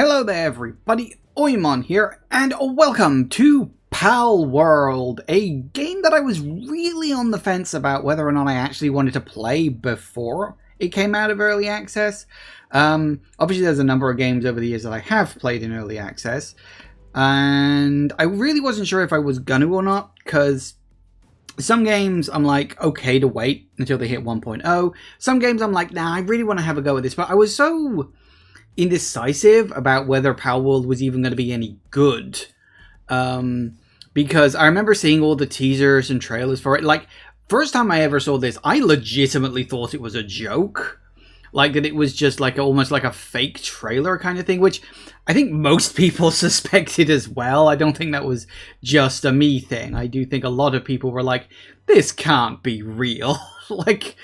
Hello there everybody, Oimon here, and welcome to Palworld, a game that I was really on the fence about whether or not I actually wanted to play before it came out of early access. Obviously there's a number of games over the years that I have played in early access, and I really wasn't sure if I was gonna or not, because some games I'm like, okay to wait until they hit 1.0. Some games I'm like, nah, I really want to have a go at this, but I was so indecisive about whether Palworld was even going to be any good. Because I remember seeing all the teasers and trailers for it. Like, first time I ever saw this, I legitimately thought it was a joke. Like, that it was just like almost like a fake trailer kind of thing, which I think most people suspected as well. I don't think that was just a me thing. I do think a lot of people were like, this can't be real. Like,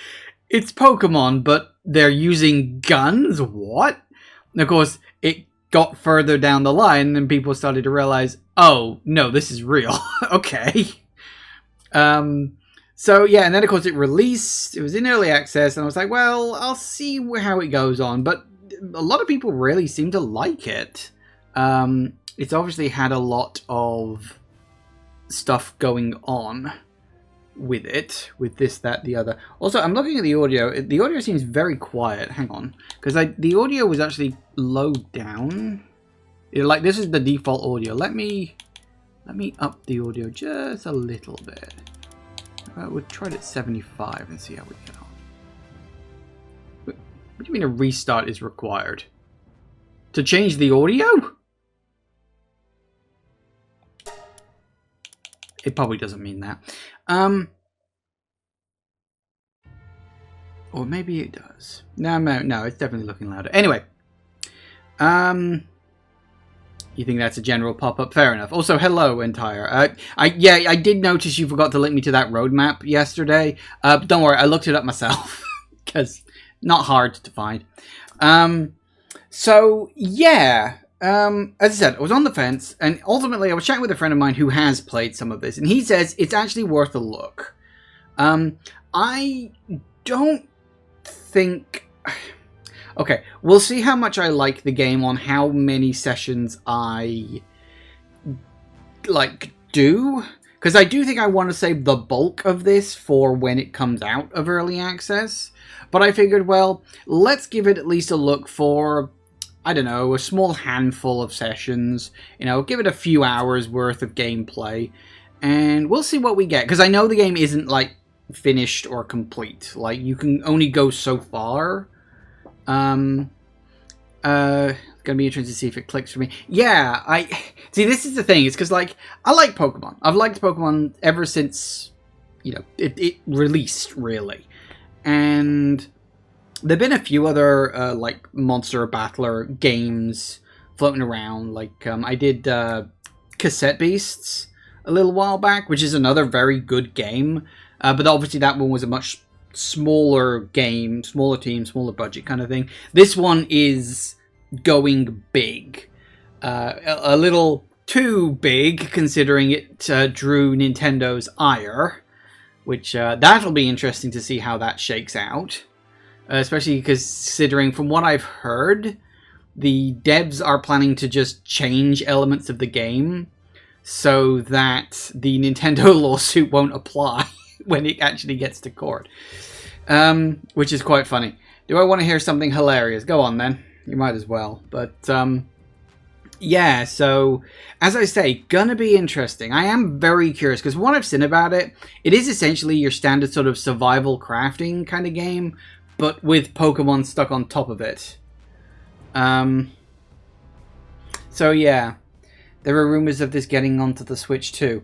it's Pokemon, but they're using guns? What? And of course, it got further down the line and people started to realize, oh, no, this is real. Okay. So, yeah, and then, of course, it released. It was in early access, and I was like, well, I'll see how it goes on. But a lot of people really seem to like it. It's obviously had a lot of stuff going on with it, with this, that, the other. Also, I'm looking at the audio. The audio seems very quiet. Hang on, because the audio was actually low down. Like, this is the default audio. Let me up the audio just a little bit. We'll try it at 75 and see how we get on. What do you mean a restart is required? To change the audio? It probably doesn't mean that. Or maybe it does. No, it's definitely looking louder. Anyway. You think that's a general pop-up? Fair enough. Also, hello, Entire. I did notice you forgot to link me to that roadmap yesterday. Don't worry, I looked it up myself. Because not hard to find. So, yeah. As I said, I was on the fence, and ultimately I was chatting with a friend of mine who has played some of this, and he says it's actually worth a look. I don't think... Okay, we'll see how much I like the game on how many sessions I, do. Because I do think I want to save the bulk of this for when it comes out of early access. But I figured, well, let's give it at least a look for, I don't know, a small handful of sessions. You know, give it a few hours worth of gameplay. And we'll see what we get. Because I know the game isn't, like, finished or complete. Like, you can only go so far. Gonna be interesting to see if it clicks for me. Yeah, see, this is the thing. It's because, like, I like Pokemon. I've liked Pokemon ever since, you know, it released, really. And there've been a few other, like, Monster Battler games floating around. Like, I did, Cassette Beasts a little while back, which is another very good game. But obviously that one was a much smaller game, smaller team, smaller budget kind of thing. This one is going big. A little too big, considering it drew Nintendo's ire. Which, that'll be interesting to see how that shakes out. Especially considering, from what I've heard, the devs are planning to just change elements of the game so that the Nintendo lawsuit won't apply when it actually gets to court. Which is quite funny. Do I want to hear something hilarious? Go on then. You might as well. But, yeah, so, as I say, gonna be interesting. I am very curious, because what I've seen about it, it is essentially your standard sort of survival crafting kind of game, but with Pokemon stuck on top of it. So, yeah. There are rumors of this getting onto the Switch too.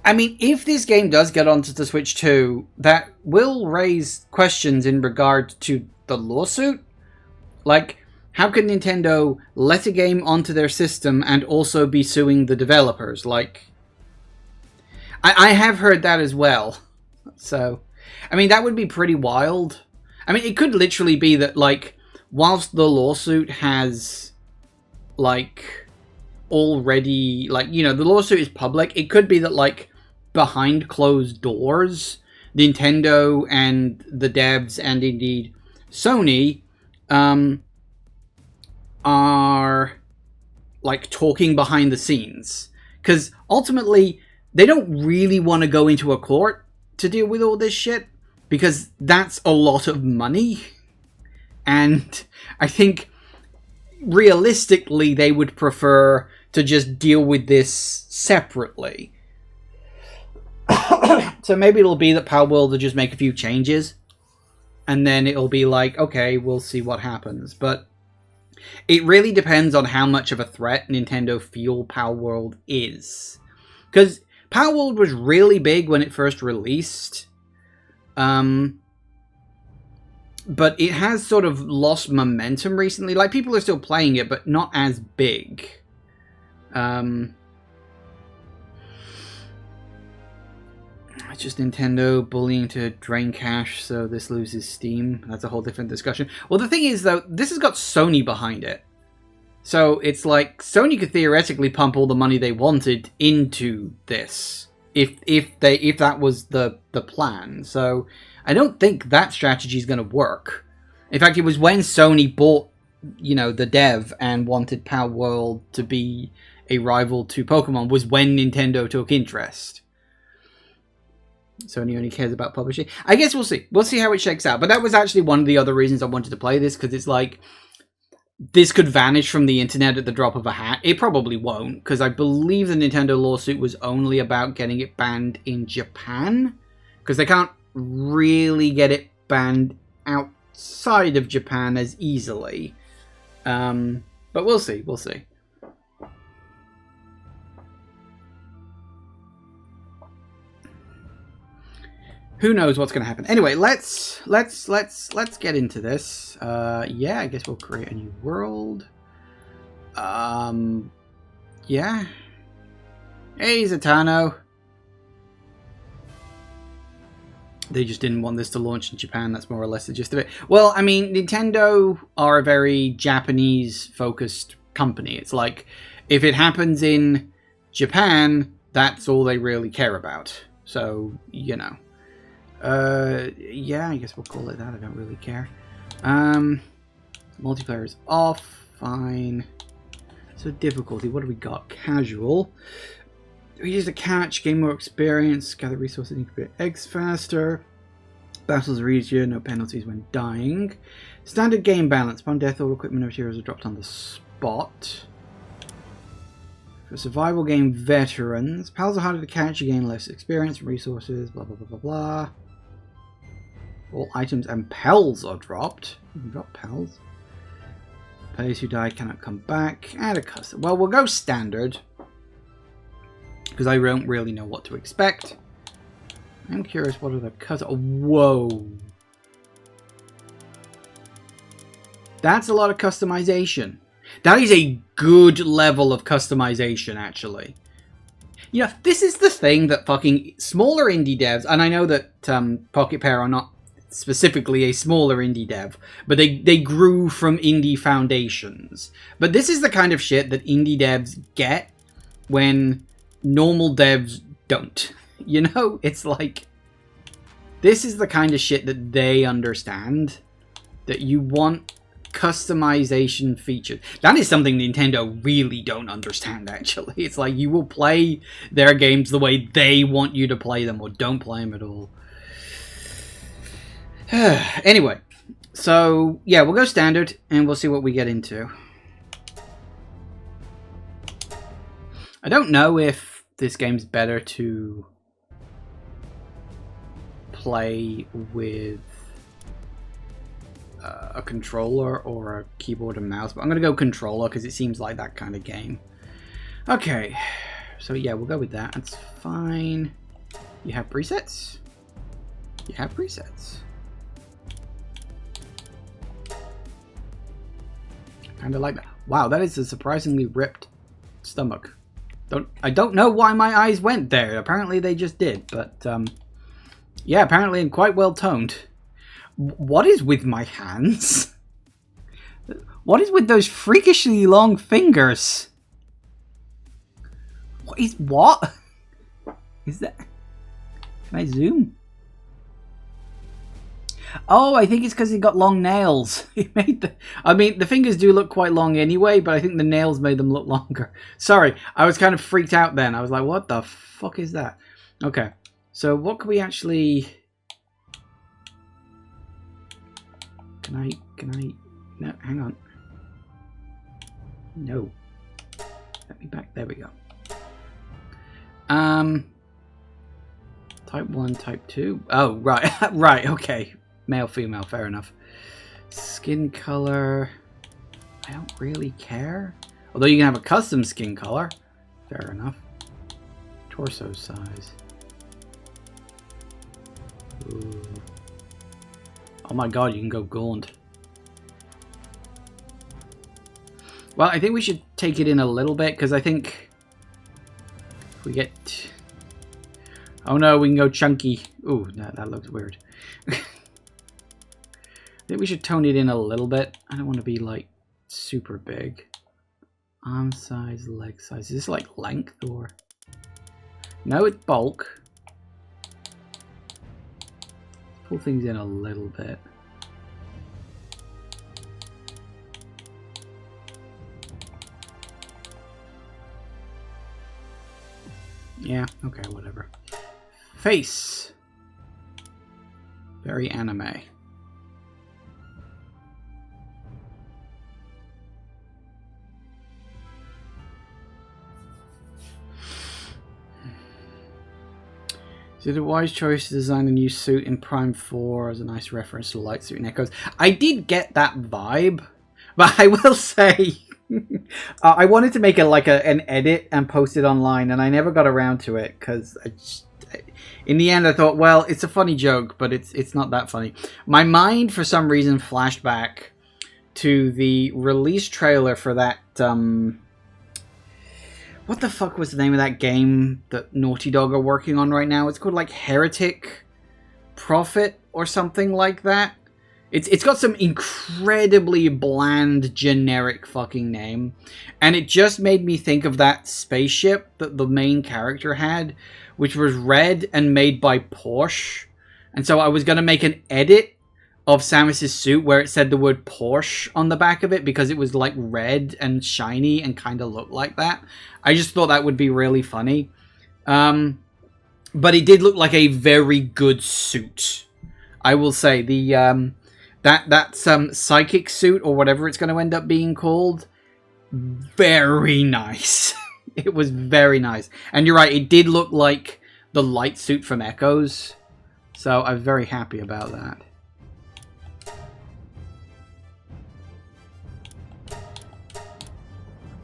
I mean, if this game does get onto the Switch too, that will raise questions in regard to the lawsuit. Like, how can Nintendo let a game onto their system and also be suing the developers? Like, I have heard that as well. So, I mean, that would be pretty wild. I mean, it could literally be that, like, whilst the lawsuit has, like, already, like, you know, the lawsuit is public, it could be that, like, behind closed doors, Nintendo and the devs, and indeed Sony, are like talking behind the scenes, because ultimately they don't really want to go into a court to deal with all this shit, because that's a lot of money, and I think realistically they would prefer to just deal with this separately. So maybe it'll be that Palworld will just make a few changes, and then it'll be like, okay, we'll see what happens. But it really depends on how much of a threat Nintendo feel Palworld is. Because Palworld was really big when it first released. But it has sort of lost momentum recently. Like, people are still playing it, but not as big. It's just Nintendo bullying to drain cash, so this loses steam. That's a whole different discussion. Well, the thing is, though, this has got Sony behind it. So it's like, Sony could theoretically pump all the money they wanted into this, if that was the plan. So I don't think that strategy is going to work. In fact, it was when Sony bought, the dev and wanted Palworld to be a rival to Pokemon, was when Nintendo took interest. Sony only cares about publishing. I guess we'll see. We'll see how it shakes out. But that was actually one of the other reasons I wanted to play this, because it's like, this could vanish from the internet at the drop of a hat. It probably won't, because I believe the Nintendo lawsuit was only about getting it banned in Japan, because they can't really get it banned outside of Japan as easily. But we'll see. We'll see. Who knows what's going to happen? Anyway, let's get into this. Yeah, I guess we'll create a new world. Yeah. Hey, Zatanno. They just didn't want this to launch in Japan. That's more or less the gist of it. Well, I mean, Nintendo are a very Japanese-focused company. It's like, if it happens in Japan, that's all they really care about. So, yeah, I guess we'll call it that. I don't really care. Multiplayer is off. Fine. So difficulty, what do we got? Casual. We use a catch, gain more experience, gather resources, incubate eggs faster. Battles are easier, no penalties when dying. Standard game balance. Upon death, all equipment and materials are dropped on the spot. For survival game veterans, pals are harder to catch, you gain less experience and resources, blah blah blah blah blah. All items and pals are dropped. You can drop pals. Players who die cannot come back. Add a custom. Well, we'll go standard, because I don't really know what to expect. I'm curious, what are the custom... Whoa. That's a lot of customization. That is a good level of customization, actually. This is the thing that fucking smaller indie devs, and I know that Pocket Pair are not specifically a smaller indie dev, but they grew from indie foundations. But this is the kind of shit that indie devs get when normal devs don't. It's like, this is the kind of shit that they understand, that you want customization features. That is something Nintendo really don't understand, actually. It's like, you will play their games the way they want you to play them, or don't play them at all. Anyway, so yeah, we'll go standard and we'll see what we get into. I don't know if this game's better to play with a controller or a keyboard and mouse, but I'm going to go controller because it seems like that kind of game. Okay, so yeah, we'll go with that. That's fine. You have presets? You have presets. Kind of like that. Wow, that is a surprisingly ripped stomach. I don't know why my eyes went there. Apparently they just did, but yeah, apparently I'm quite well toned. What is with my hands? What is with those freakishly long fingers? What is that? Can I zoom? Oh, I think it's because he got long nails. He made the. I mean, the fingers do look quite long anyway, but I think the nails made them look longer. Sorry, I was kind of freaked out then. I was like, "What the fuck is that?" Okay, so what can we actually? Can I? No, hang on. No. Let me back. There we go. Type 1, type 2. Oh, right. Right, okay. Male, female, fair enough. Skin color. I don't really care. Although you can have a custom skin color. Fair enough. Torso size. Ooh. Oh my god, you can go gaunt. Well, I think we should take it in a little bit, because I think if we get... Oh no, we can go chunky. Ooh, that looks weird. I think we should tone it in a little bit. I don't want to be, like, super big. Arm size, leg size. Is this, like, length, or... No, it's bulk. Pull things in a little bit. Yeah, okay, whatever. Face. Very anime. Is it a wise choice to design a new suit in Prime 4 as a nice reference to the light suit in Echoes? I did get that vibe, but I will say... I wanted to make it like an edit and post it online, and I never got around to it because in the end I thought, well, it's a funny joke, but it's not that funny. My mind for some reason flashed back to the release trailer for that what the fuck was the name of that game that Naughty Dog are working on right now? It's called like Heretic Prophet or something like that. It's got some incredibly bland, generic fucking name. And it just made me think of that spaceship that the main character had, which was red and made by Porsche. And so I was going to make an edit of Samus's suit where it said the word Porsche on the back of it because it was like red and shiny and kind of looked like that. I just thought that would be really funny. But it did look like a very good suit. I will say, the... That psychic suit, or whatever it's going to end up being called, very nice. It was very nice. And you're right, it did look like the light suit from Echoes. So I'm very happy about that.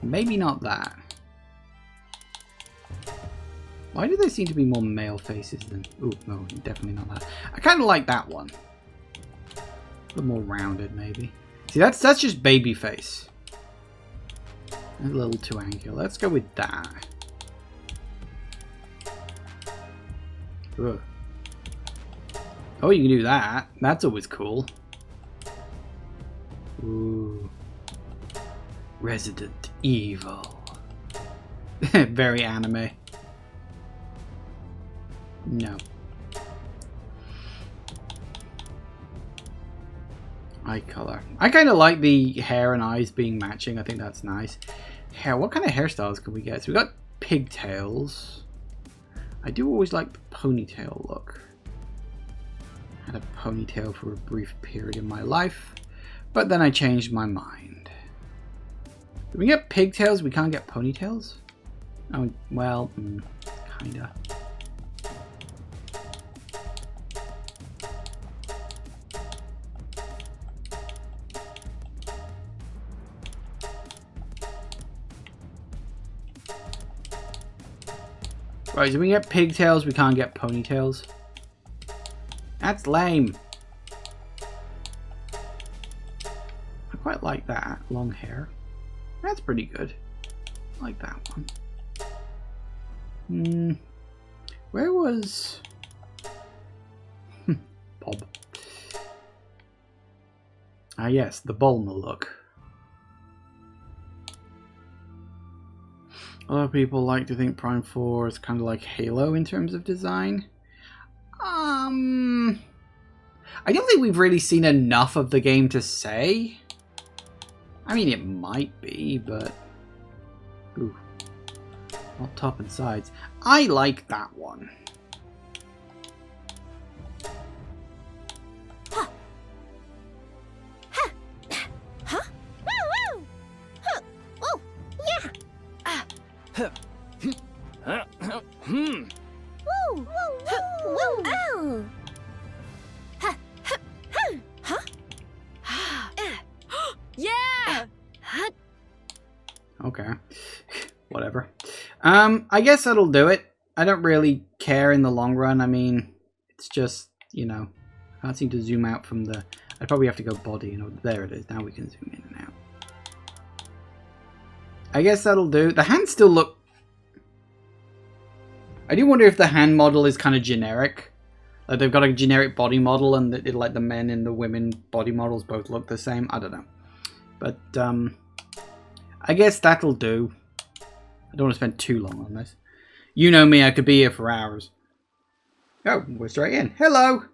Maybe not that. Why do there seem to be more male faces than... Ooh, no, definitely not that. I kind of like that one. A little more rounded, maybe. See, that's just baby face. A little too angular. Let's go with that. Ugh. Oh, you can do that. That's always cool. Ooh. Resident Evil. Very anime. No. Eye color. I kind of like the hair and eyes being matching. I think that's nice. Hair. What kind of hairstyles can we get? So we got pigtails. I do always like the ponytail look. Had a ponytail for a brief period in my life, but then I changed my mind. Can we get pigtails? We can't get ponytails? Oh, well, kinda. Right, so we get pigtails, we can't get ponytails. That's lame. I quite like that. Long hair. That's pretty good. I like that one. Where was... Bob. Ah yes, the Bulma look. A lot of people like to think Prime 4 is kind of like Halo in terms of design. I I don't think we've really seen enough of the game to say. I mean, it might be, but... Ooh. Not top and sides. I like that one. Okay. Whatever. I guess that'll do it. I don't really care in the long run. I mean, it's just, you know, I can't seem to zoom out from the... I'd probably have to go body, you know, there it is. Now we can zoom in and out. I guess that'll do. The hands still look... I do wonder if the hand model is kind of generic. Like they've got a generic body model and like the men and the women body models both look the same. I don't know. But, I guess that'll do. I don't want to spend too long on this. You know me, I could be here for hours. Oh, we're straight in. Hello!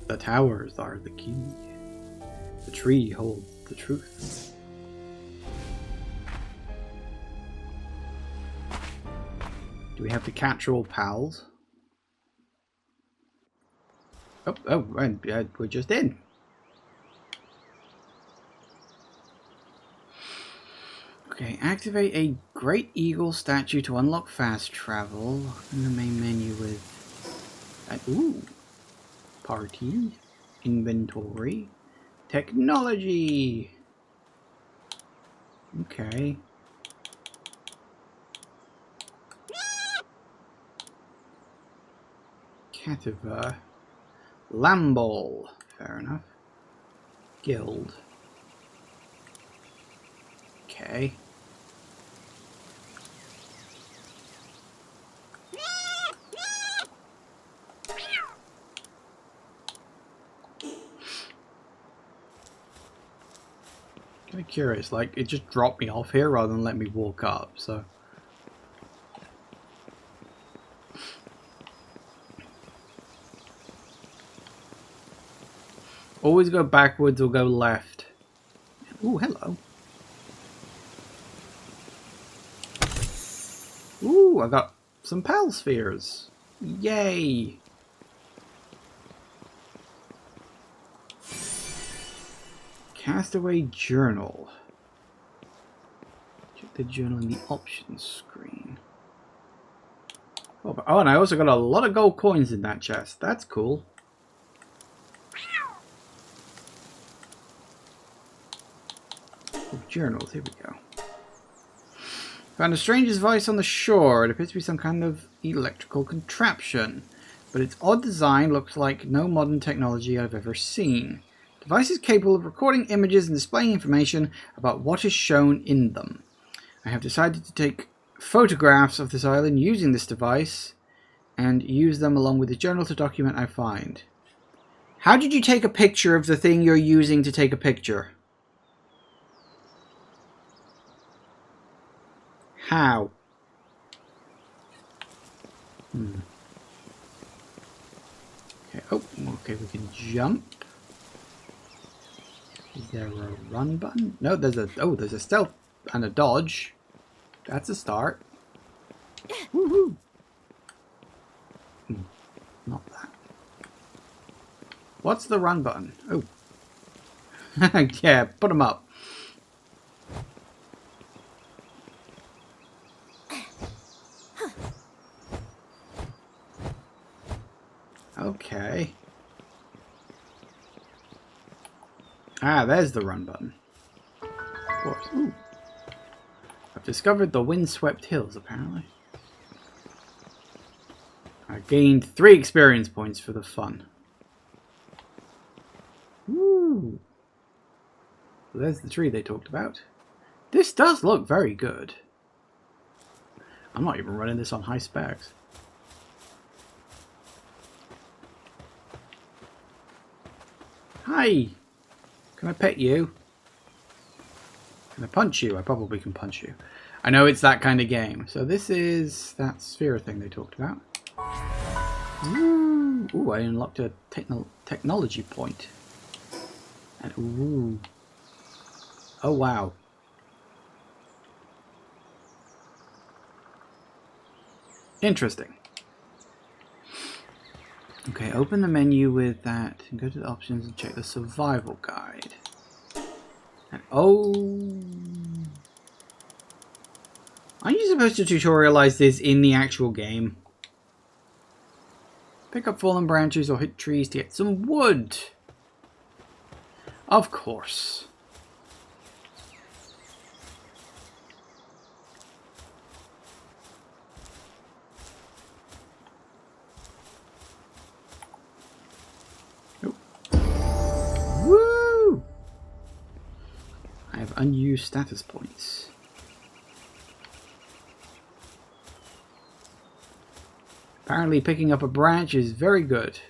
The towers are the key. The tree holds the truth. Do we have to catch all pals? Oh, we're just in. Okay, activate a Great Eagle statue to unlock fast travel. In the main menu with... ooh. Party. Inventory. Technology. Okay. Cativer. Lamball. Fair enough. Guild. Okay. Kind of curious, like it just dropped me off here rather than let me walk up, so. Always go backwards or go left. Ooh, hello. Ooh, I got some pal spheres. Yay! Castaway journal. Check the journal in the options screen. Oh, and I also got a lot of gold coins in that chest. That's cool. Journals, here we go. Found a stranger's voice on the shore. It appears to be some kind of electrical contraption, but its odd design looks like no modern technology I've ever seen. The device is capable of recording images and displaying information about what is shown in them. I have decided to take photographs of this island using this device and use them along with the journal to document I find. How did you take a picture of the thing you're using to take a picture? How? Okay, oh, okay, we can jump. Is there a run button? No, there's a stealth and a dodge. That's a start. Woohoo! Not that. What's the run button? Oh. Yeah, put them up. Okay. Ah, there's the run button. Of course. Ooh. I've discovered the windswept hills, apparently. I gained 3 experience points for the fun. Woo! So there's the tree they talked about. This does look very good. I'm not even running this on high specs. Hi! Can I pet you? Can I punch you? I probably can punch you. I know it's that kind of game. So this is that sphere thing they talked about. Ooh, ooh, I unlocked a technology point. And ooh. Oh wow. Interesting. Okay, open the menu with that and go to the options and check the survival guide. And oh, aren't you supposed to tutorialize this in the actual game? Pick up fallen branches or hit trees to get some wood. Of course. Woo! I have unused status points. Apparently picking up a branch is very good.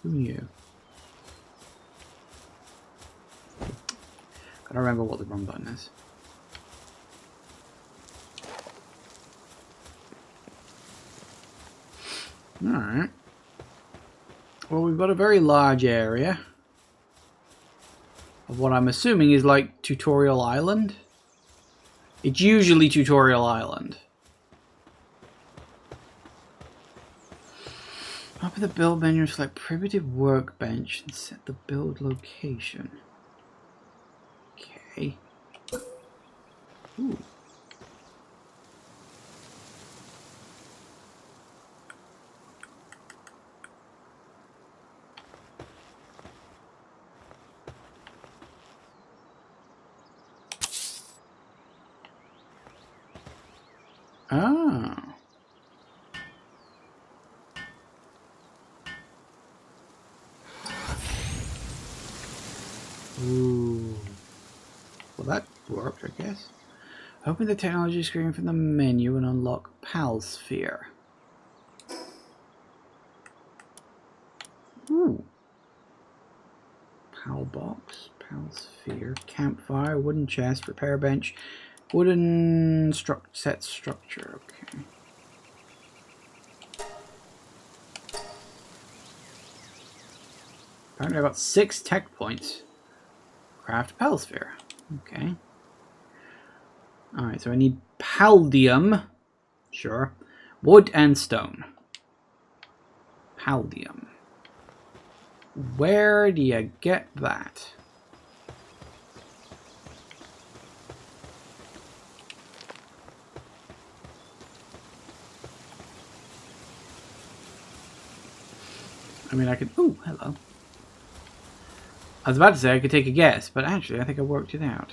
Who knew? Gotta remember what the wrong button is. Alright. Well, we've got a very large area of what I'm assuming is like Tutorial Island. It's usually Tutorial Island. Up at the build menu, select primitive workbench and set the build location. Okay. Ooh. Ah. Ooh. Well, that worked, I guess. Open the technology screen from the menu and unlock Palsphere. Ooh. Pal box, Palsphere, campfire, wooden chest, repair bench, wooden set structure. Okay. Apparently I got 6 tech points. Craft Palsphere. Okay. Alright, so I need Paldium. Sure. Wood and stone. Paldium. Where do you get that? I mean, I could... Ooh, hello. I was about to say I could take a guess, but actually I think I worked it out.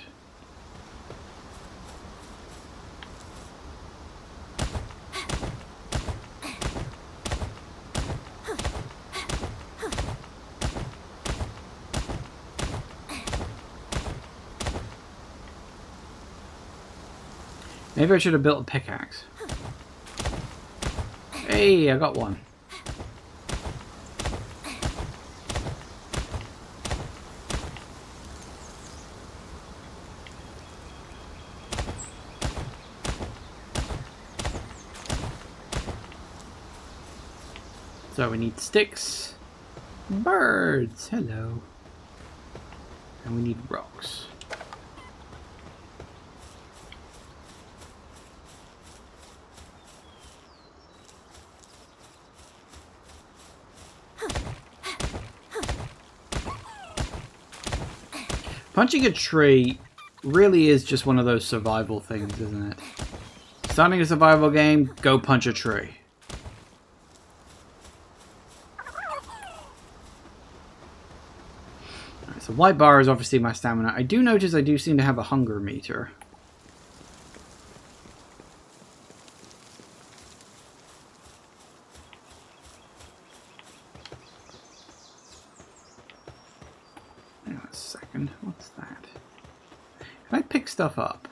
Maybe I should have built a pickaxe. Hey, I got one. So we need sticks, birds, hello, and we need rocks. Punching a tree really is just one of those survival things, isn't it? Starting a survival game, go punch a tree. Alright, so white bar is obviously my stamina. I do notice I do seem to have a hunger meter. Hang on a second, what's that? Can I pick stuff up?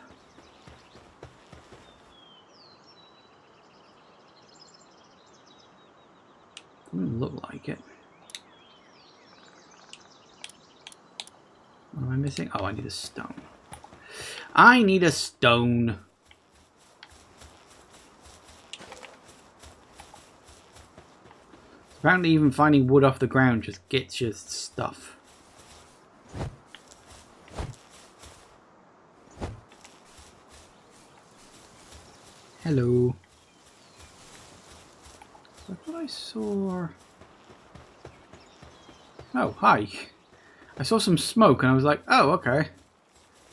Doesn't look like it. What am I missing? Oh, I need a stone. I need a stone. Apparently even finding wood off the ground just gets you stuff. Hello. I thought I saw... Oh, hi. I saw some smoke and I was like, oh, okay.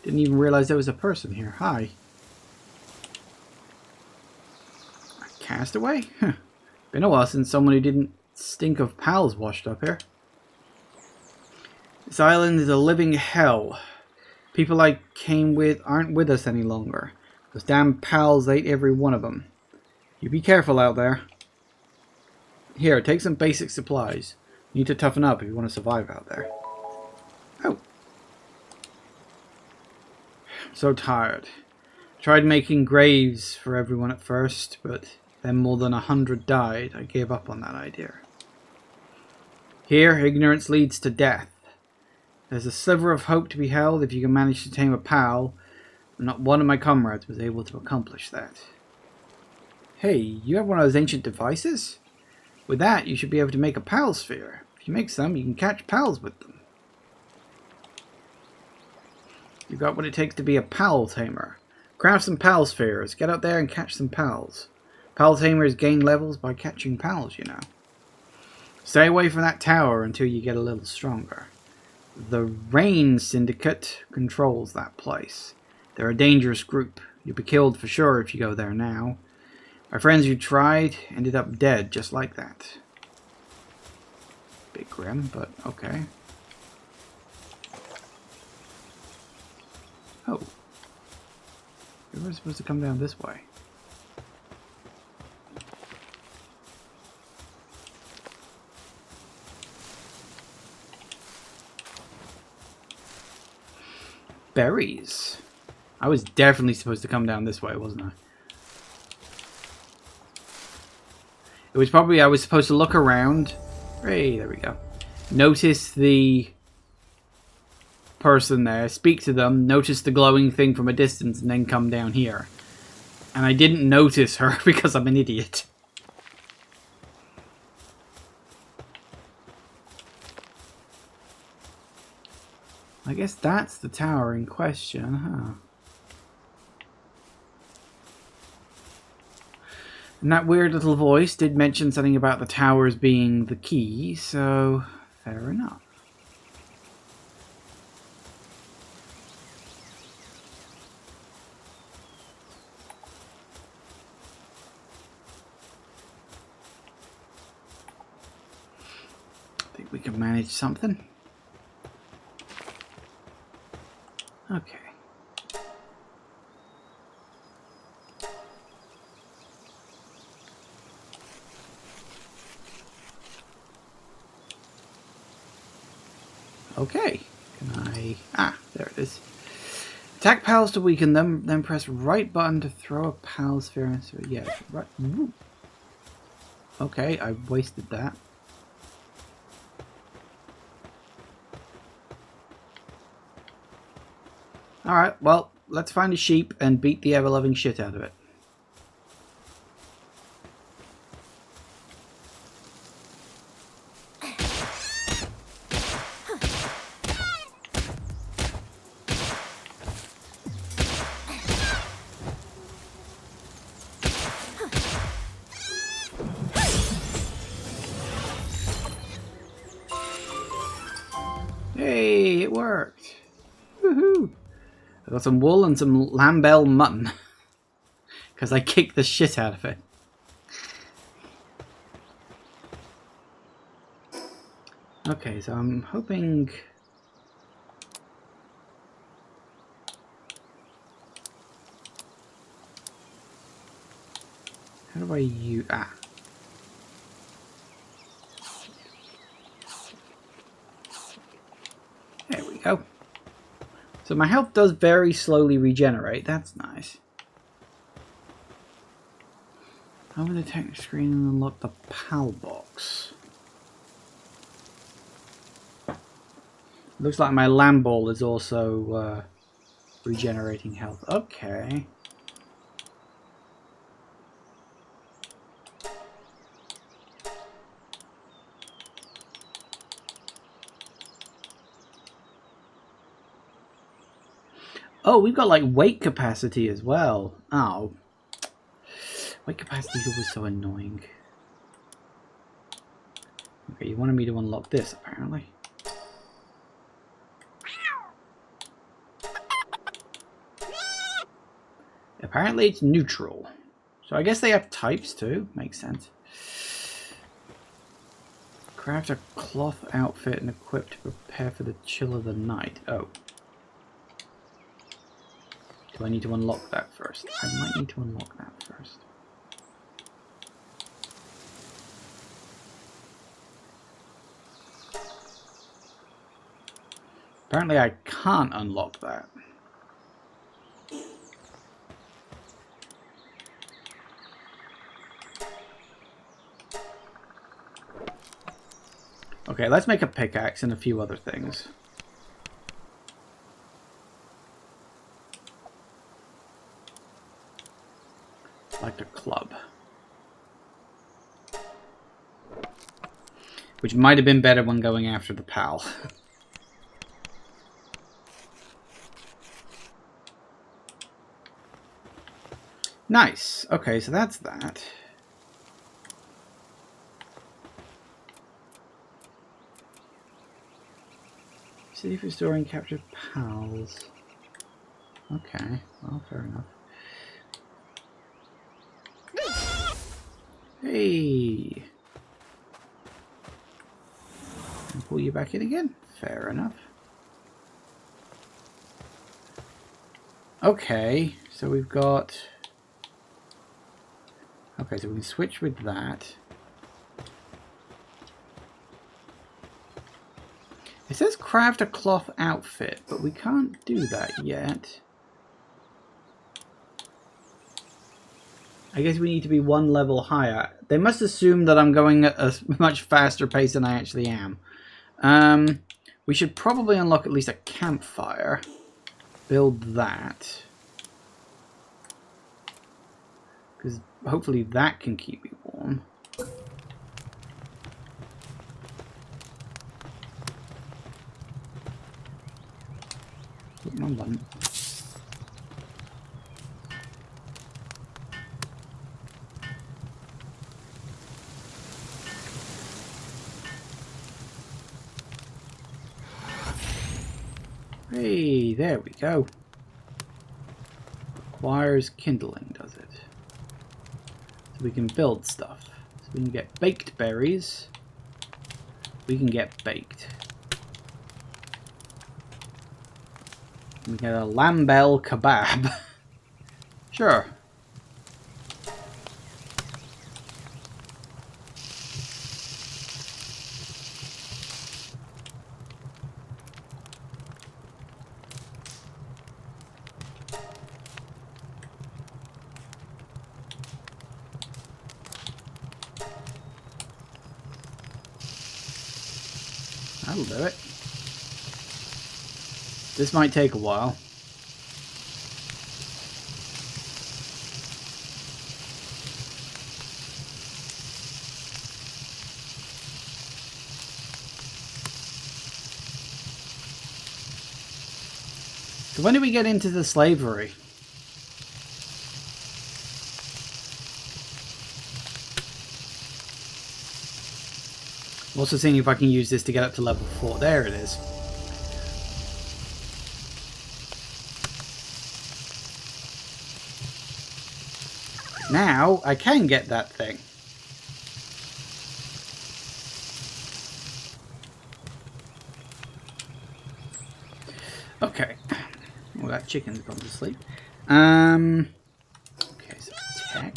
Didn't even realize there was a person here. Hi. Castaway? Been a while since someone who didn't stink of pals washed up here. This island is a living hell. People I came with aren't with us any longer. Those damn pals ate every one of them. You be careful out there. Here, take some basic supplies. You need to toughen up if you want to survive out there. Oh. I'm so tired. Tried making graves for everyone at first, but then more than 100 died. I gave up on that idea. Here, ignorance leads to death. There's a sliver of hope to be held if you can manage to tame a pal, but not one of my comrades was able to accomplish that. Hey, you have one of those ancient devices? With that, you should be able to make a pal sphere. If you make some, you can catch pals with them. You've got what it takes to be a pal tamer. Craft some pal spheres. Get out there and catch some pals. Pal tamers gain levels by catching pals, you know. Stay away from that tower until you get a little stronger. The Rain Syndicate controls that place. They're a dangerous group. You'll be killed for sure if you go there now. My friends who tried ended up dead just like that. Bit grim, but okay. Oh. We were supposed to come down this way. Berries. I was definitely supposed to come down this way, wasn't I? It was probably I was supposed to look around. Hey, there we go. Notice the person there, speak to them, notice the glowing thing from a distance, and then come down here. And I didn't notice her because I'm an idiot. I guess that's the tower in question, huh? And that weird little voice did mention something about the towers being the key, so fair enough. I think we can manage something. Okay. Okay. Can I... Ah, there it is. Attack pals to weaken them, then press right button to throw a pal sphere into it. Yeah, right. Woo. Okay, I wasted that. Alright, well, let's find a sheep and beat the ever-loving shit out of it. Hey, it worked! Woohoo! I got some wool and some lambell mutton. Because I kicked the shit out of it. Okay, so I'm hoping... How do I use... Ah. There we go. So my health does very slowly regenerate. That's nice. Open the text screen and unlock the PAL box. Looks like my lamb ball is also regenerating health. Okay. Oh, we've got like weight capacity as well. Oh. Weight capacity is always so annoying. Okay, you wanted me to unlock this apparently. Apparently it's neutral. So I guess they have types too. Makes sense. Craft a cloth outfit and equip to prepare for the chill of the night. Oh. Do I need to unlock that first? I might need to unlock that first. Apparently I can't unlock that. Okay, let's make a pickaxe and a few other things. Like a club. Which might have been better when going after the pal. Nice. Okay, so that's that. See if restoring captured pals. Okay, well, fair enough. Hey! And pull you back in again. Fair enough. Okay, so we've got... Okay, so we can switch with that. It says craft a cloth outfit, but we can't do that yet. I guess we need to be one level higher. They must assume that I'm going at a much faster pace than I actually am. We should probably unlock at least a campfire. Build that. Because hopefully that can keep me warm. Wrong button. Hey, there we go. Requires kindling, does it? So we can build stuff. So we can get baked berries. We can get baked. We get a lambel kebab. Sure. That'll do it. This might take a while. So when do we get into the slavery? I'm also seeing if I can use this to get up to level 4. There it is. Now I can get that thing. Okay. Well, that chicken's gone to sleep. Okay, so tech.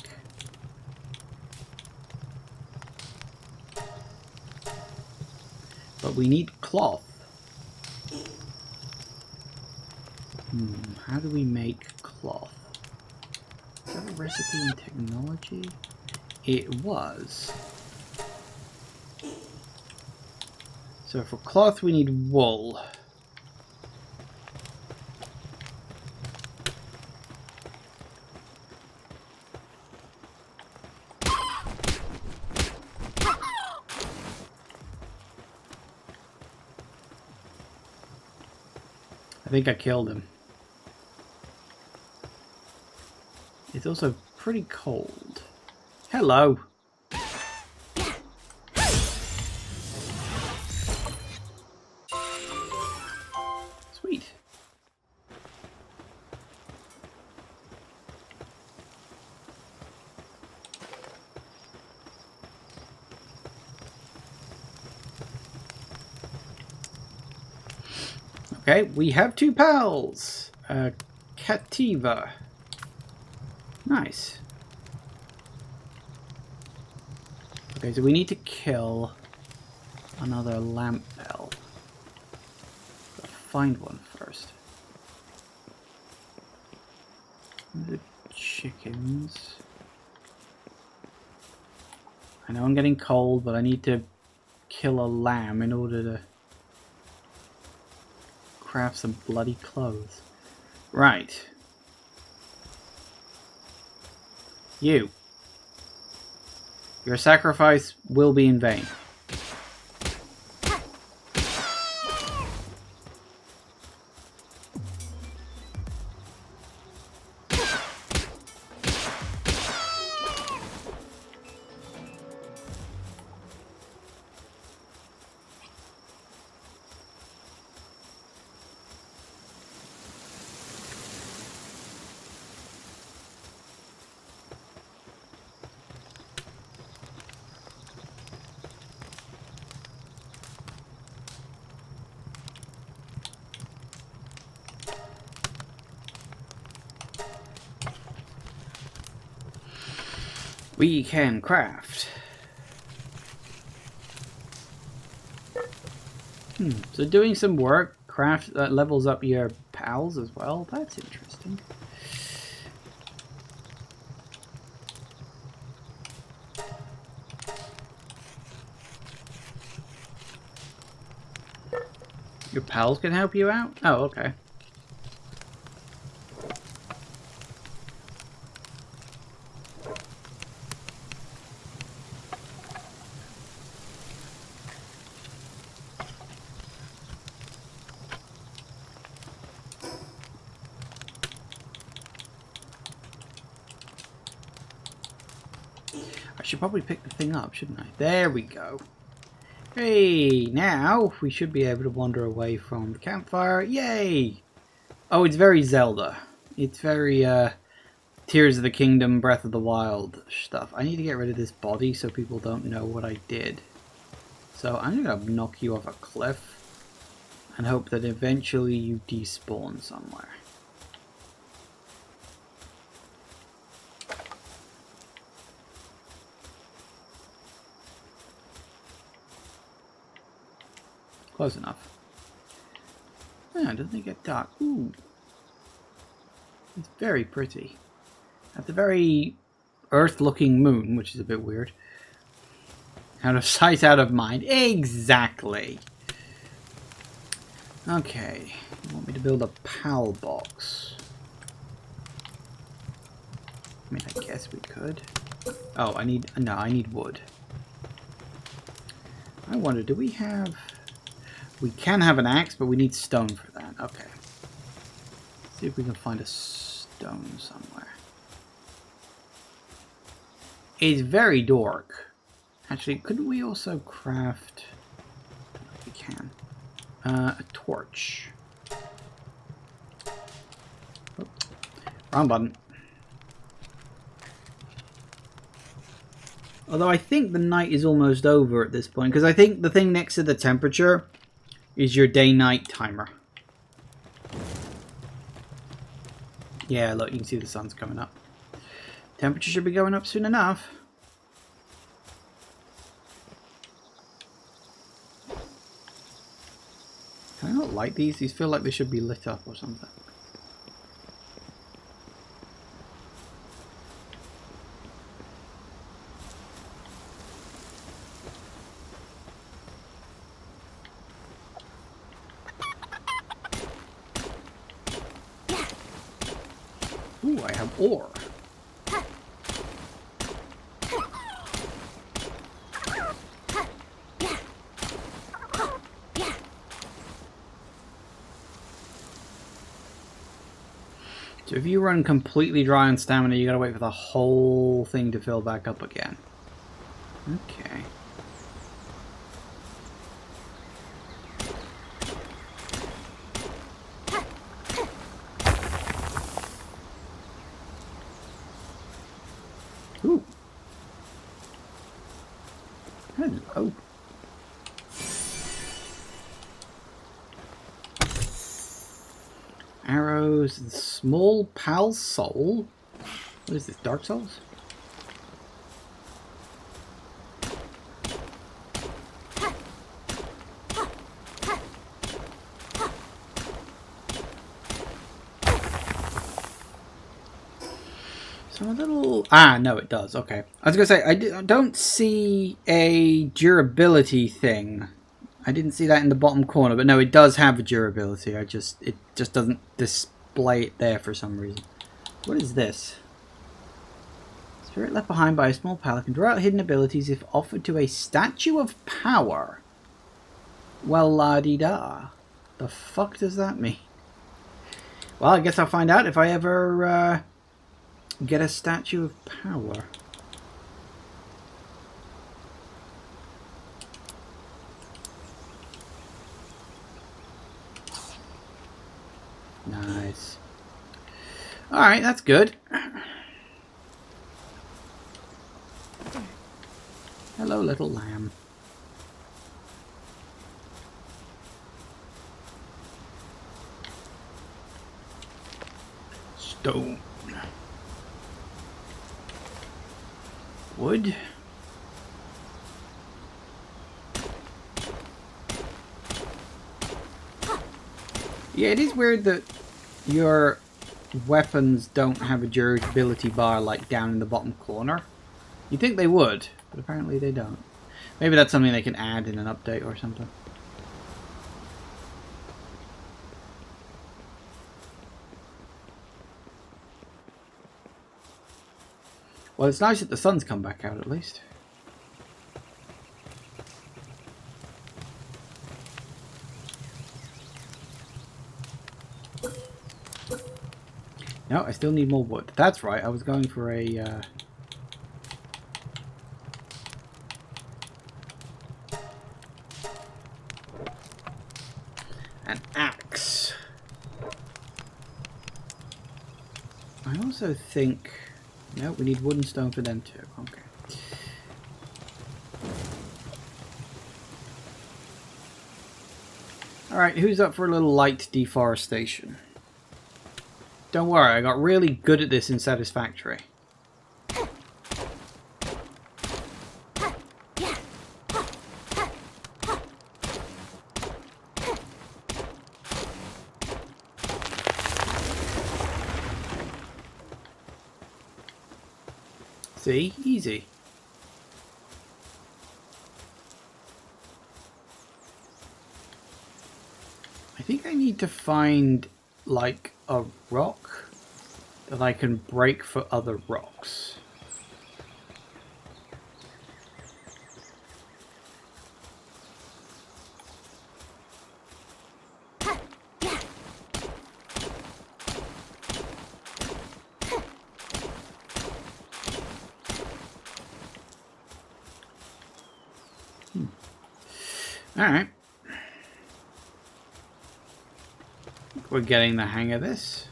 But we need cloth. How do we make cloth? Is that a recipe in technology? It was. So for cloth we need wool. I think I killed him. It's also pretty cold. Hello. Sweet. Okay, we have 2 pals. Cativa. Nice. Okay, so we need to kill another lamp bell. Gotta find one first. The chickens. I know I'm getting cold, but I need to kill a lamb in order to craft some bloody clothes. Right. You. Your sacrifice will be in vain. We can craft. So doing some work craft that levels up your pals as well. That's interesting. Your pals can help you out? Oh, okay. I should probably pick the thing up, shouldn't I? There we go. Hey, now we should be able to wander away from the campfire. Yay! Oh, it's very Zelda. It's very, Tears of the Kingdom, Breath of the Wild stuff. I need to get rid of this body so people don't know what I did. So I'm going to knock you off a cliff and hope that eventually you despawn somewhere. Close enough. Yeah, doesn't it get dark? Ooh. It's very pretty. That's a very Earth-looking moon, which is a bit weird. Out of sight, out of mind. Exactly. Okay. You want me to build a PAL box? I mean, I guess we could. Oh, I need wood. I wonder, do we have... We can have an axe, but we need stone for that. Okay. Let's see if we can find a stone somewhere. It's very dark. Actually, couldn't we also craft... We can. A torch. Oh, wrong button. Although I think the night is almost over at this point, because I think the thing next to the temperature is your day-night timer. Yeah, look, you can see the sun's coming up. Temperature should be going up soon enough. Can I not light these? These feel like they should be lit up or something. Ooh, I have ore. So if you run completely dry on stamina, you gotta wait for the whole thing to fill back up again. Okay. Ooh. Hello. Arrows and small pal soul. What is this? Dark Souls? So a little... Ah, no, it does. Okay. I was going to say, I don't see a durability thing. I didn't see that in the bottom corner, but no, it does have a durability. It just doesn't display it there for some reason. What is this? Spirit left behind by a small pal can draw out hidden abilities if offered to a statue of power. Well, la-di-da. The fuck does that mean? Well, I guess I'll find out if I ever get a statue of power. Nice. Alright, that's good. Hello, little lamb. Stone. Wood. Yeah, it is weird that your weapons don't have a durability bar like down in the bottom corner. You'd think they would, but apparently they don't. Maybe that's something they can add in an update or something. Well, it's nice that the sun's come back out at least. No, I still need more wood. That's right, I was going for a... an axe. I also think... No, we need wood and stone for them too. Okay. Alright, who's up for a little light deforestation? Don't worry, I got really good at this in Satisfactory. See? Easy. I think I need to find, like, a rock that I can break for other rocks. Alright. We're getting the hang of this.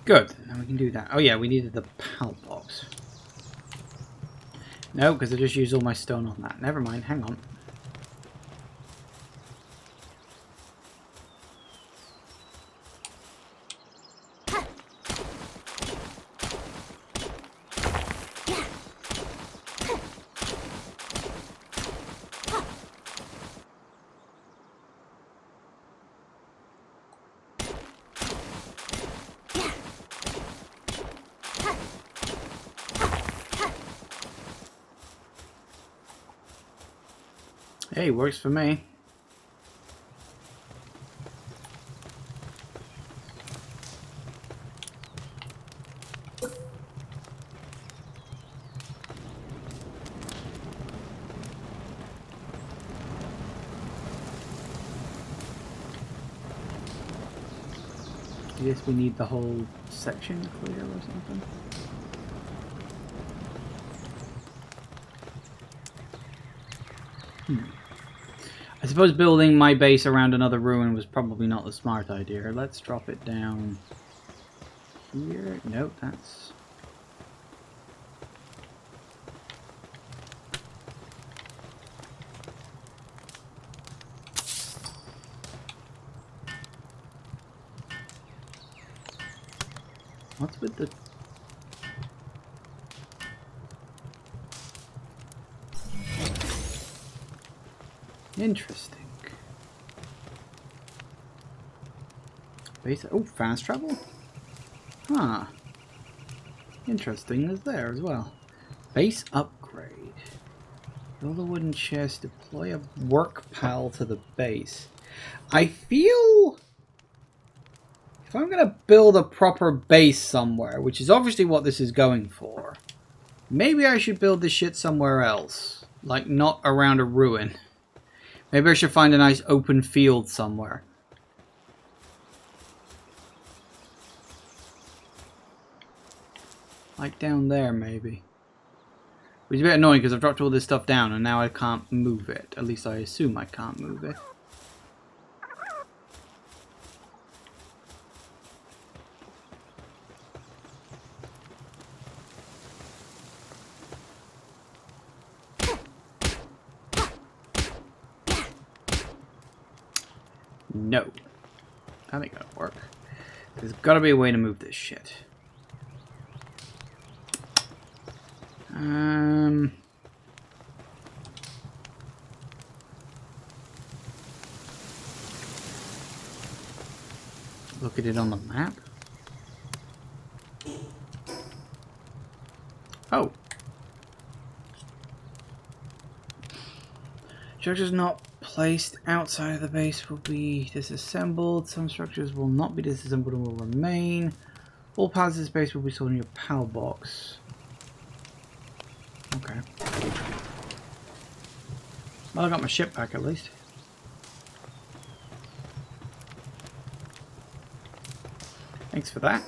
Good. Now we can do that. Oh yeah, we needed the pal box. No, because I just used all my stone on that. Never mind. Hang on. Hey, works for me. I guess we need the whole section clear or something. I suppose building my base around another ruin was probably not the smart idea. Let's drop it down here. Nope, that's... What's with the... Interesting. Base... Oh, fast travel? Huh. Interesting is there as well. Base upgrade. Build a wooden chest, deploy a work pal to the base. I feel... If I'm going to build a proper base somewhere, which is obviously what this is going for, maybe I should build this shit somewhere else. Like, not around a ruin. Maybe I should find a nice open field somewhere. Like down there, maybe. Which is a bit annoying because I've dropped all this stuff down and now I can't move it. At least I assume I can't move it. No. That ain't gonna work. There's gotta be a way to move this shit. Look at it on the map. Oh. Structures not placed outside of the base will be disassembled. Some structures will not be disassembled and will remain. All pallets in this base will be stored in your PAL box. Okay. Well, I got my ship back at least. Thanks for that.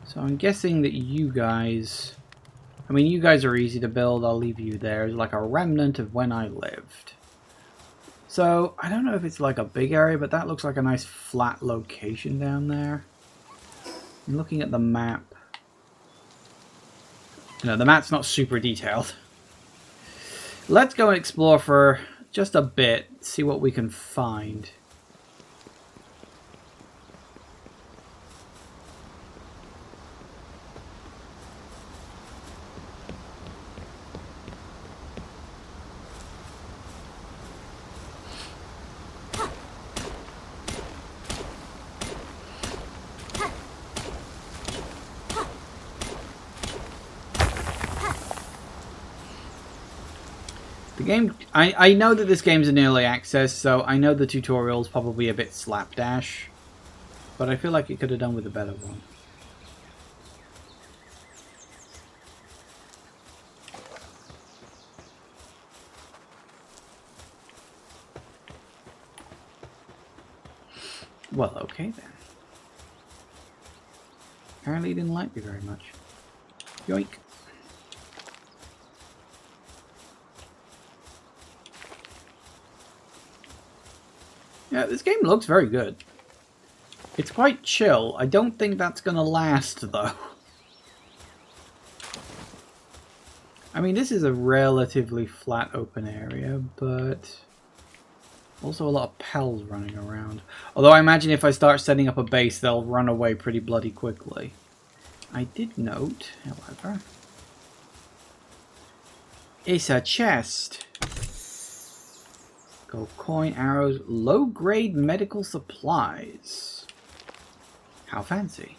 So I'm guessing that you guys... I mean, you guys are easy to build. I'll leave you there. It's like a remnant of when I lived. So, I don't know if it's like a big area, but that looks like a nice flat location down there. I'm looking at the map. No, the map's not super detailed. Let's go and explore for just a bit, see what we can find. The game, I know that this game's in early access, so I know the tutorial's probably a bit slapdash, but I feel like it could have done with a better one. Well, okay then. Apparently he didn't like me very much. Yoink. Yeah, this game looks very good. It's quite chill. I don't think that's going to last, though. I mean, this is a relatively flat open area, but also a lot of pals running around. Although I imagine if I start setting up a base, they'll run away pretty bloody quickly. I did note, however, it's a chest. Gold coin, arrows, low-grade medical supplies. How fancy.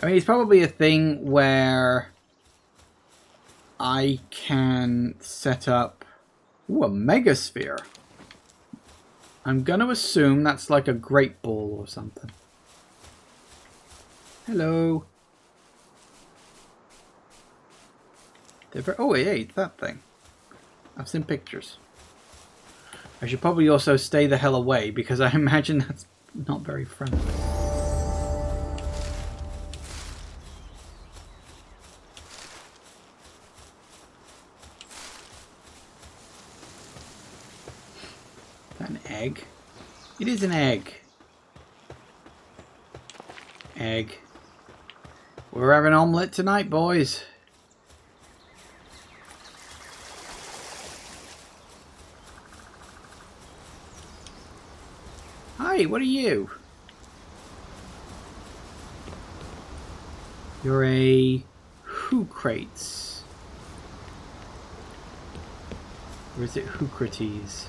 I mean, it's probably a thing where I can set up... Ooh, a megasphere. I'm going to assume that's like a great ball or something. Hello. Oh, yeah, it's that thing. I've seen pictures. I should probably also stay the hell away because I imagine that's not very friendly. Is that an egg? It is an egg. Egg. We're having omelette tonight, boys. Hi, what are you? You're a Who Crates. Or is it Hoocrates?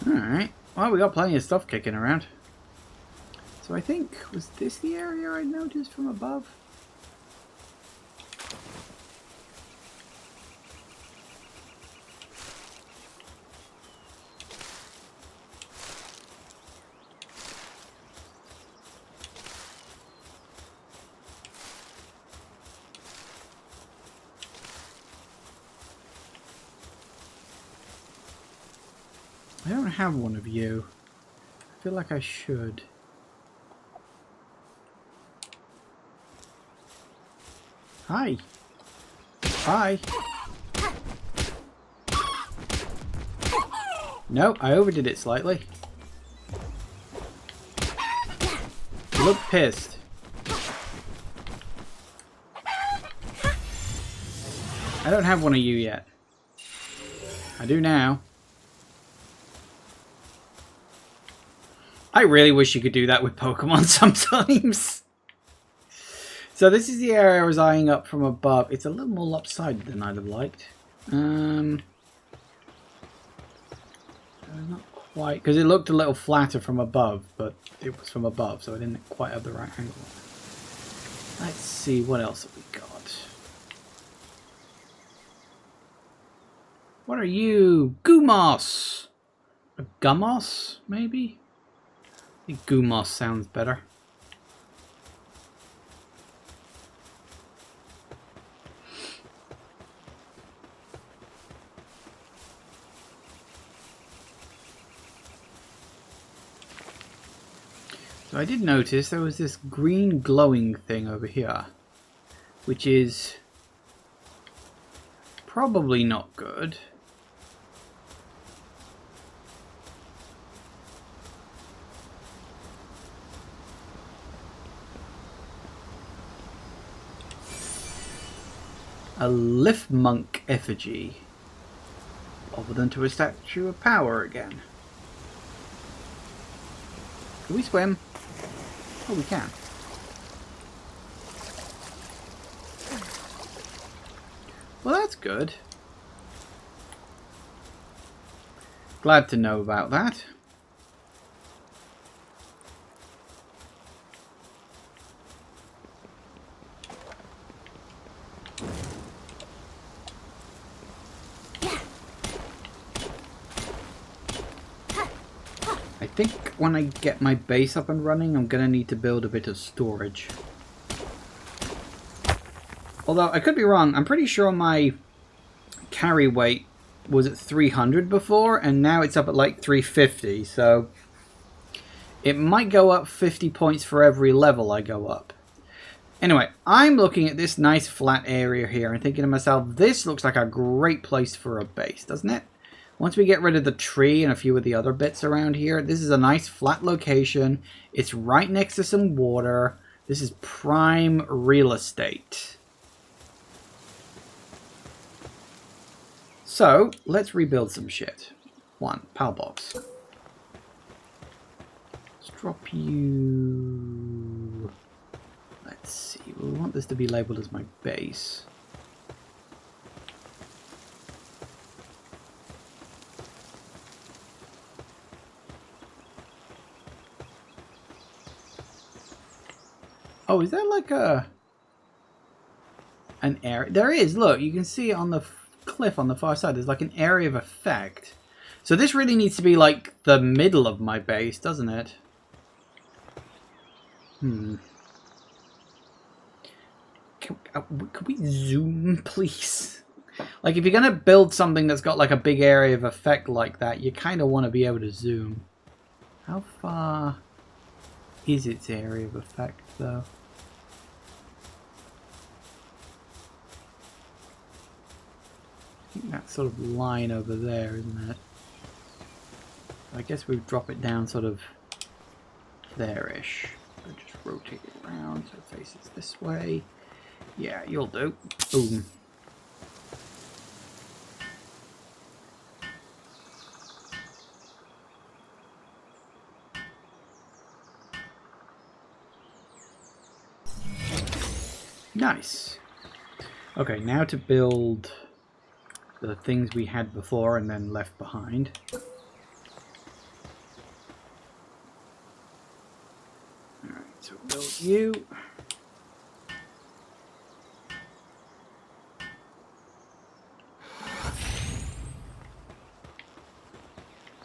Alright. Well, we got plenty of stuff kicking around. So I think, was this the area I noticed from above? I don't have one of you. I feel like I should. Hi. Hi. No, I overdid it slightly. You look pissed. I don't have one of you yet. I do now. I really wish you could do that with Pokemon sometimes. So this is the area I was eyeing up from above. It's a little more lopsided than I'd have liked. Not quite, because it looked a little flatter from above, but it was from above, so I didn't quite have the right angle. Let's see, what else have we got? What are you? Gumos! A Gumos, maybe? I think Gumos sounds better. So I did notice there was this green glowing thing over here, which is probably not good. A Lift Monk effigy. Evolve into a statue of power again. Can we swim? Oh, we can. Well, that's good. Glad to know about that. I think when I get my base up and running, I'm going to need to build a bit of storage. Although, I could be wrong. I'm pretty sure my carry weight was at 300 before, and now it's up at like 350. So, it might go up 50 points for every level I go up. Anyway, I'm looking at this nice flat area here and thinking to myself, this looks like a great place for a base, doesn't it? Once we get rid of the tree and a few of the other bits around here, this is a nice flat location. It's right next to some water. This is prime real estate. So, let's rebuild some shit. One, PAL box. Let's drop you... Let's see, we want this to be labeled as my base. Oh, is that like an area? There is. Look, you can see it on the cliff on the far side. There's like an area of effect. So this really needs to be like the middle of my base, doesn't it? Can we zoom, please? Like, if you're going to build something that's got like a big area of effect like that, you kind of want to be able to zoom. How far is its area of effect, though? I think that sort of line over there, isn't it? I guess we drop it down sort of there-ish. So just rotate it around so it faces this way. Yeah, you'll do. Boom. Nice. Okay, now to build the things we had before and then left behind. Alright, so build you.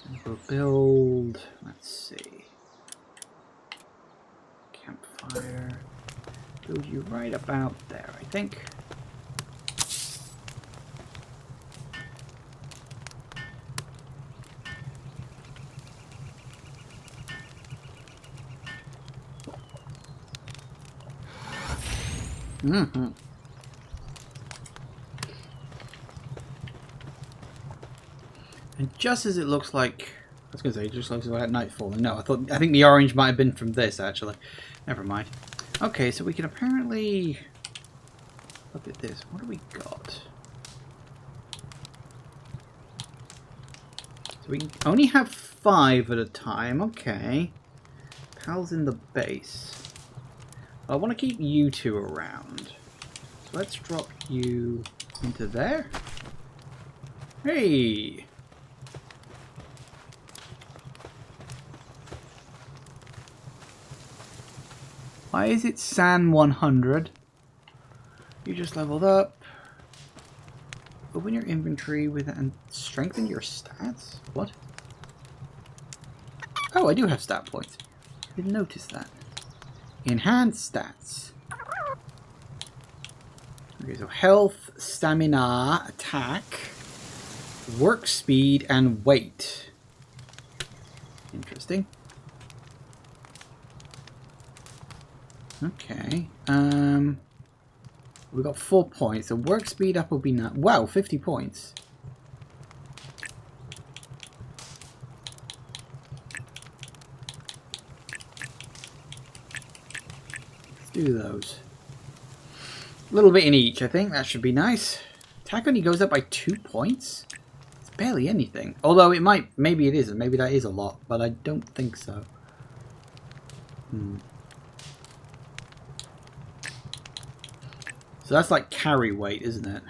And we'll build, let's see, campfire. Build you right about there, I think. Mm-hmm. And just as it looks like, I was going to say, it just looks like nightfall. No, I think the orange might have been from this, actually. Never mind. Okay, so we can apparently look at this. What do we got? So we can only have 5 at a time. Okay. Pal's in the base. I want to keep you 2 around. So let's drop you into there. Hey! Why is it San 100? You just leveled up. Open your inventory with and strengthen your stats? What? Oh, I do have stat points. I didn't notice that. Enhance stats. Okay, so health, stamina, attack, work speed, and weight. Interesting. Okay. We got 4 points. So work speed up will be now. Wow, 50 points. Let's do those. A little bit in each, I think. That should be nice. Attack only goes up by 2 points. It's barely anything. Although it might, maybe it isn't. Maybe that is a lot, but I don't think so. So that's like carry weight, isn't it?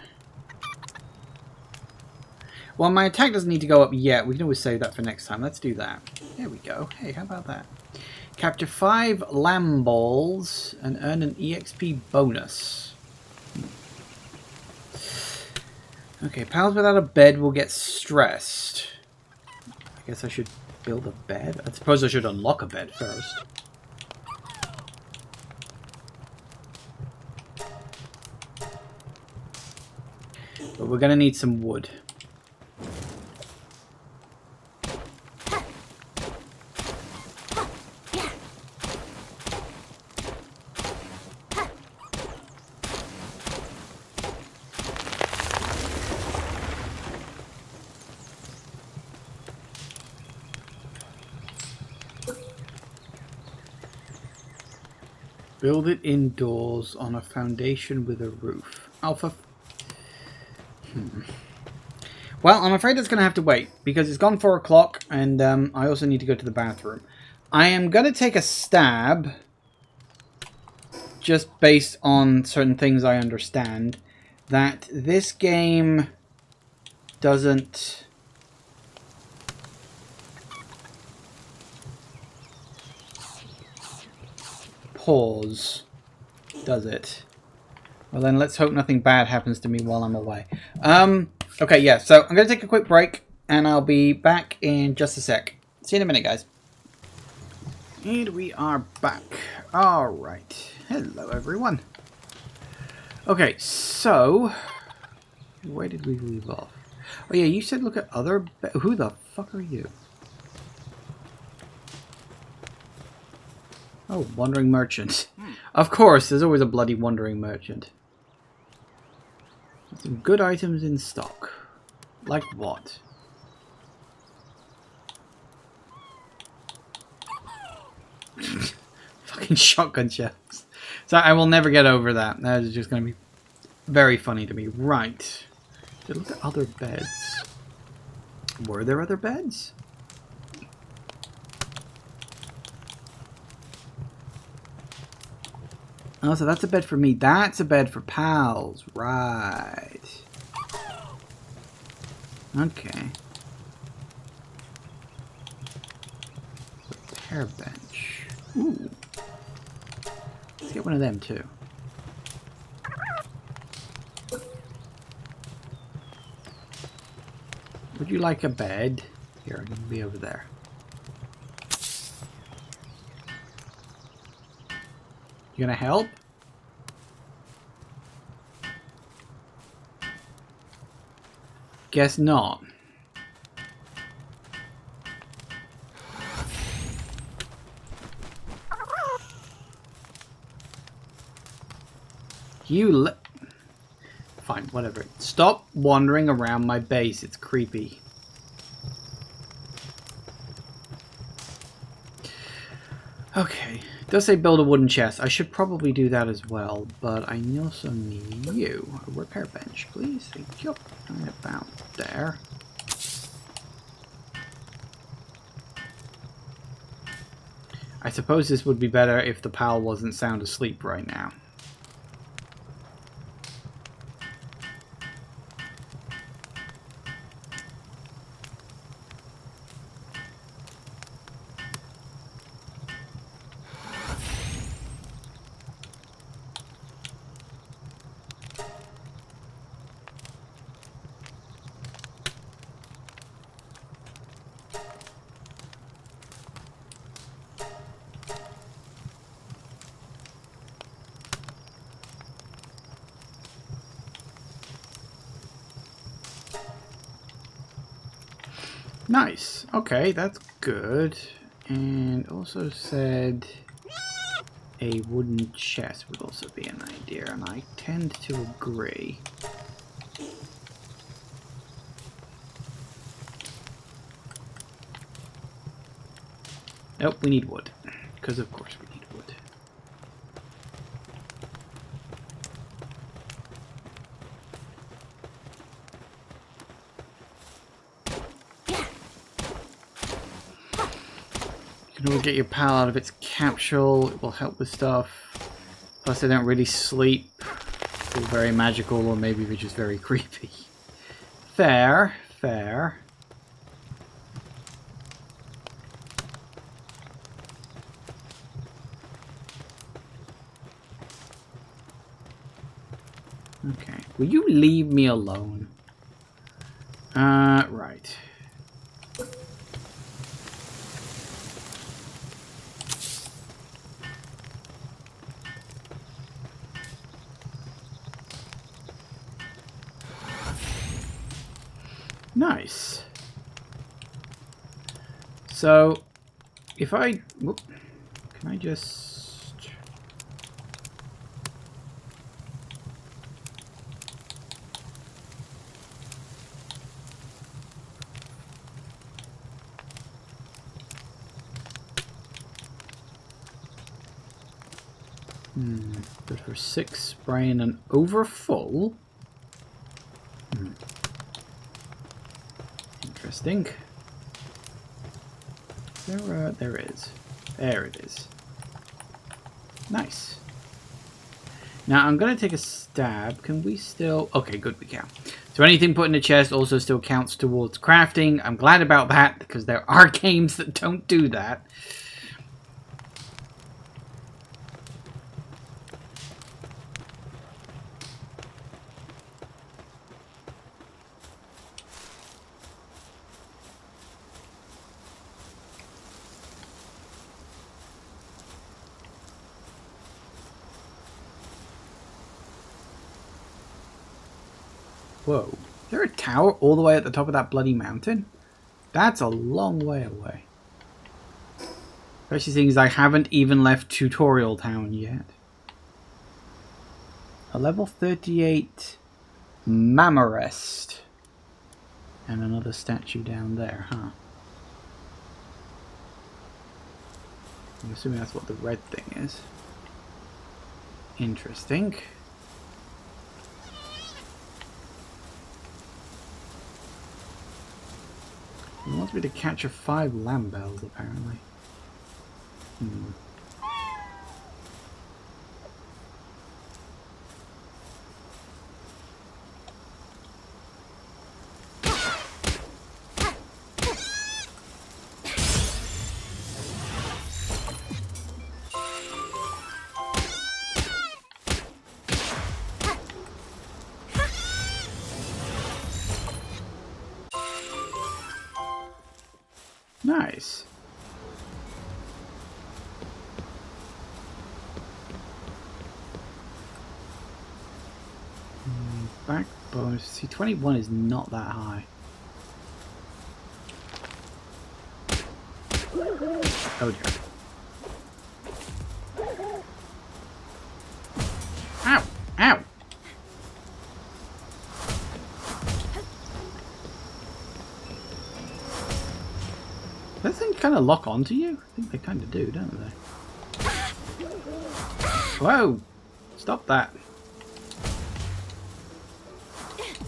Well, my attack doesn't need to go up yet. We can always save that for next time. Let's do that. There we go. Hey, how about that? Capture 5 lamb balls and earn an EXP bonus. Okay, pals without a bed will get stressed. I guess I should build a bed. I suppose I should unlock a bed first. But we're going to need some wood. Build it indoors on a foundation with a roof. Alpha. Well, I'm afraid it's going to have to wait because it's gone 4 o'clock and I also need to go to the bathroom. I am going to take a stab just based on certain things I understand that this game doesn't pause Does it? Well, then let's hope nothing bad happens to me while I'm away. Okay, yeah, so I'm going to take a quick break, and I'll be back in just a sec. See you in a minute, guys. And we are back. Alright. Hello, everyone. Okay, so... where did we leave off? Oh, yeah, you said look at other... who the fuck are you? Oh, wandering merchant. Of course, there's always a bloody wandering merchant. Some good items in stock. Like what? Fucking shotgun shells. So I will never get over that. That is just going to be very funny to me. Right. So look at other beds. Were there other beds? Oh, so that's a bed for me. That's a bed for pals. Right. Okay. Repair bench. Ooh. Let's get one of them too. Would you like a bed? Here, I can be over there. You gonna help? Guess not. Fine, whatever. Stop wandering around my base. It's creepy. Okay. It does say build a wooden chest. I should probably do that as well, but I also need you. A repair bench, please. Thank you. Right about there. I suppose this would be better if the pal wasn't sound asleep right now. Nice. Okay, that's good. And also said a wooden chest would also be an idea, and I tend to agree. Nope, we need wood. Because of course we need wood. You can always get your pal out of its capsule. It will help with stuff. Plus they don't really sleep. Feel very magical, or maybe they're just very creepy. Fair, fair. Okay. Will you leave me alone? Right. Nice. So, if I... whoop, can I just... Good for 6 spraying and over full. Interesting. There is. There it is. Nice. Now I'm gonna take a stab. Can we still? Okay, good, we can. So anything put in the chest also still counts towards crafting. I'm glad about that because there are games that don't do that. Whoa. Is there a tower all the way at the top of that bloody mountain? That's a long way away. Especially seeing as I haven't even left Tutorial Town yet. A level 38 Mammarest. And another statue down there, huh? I'm assuming that's what the red thing is. Interesting. He wants me to capture 5 lamb bells, apparently. Nice. Backbone. See, 21 is not that high. Oh dear. Ow! Ow! Does that thing kind of lock onto you? I think they kind of do, don't they? Whoa! Stop that.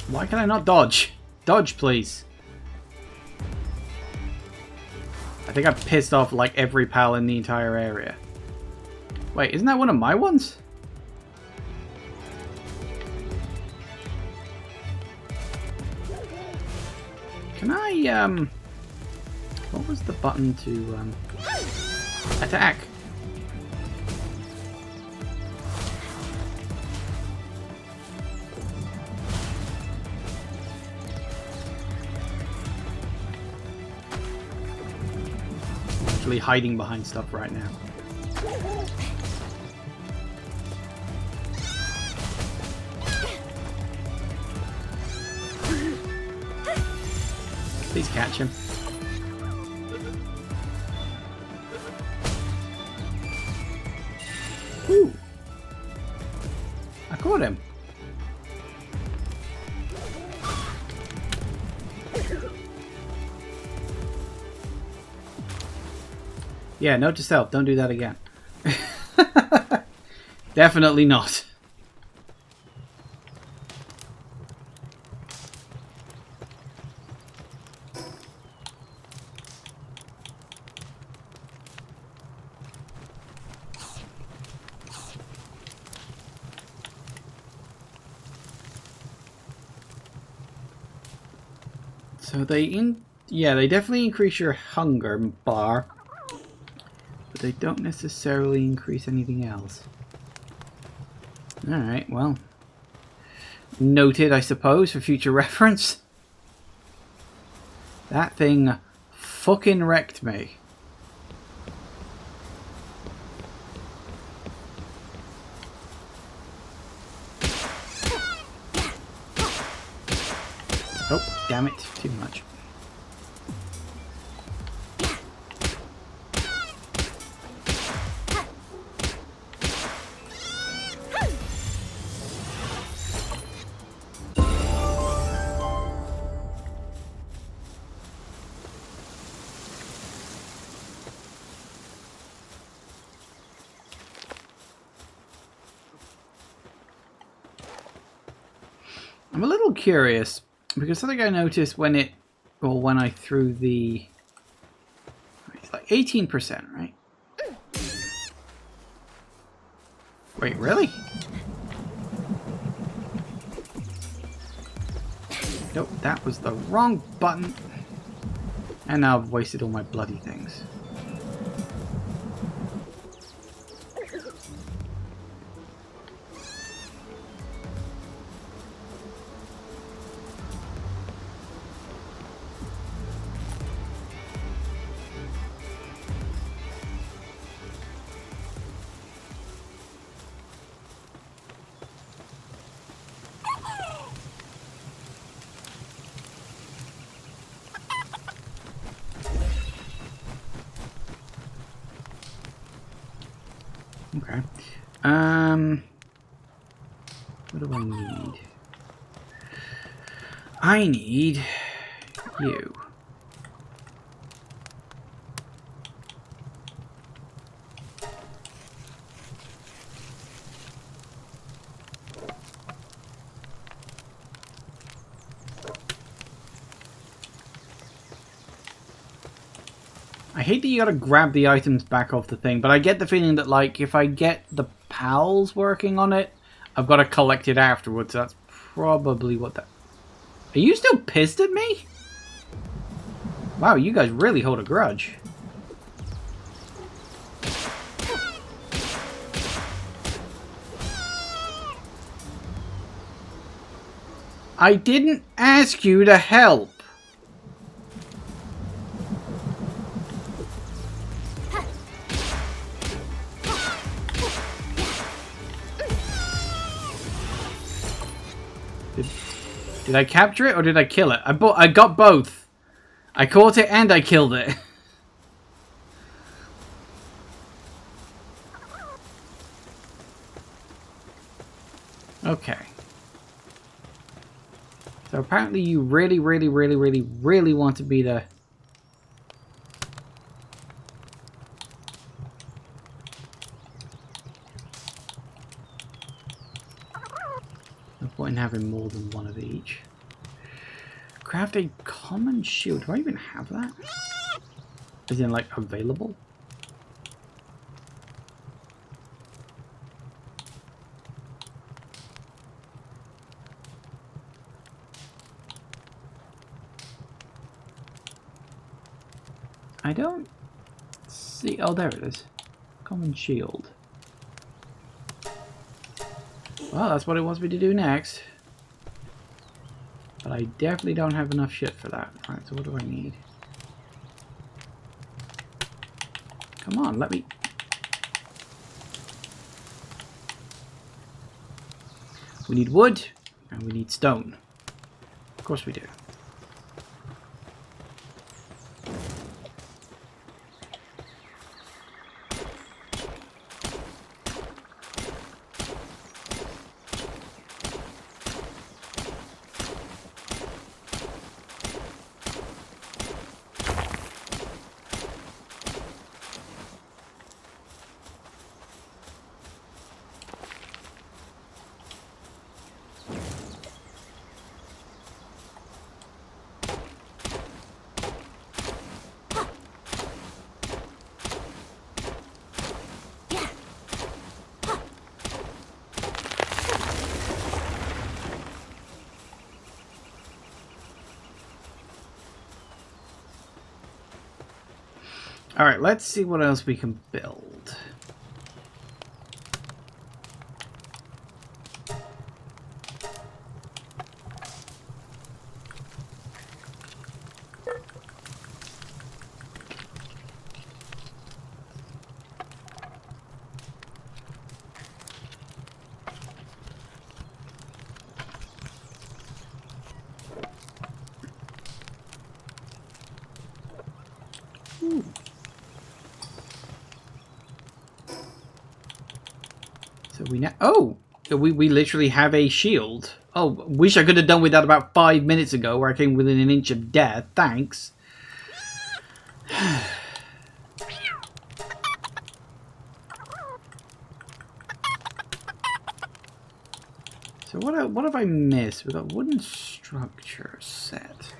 Why can I not dodge? Dodge, please. I think I've pissed off like every pal in the entire area. Wait, isn't that one of my ones? Can I, what was the button to, attack? Actually hiding behind stuff right now. Please catch him. Ooh. I caught him. Yeah, note to self, don't do that again. Definitely not. So they they definitely increase your hunger bar. But they don't necessarily increase anything else. Alright, well. Noted, I suppose, for future reference. That thing fucking wrecked me. Oh, damn it, too much. I'm a little curious because something I noticed when I threw the, it's like 18%, right? Wait, really? Nope, that was the wrong button. And now I've wasted all my bloody things. Okay. What do I need? I need you. I hate that you gotta grab the items back off the thing, but I get the feeling that, like, if I get the pals working on it, I've got to collect it afterwards. That's probably what that... Are you still pissed at me? Wow, you guys really hold a grudge. I didn't ask you to help. Did I capture it or did I kill it? I got both. I caught it and I killed it. Okay. So apparently you really want to be the... No point in having more than one of each. Craft a common shield. Do I even have that? Is it like available? I don't see... Oh, there it is. Common shield. Well, that's what it wants me to do next. But I definitely don't have enough shit for that. Right, so what do I need? Come on, let me... We need wood, and we need stone. Of course we do. Alright, let's see what else we can build. Ooh. So we now... Oh! We literally have a shield. Oh, wish I could have done with that about 5 minutes ago where I came within an inch of death. Thanks. So what have I missed? We've got wooden structure set.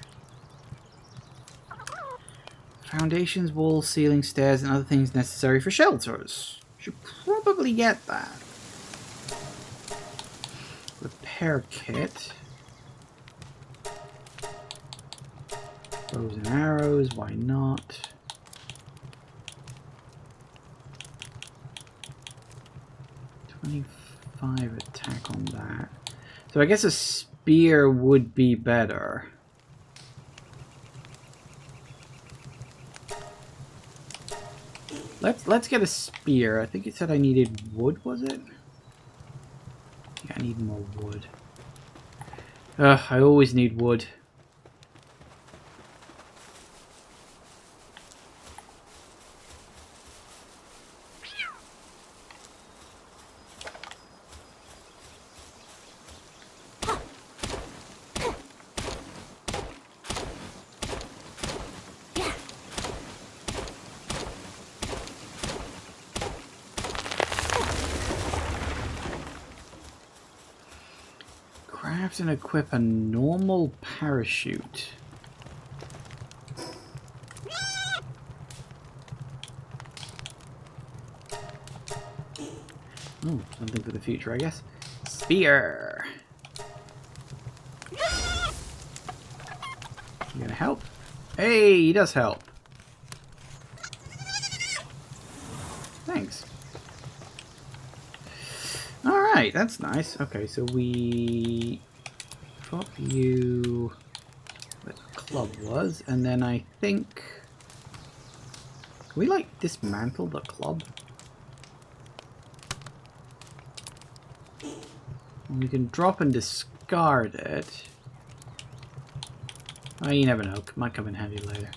Foundations, walls, ceiling, stairs, and other things necessary for shelters. Should probably get that. Repair kit. Bows and arrows, why not? .25 attack on that. So I guess a spear would be better. Let's get a spear. I think it said I needed wood, was it? Yeah, I need more wood. Ugh, I always need wood. craft and equip a normal parachute. Oh, something for the future, I guess. Spear! You gonna help? Hey, he does help. Thanks. Alright, that's nice. Okay, so we drop you where the club was, and then I think... Can we, like, dismantle the club? And we can drop and discard it. Oh, you never know. It might come in handy later.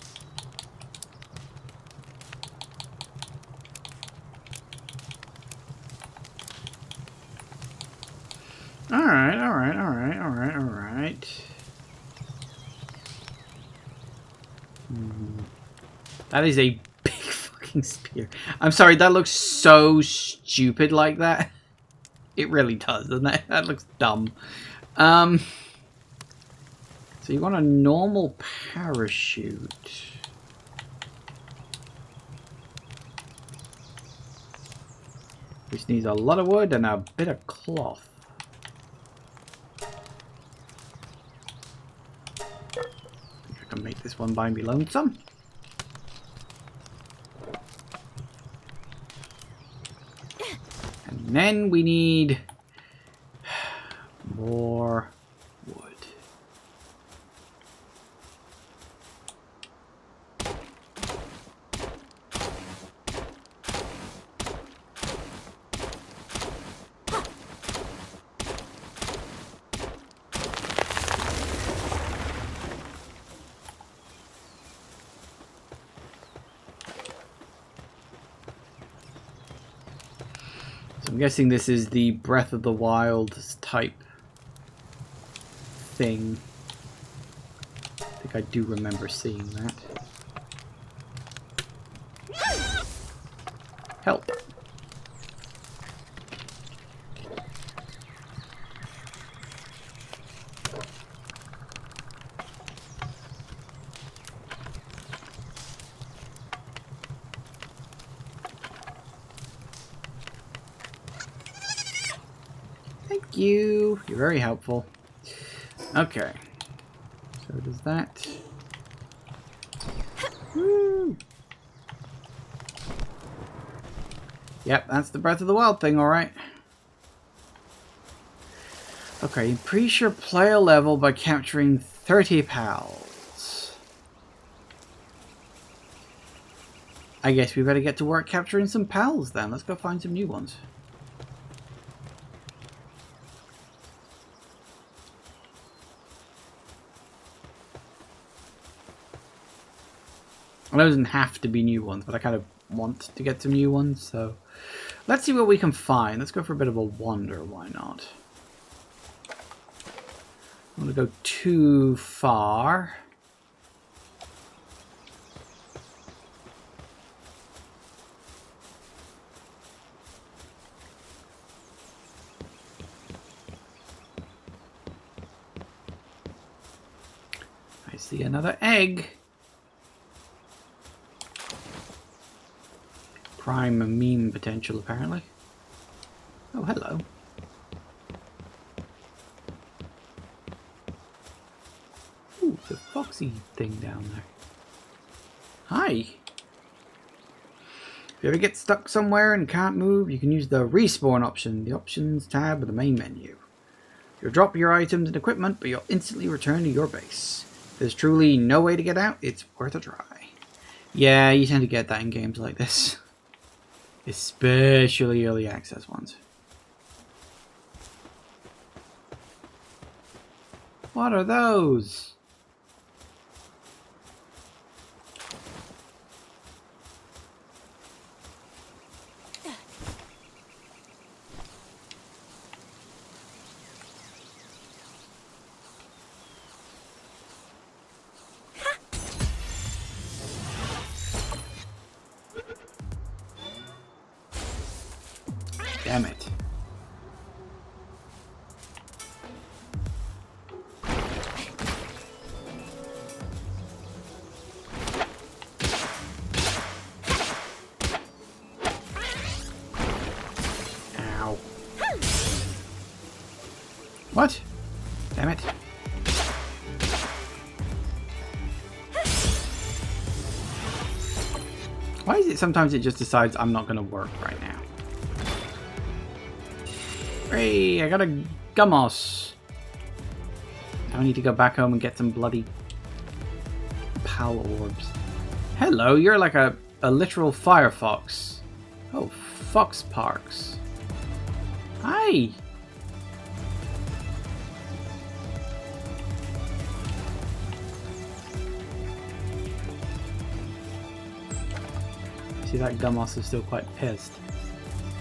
Alright, alright, alright, alright, alright. That is a big fucking spear. I'm sorry, that looks so stupid like that. It really does, doesn't it? That looks dumb. So you want a normal parachute. Which needs a lot of wood and a bit of cloth. I can make this one by me lonesome. And then we need more wood. I'm guessing this is the Breath of the Wild type thing. I think I do remember seeing that. Help! Thank you. You're very helpful. Okay. So does that... Woo! Yep, that's the Breath of the Wild thing, alright. Okay, increase your player level by capturing 30 pals. I guess we better get to work capturing some pals then. Let's go find some new ones. Well, it doesn't have to be new ones, but I kind of want to get some new ones, so... Let's see what we can find. Let's go for a bit of a wander, why not? I don't want to go too far. I see another egg. Prime meme potential, apparently. Oh, hello. Ooh, the foxy thing down there. Hi! If you ever get stuck somewhere and can't move, you can use the respawn option, the options tab of the main menu. You'll drop your items and equipment, but you'll instantly return to your base. There's truly no way to get out, it's worth a try. Yeah, you tend to get that in games like this. Especially early access ones. What are those? Damn it. What? Damn it. Why is it sometimes it just decides I'm not going to work right now? Hey, I got a Gummos. Now I need to go back home and get some bloody Palworld. Hello, you're like a literal firefox. Oh, Fox Parks. Hi. See, that Gummos is still quite pissed.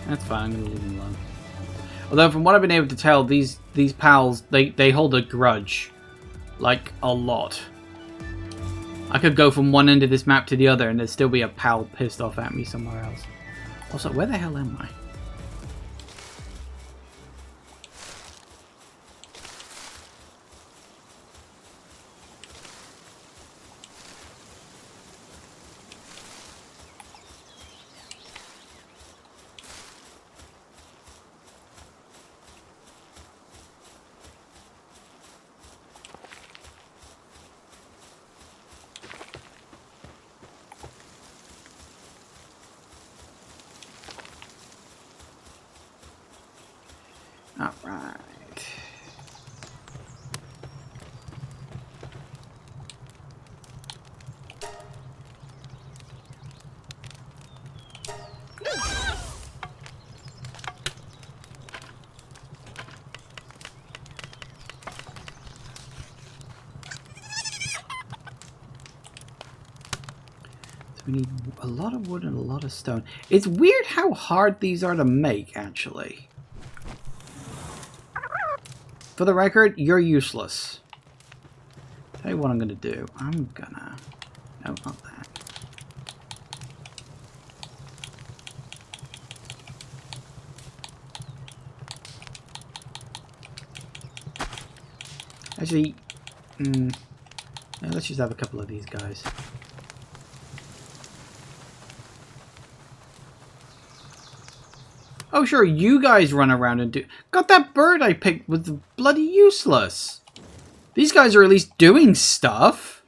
That's fine, I'm gonna leave him alone. Although, from what I've been able to tell, these pals, they hold a grudge. Like, a lot. I could go from one end of this map to the other and there'd still be a pal pissed off at me somewhere else. Also, where the hell am I? Alright. We need a lot of wood and a lot of stone. It's weird how hard these are to make, actually. For the record, you're useless. Tell you what I'm gonna do. I'm gonna... No, not that. Actually, yeah, let's just have a couple of these guys. Oh, sure, you guys run around and do... God, that bird I picked was bloody useless. These guys are at least doing stuff.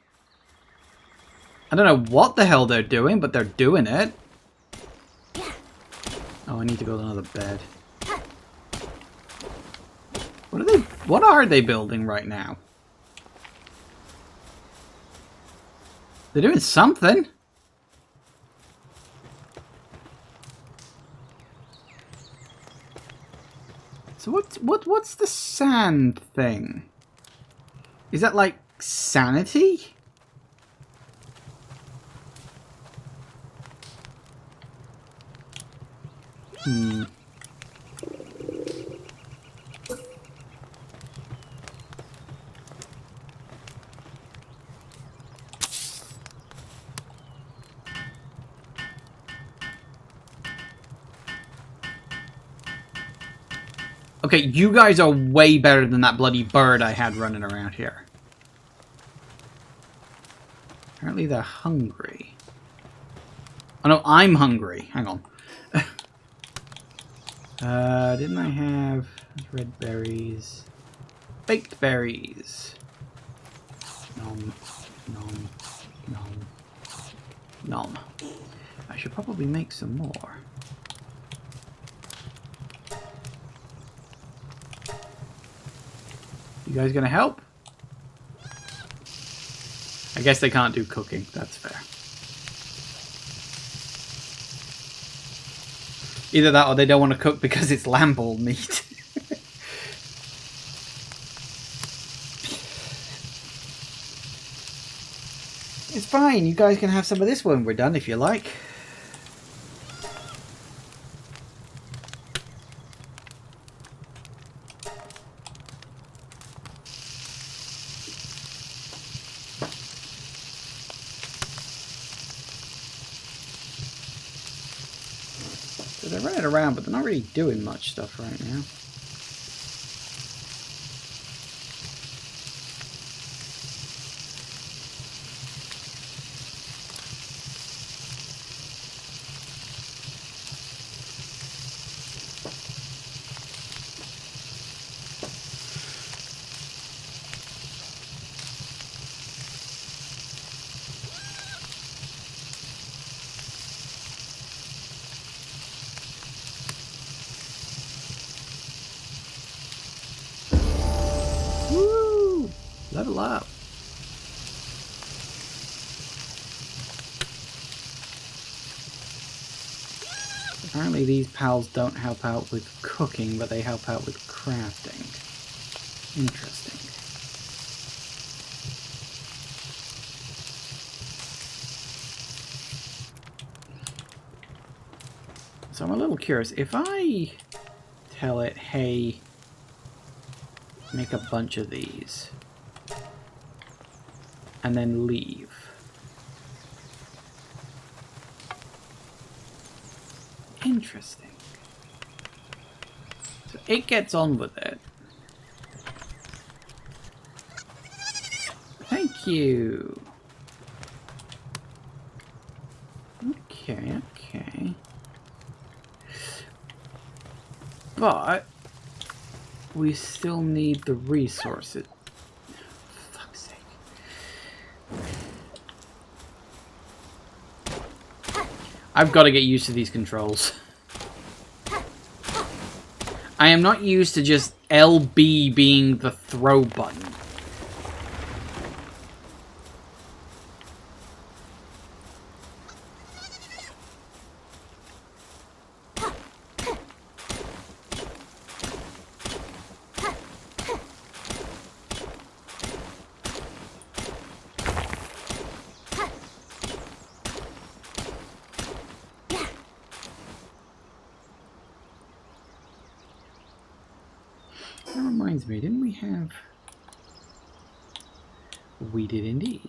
I don't know what the hell they're doing, but they're doing it. Oh, I need to build another bed. What are they building right now? They're doing something. So what's the sand thing? Is that like sanity? Okay, you guys are way better than that bloody bird I had running around here. Apparently they're hungry. Oh no, I'm hungry. Hang on. Didn't I have red berries? Baked berries. Nom, nom, nom, nom. I should probably make some more. You guys gonna help? I guess they can't do cooking. That's fair. Either that or they don't want to cook because it's lamb-ball meat. It's fine. You guys can have some of this when we're done if you like. So they're running around, but they're not really doing much stuff right now. level up. Apparently these pals don't help out with cooking, but they help out with crafting. Interesting. So I'm a little curious. If I tell it, hey, make a bunch of these, and then leave. Interesting. So it gets on with it. Thank you. Okay, okay. But we still need the resources. For fuck's sake. I've got to get used to these controls. I am not used to just LB being the throw button. That reminds me, didn't we have... We did indeed.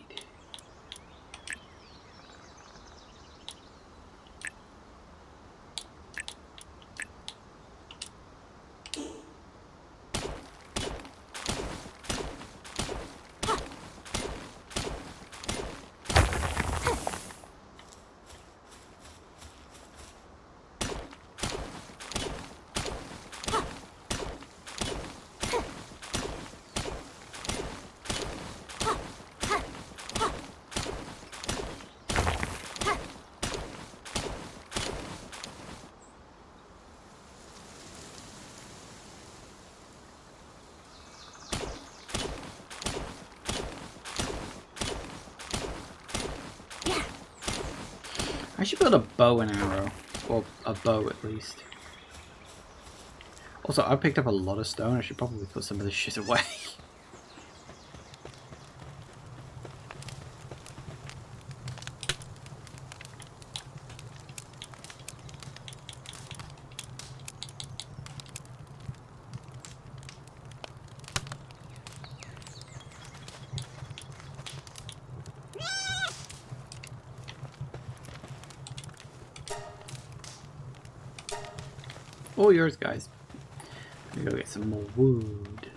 I should build a bow and arrow. Or a bow, at least. Also, I picked up a lot of stone. I should probably put some of this shit away. All yours, guys. Let me go get some more wood.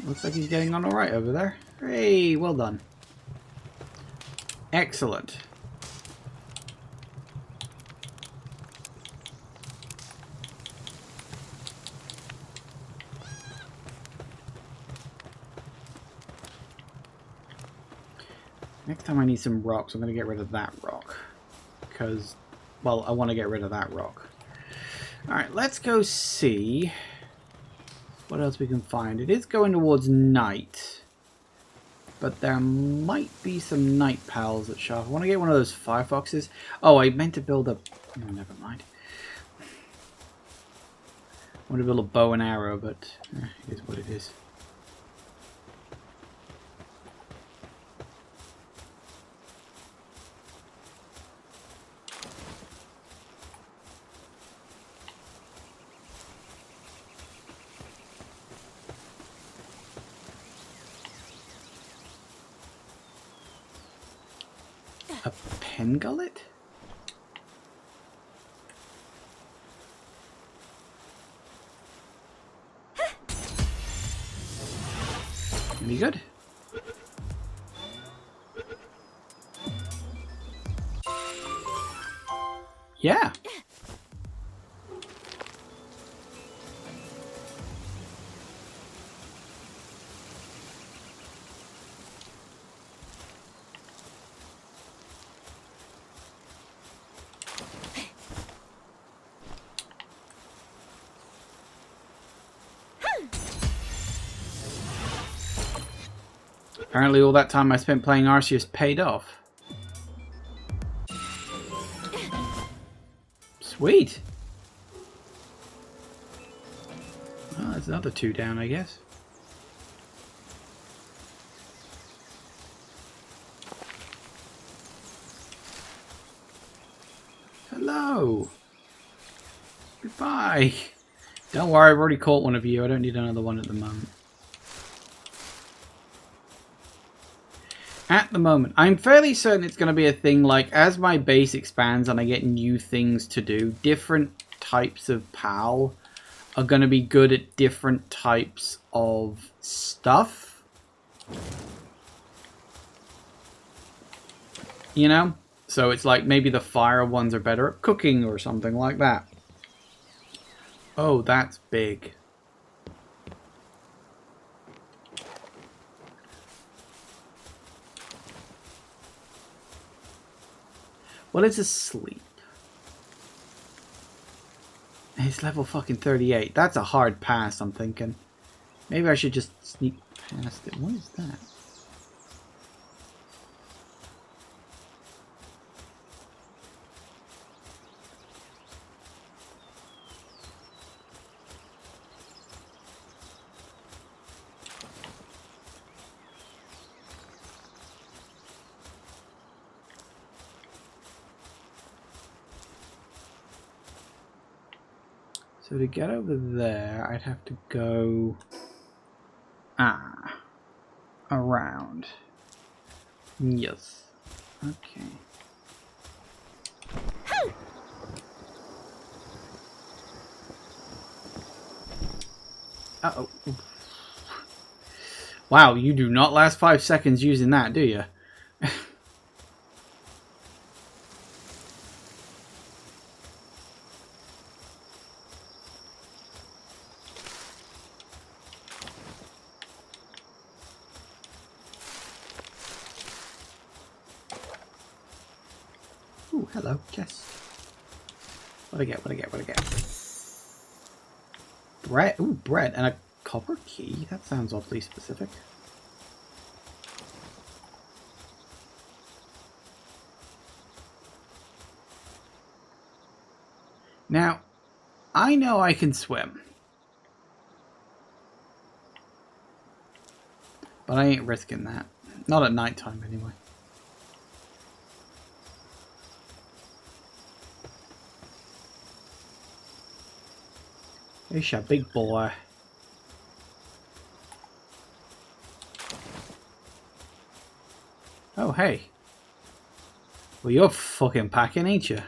Looks like he's getting on alright over there. Hey, well done. Excellent. Next time I need some rocks, I'm going to get rid of that rock. Because, well, I want to get rid of that rock. Alright, let's go see what else we can find. It is going towards night. But there might be some night pals at Sharp. I want to get one of those firefoxes. Oh, I meant to build a... Oh, never mind. I want to build a bow and arrow, but it is what it is. A pen gullet? Any good? Yeah. Apparently all that time I spent playing Arceus paid off. Sweet. Well, there's another 2 down, I guess. Hello. Goodbye. Don't worry, I've already caught one of you. I don't need another one at the moment. At the moment, I'm fairly certain it's going to be a thing like, as my base expands and I get new things to do, different types of PAL are going to be good at different types of stuff. You know? So it's like maybe the fire ones are better at cooking or something like that. Oh, that's big. Well, it's asleep. It's level fucking 38. That's a hard pass, I'm thinking. Maybe I should just sneak past it. What is that? So to get over there, I'd have to go... around. Yes. Okay. Uh-oh. Wow, you do not last 5 seconds using that, do you? Ooh, hello, chest. What I get, what I get, what I get? Bread, ooh, bread, and a copper key? That sounds awfully specific. Now, I know I can swim. But I ain't risking that. Not at nighttime, anyway. Here's your big boy. Oh, hey. Well, you're fucking packing, ain't you?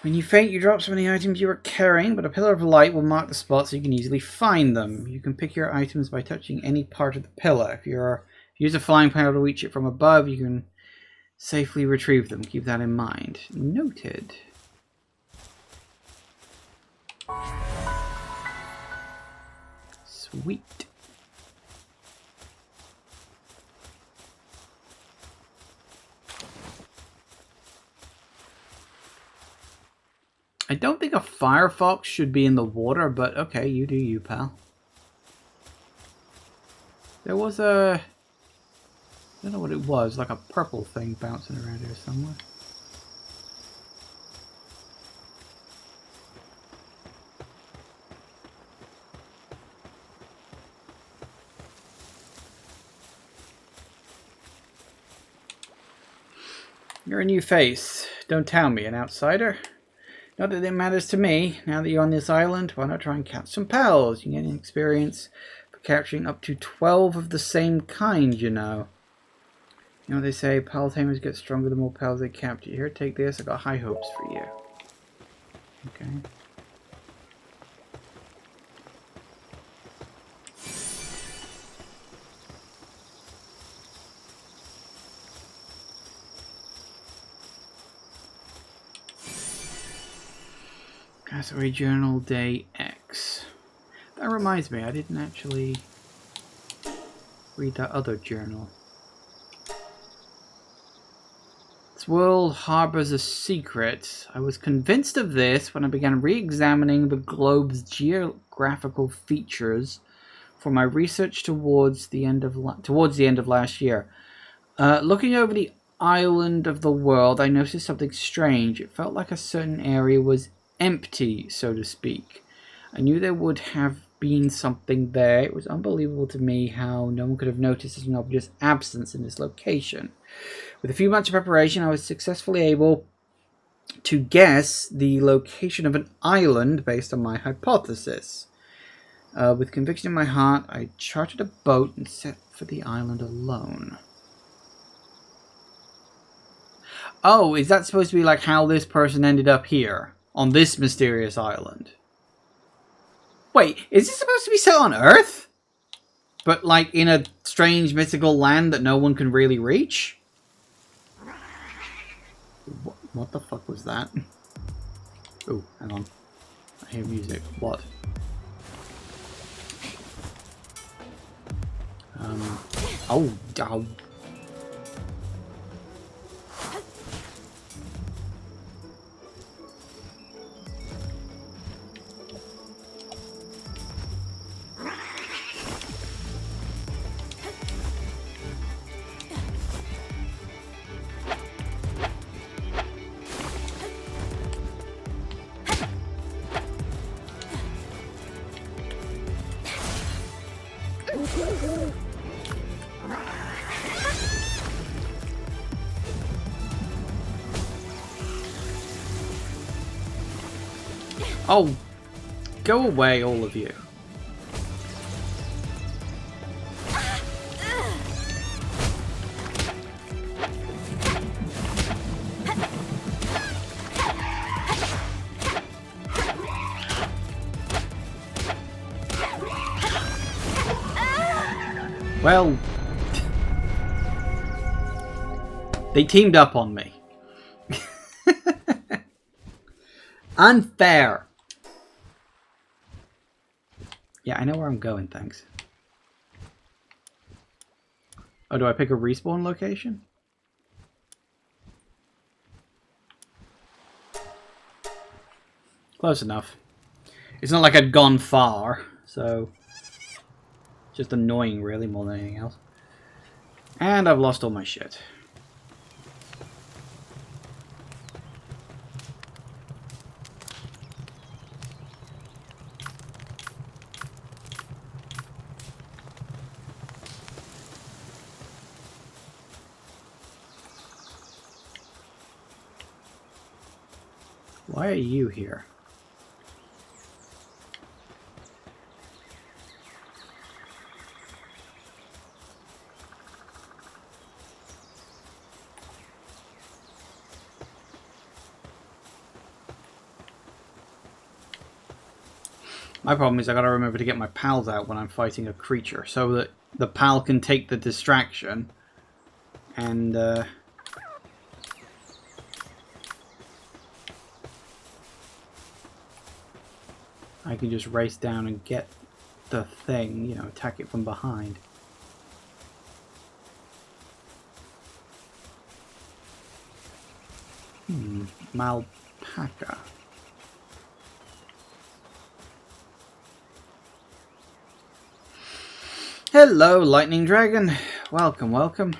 When you faint, you drop some of the items you are carrying, but a pillar of light will mark the spot so you can easily find them. You can pick your items by touching any part of the pillar. If you use a flying panel to reach it from above, you can safely retrieve them. Keep that in mind. Noted. Sweet. I don't think a firefox should be in the water, but okay, you do you, pal. There was a... I don't know what it was, like a purple thing bouncing around here somewhere. You're a new face. Don't tell me, an outsider. Not that it matters to me. Now that you're on this island, why not try and catch some pals? You can get an experience for capturing up to 12 of the same kind, you know. You know what they say, pal tamers get stronger the more pals they capture. Here, take this. I got high hopes for you. Okay. Castaway Journal Day X. That reminds me, I didn't actually read that other journal. This world harbors a secret. I was convinced of this when I began re-examining the globe's geographical features for my research towards the end of last year. Looking over the island of the world, I noticed something strange. It felt like a certain area was empty, so to speak. I knew there would have been something there. It was unbelievable to me how no one could have noticed such an obvious absence in this location. With a few months of preparation, I was successfully able to guess the location of an island based on my hypothesis. With conviction in my heart, I chartered a boat and set for the island alone. Oh, is that supposed to be like how this person ended up here, on this mysterious island? Wait, is this supposed to be set on Earth? But like in a strange mythical land that no one can really reach? What the fuck was that? Oh, hang on. I hear music. What? Oh. Oh, go away, all of you. Well, they teamed up on me. Unfair. Yeah, I know where I'm going, thanks. Oh, do I pick a respawn location? Close enough. It's not like I'd gone far, so... just annoying, really, more than anything else. And I've lost all my shit. Why are you here? My problem is I gotta remember to get my pals out when I'm fighting a creature, so that the pal can take the distraction and I can just race down and get the thing, you know, attack it from behind. Malpaca. Hello, Lightning Dragon. Welcome, welcome.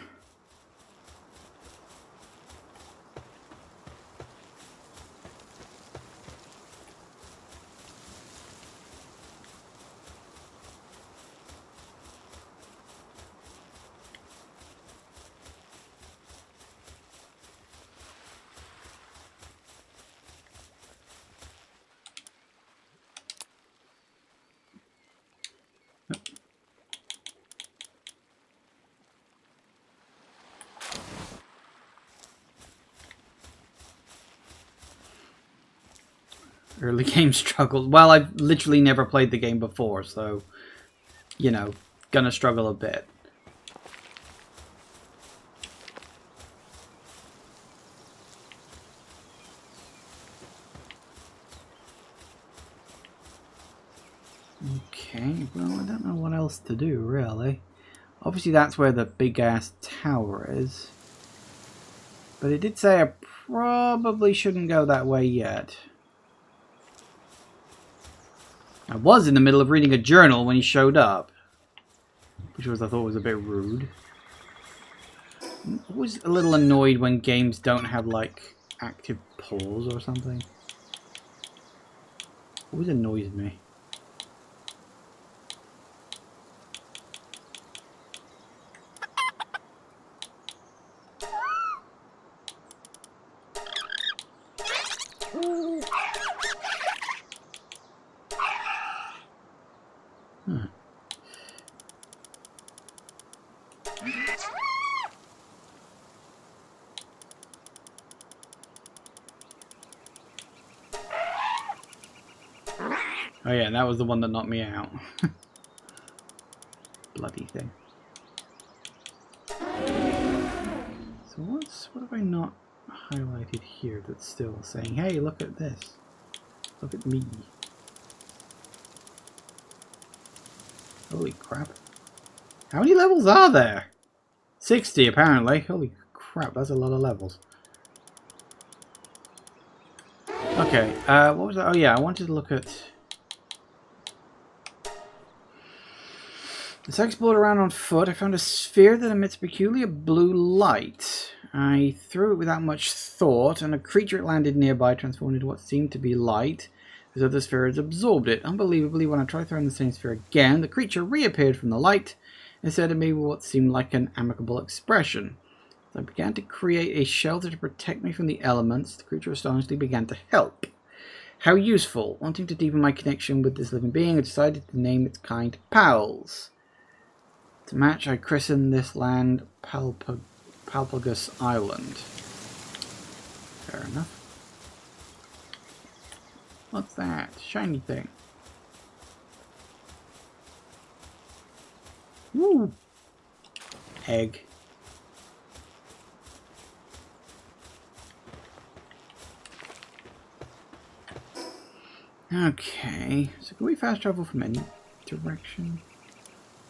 Early game struggle. Well, I've literally never played the game before, so, you know, gonna struggle a bit. else to do, really. Obviously, that's where the big-ass tower is. But it did say I probably shouldn't go that way yet. I was in the middle of reading a journal when he showed up. Which I thought was a bit rude. I'm always a little annoyed when games don't have, like, active pause or something. Always annoys me. Huh. Oh yeah, that was the one that knocked me out. Bloody thing. So what have I not highlighted here that's still saying, hey, look at this. Look at me. Holy crap. How many levels are there? 60 apparently. Holy crap, that's a lot of levels. Okay, what was that? Oh yeah, I wanted to look at... As I explored around on foot, I found a sphere that emits peculiar blue light. I threw it without much thought, and a creature it landed nearby transformed into what seemed to be light, as though the sphere had absorbed it. Unbelievably, when I tried throwing the same sphere again, the creature reappeared from the light and said to me what seemed like an amicable expression. As I began to create a shelter to protect me from the elements, the creature astonishingly began to help. How useful. Wanting to deepen my connection with this living being, I decided to name its kind Pals. To match, I christened this land Palpagus Island. Fair enough. What's that? Shiny thing. Woo! Egg. Okay, so can we fast travel from any direction?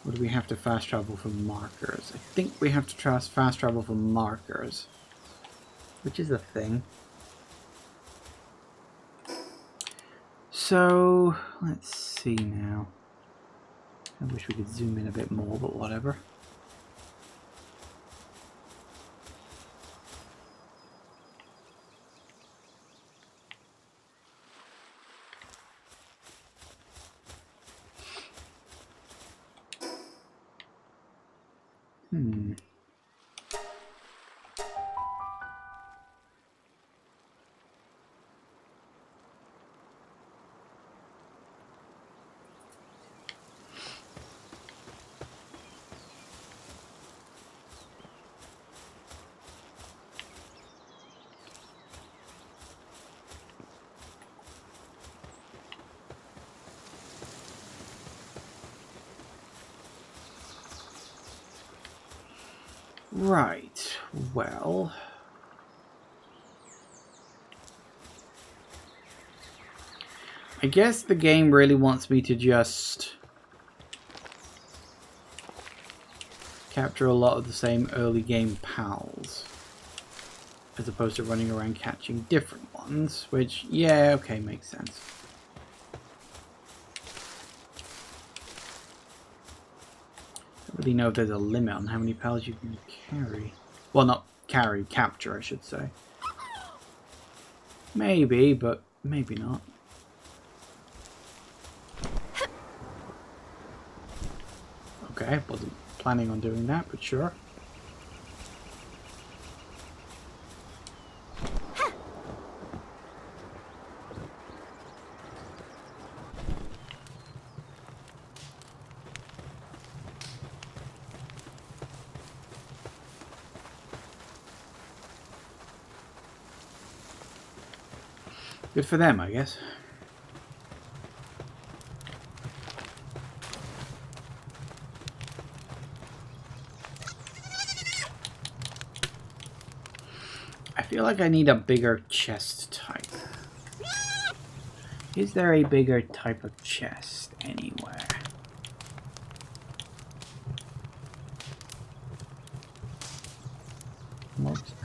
Or do we have to fast travel from markers? I think we have to fast travel from markers. Which is a thing. So, let's see now. I wish we could zoom in a bit more, but whatever. Right, well... I guess the game really wants me to just capture a lot of the same early game pals, as opposed to running around catching different ones, which, yeah, okay, makes sense. I don't really know if there's a limit on how many pals you can carry. Well, not carry, capture, I should say. Maybe, but maybe not. Okay, wasn't planning on doing that, but sure. Good for them, I guess. I feel like I need a bigger chest type. Is there a bigger type of chest anywhere?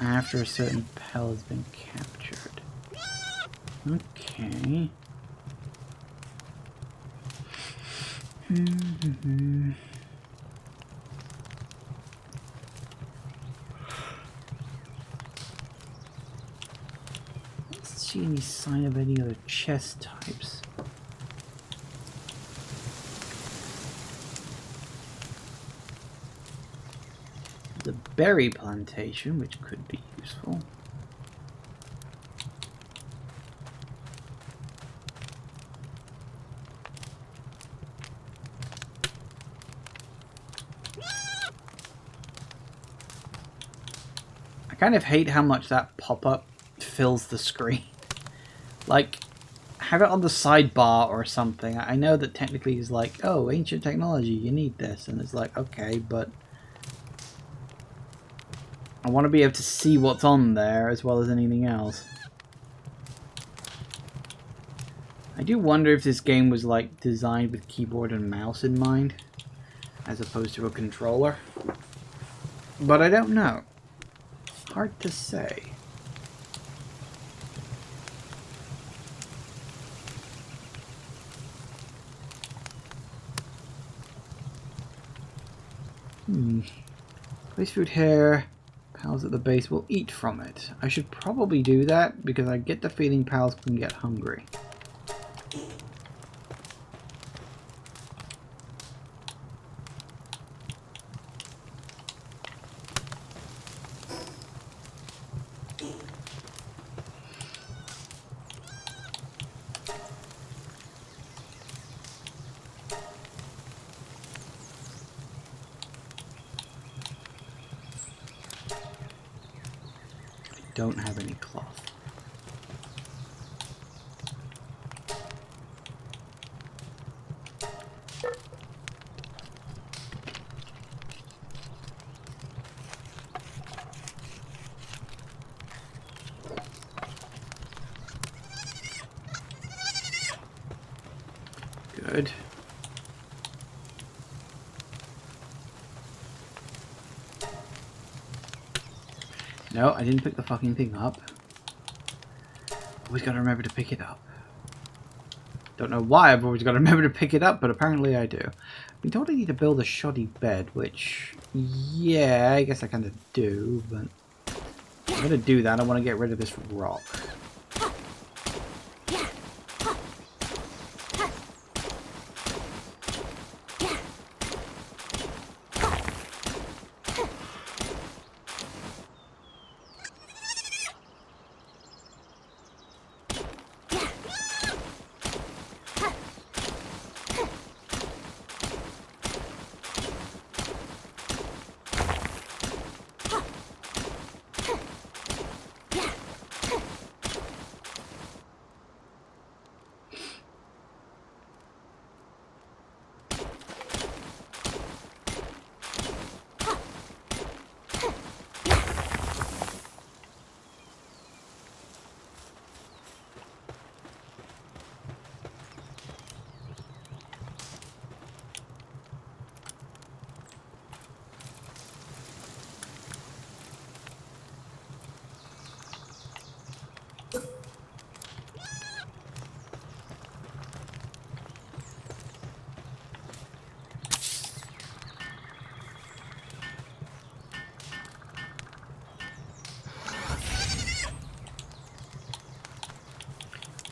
after a certain pal has been captured. Okay. Let's see any sign of any other chest types. The berry plantation, which could be useful. I kind of hate how much that pop-up fills the screen. Like, have it on the sidebar or something. I know that technically it's like, oh, ancient technology, you need this. And it's like, okay, but I want to be able to see what's on there as well as anything else. I do wonder if this game was like designed with keyboard and mouse in mind as opposed to a controller. But I don't know. Hard to say. Place food here. Pals at the base will eat from it. I should probably do that because I get the feeling pals can get hungry. Don't have any cloth. Good. No, I didn't pick the fucking thing up. Always gotta remember to pick it up. Don't know why I've always gotta remember to pick it up, but apparently I do. We don't need to build a shoddy bed, which, yeah, I guess I kind of do, but I'm gonna do that. I want to get rid of this rock.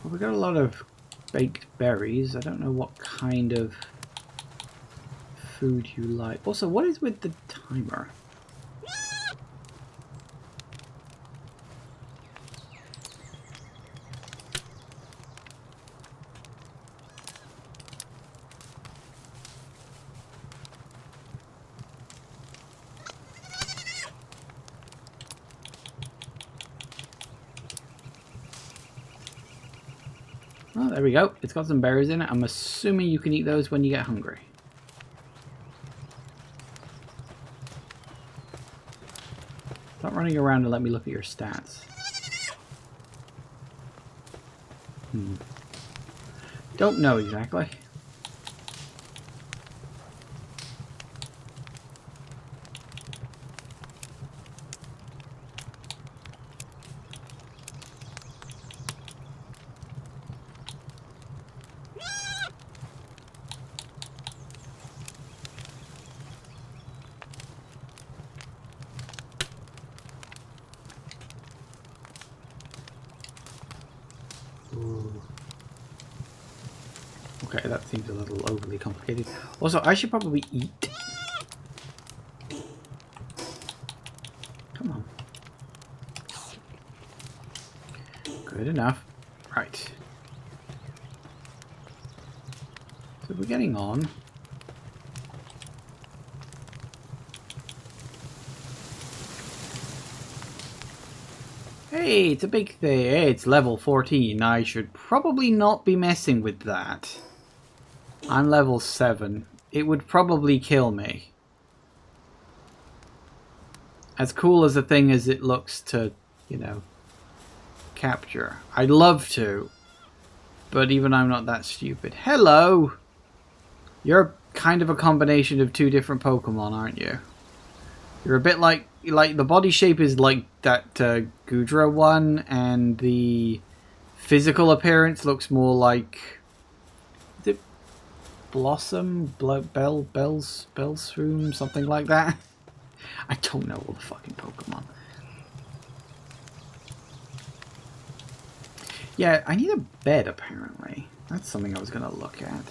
Well, we got a lot of baked berries. I don't know what kind of food you like. Also, what is with the timer? Oh, there we go. It's got some berries in it. I'm assuming you can eat those when you get hungry. Stop running around and let me look at your stats. Don't know exactly. Okay, that seems a little overly complicated. Also, I should probably eat. Come on. Good enough. Right. So we're getting on. Hey, it's a big thing. Hey, it's level 14. I should probably not be messing with that. I'm level 7. It would probably kill me. As cool as a thing as it looks to, you know, capture. I'd love to. But even I'm not that stupid. Hello! You're kind of a combination of two different Pokemon, aren't you? You're a bit like the body shape is like that Gudra one, and the physical appearance looks more like... Is it Blossom? Bellsroom? Something like that? I don't know all the fucking Pokemon. Yeah, I need a bed, apparently. That's something I was going to look at.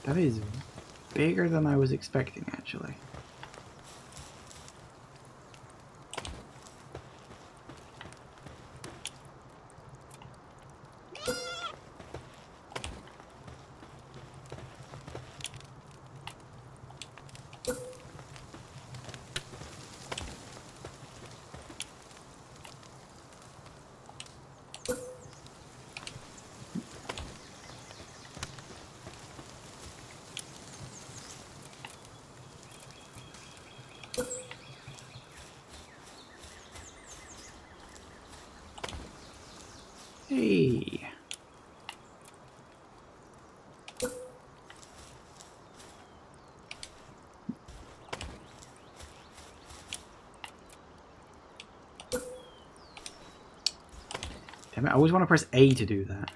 That is bigger than I was expecting, actually. Hey. Damn it, I always want to press A to do that.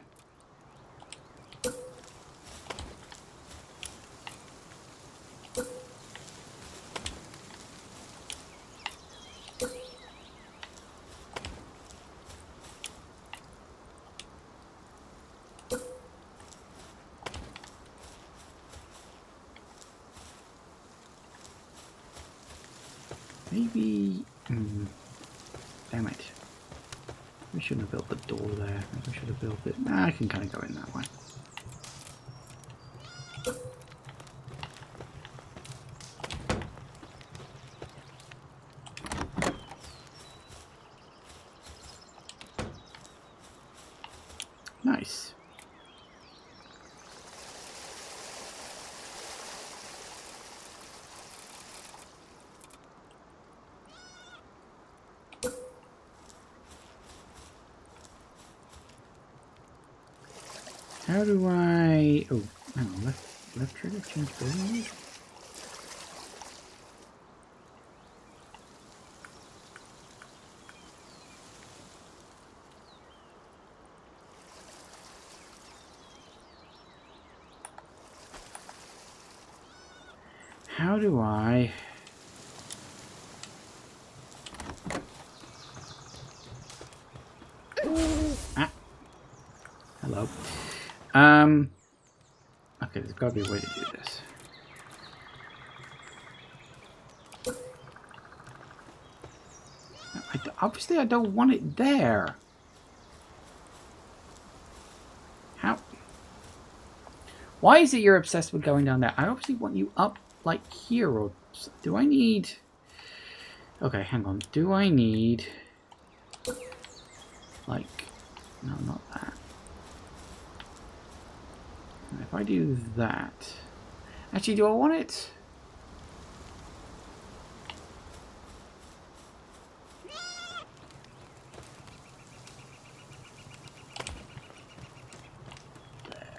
Maybe... Damn it. We shouldn't have built the door there. We should have built it... Nah, I can kind of go in that way. Nice. How do I... Oh, hang on. Left trigger, change building. How do I... Ah. Hello. Okay, there's got to be a way to do this. Obviously, I don't want it there. How? Why is it you're obsessed with going down there? I obviously want you up, like, here, or... Do I need... Okay, hang on. Do I need... Like... No, not that. If I do that... Actually, do I want it...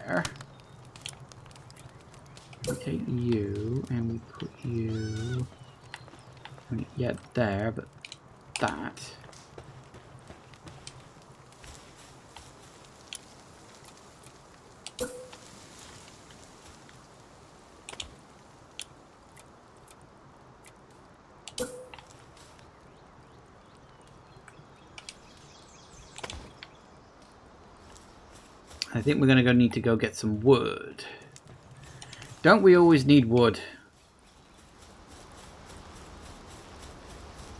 There. We take you, and we put you... I mean, yeah, there, but that... I think we're going to need to go get some wood. Don't we always need wood?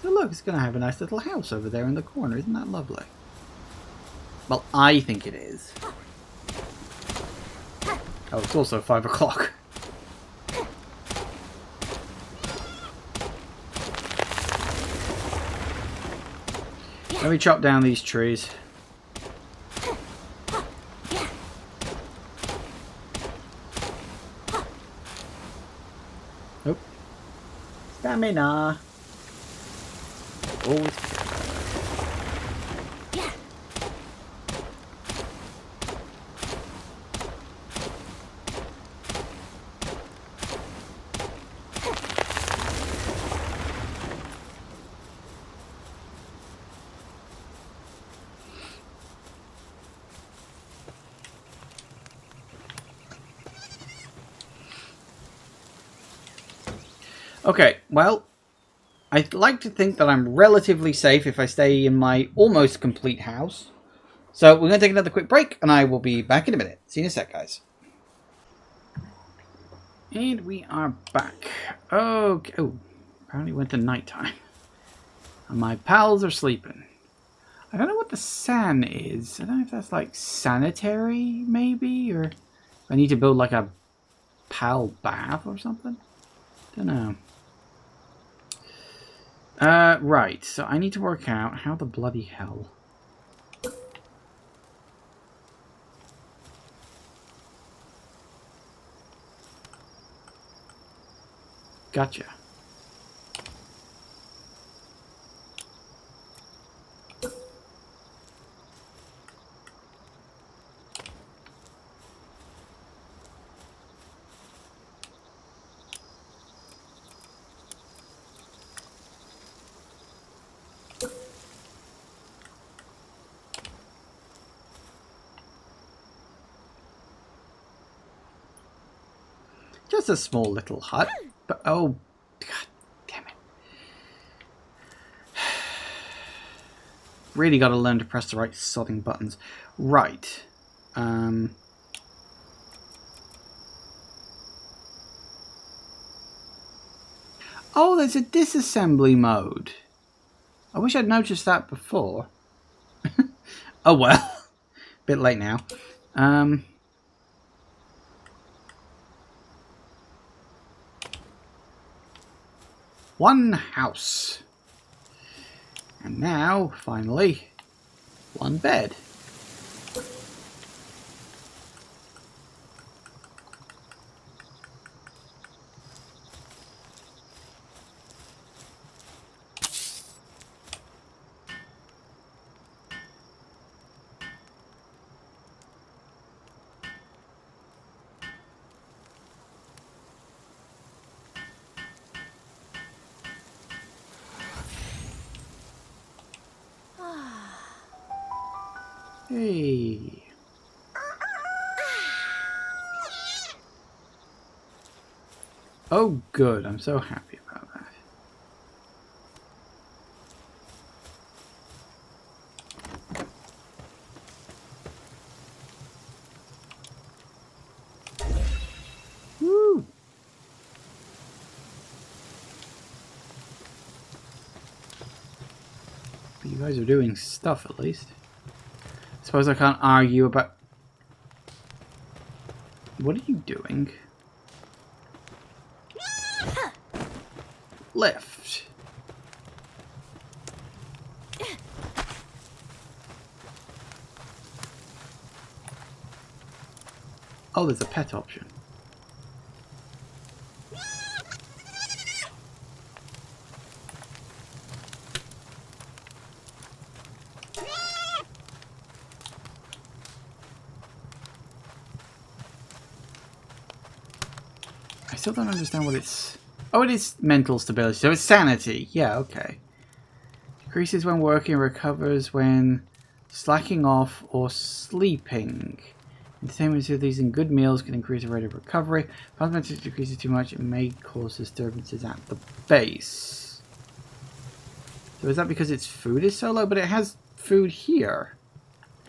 So look, it's going to have a nice little house over there in the corner. Isn't that lovely? Well, I think it is. Oh, it's also 5 o'clock. Let me chop down these trees. Nope. Stamina. Always. Okay, well, I'd like to think that I'm relatively safe if I stay in my almost complete house. So we're going to take another quick break, and I will be back in a minute. See you in a sec, guys. And we are back. Okay. Oh, apparently it went to nighttime. And my pals are sleeping. I don't know what the san is. I don't know if that's like sanitary, maybe? Or I need to build like a pal bath or something? Don't know. Right, so I need to work out how the bloody hell. Gotcha. Just a small little hut, but oh, god damn it. Really got to learn to press the right sodding buttons. Right. Oh, there's a disassembly mode. I wish I'd noticed that before. Oh well. Bit late now. One house. And now, finally, one bed. Hey. Oh, good. I'm so happy about that. Woo! But you guys are doing stuff at least. Suppose I can't argue about... What are you doing? Lift. Oh, there's a pet option. I still don't understand what it's... Oh, it is mental stability. So it's sanity. Yeah, okay. Decreases when working, recovers when slacking off or sleeping. Entertainment facilities and good meals can increase the rate of recovery. If fundamentally decreases too much, it may cause disturbances at the base. So is that because its food is so low? But it has food here.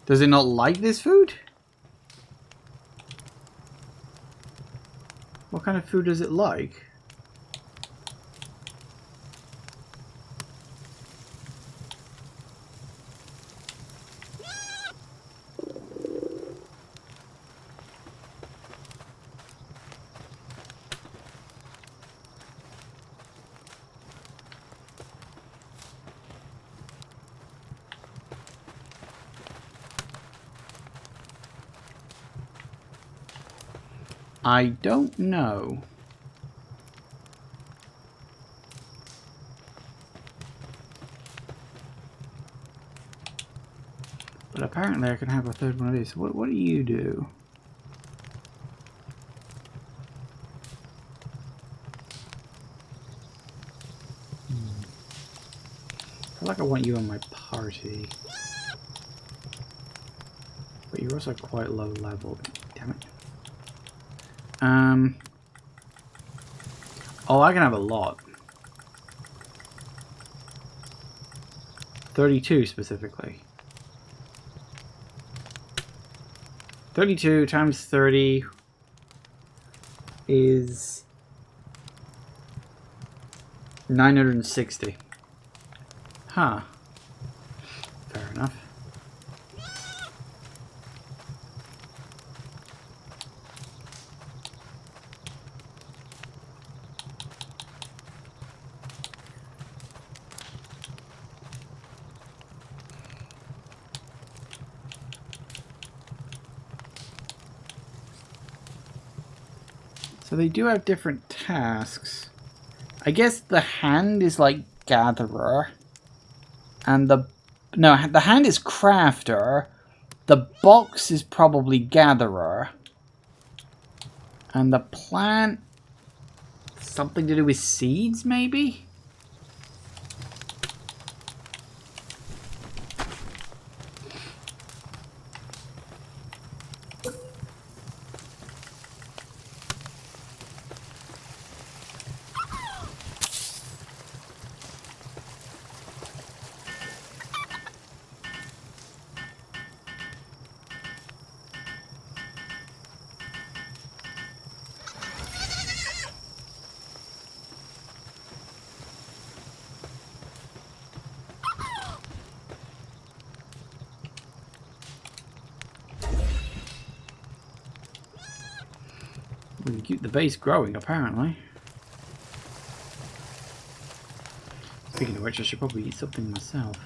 Does it not like this food? What kind of food does it like? I don't know. But apparently I can have a third one of these. What do you do? I feel like I want you in my party. But you're also quite low level. Damn it. Oh, I can have a lot. 32 specifically. 32 times 30 is 960. Huh. Fair enough. So they do have different tasks. I guess the hand is like gatherer. And the hand is crafter. The box is probably gatherer. And the plant, something to do with seeds, maybe? We can keep the base growing, apparently. Speaking of which, I should probably eat something myself.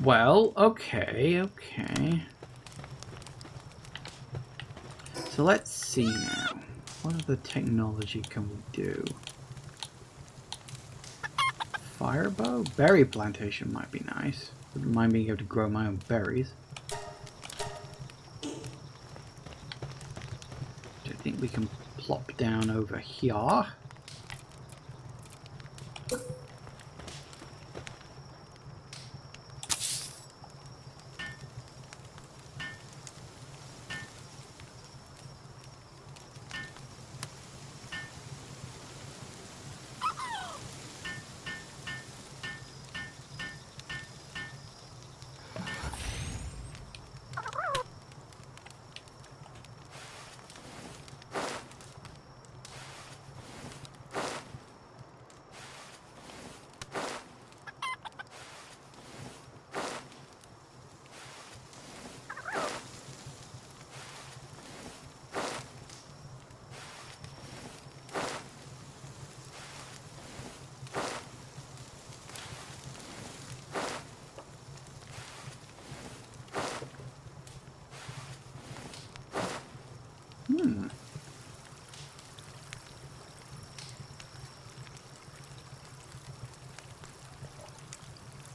Well, okay. So let's see now. What other technology can we do? Firebow? Berry plantation might be nice. Wouldn't mind being able to grow my own berries. Which I think we can plop down over here.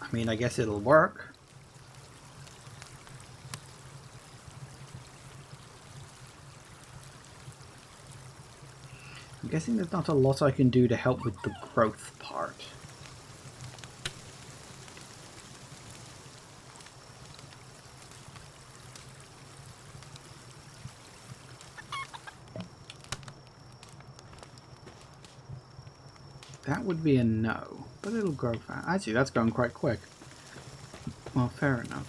I mean, I guess it'll work. I'm guessing there's not a lot I can do to help with the growth part. That would be a no, but it'll grow fast. Actually, that's going quite quick. Well, fair enough.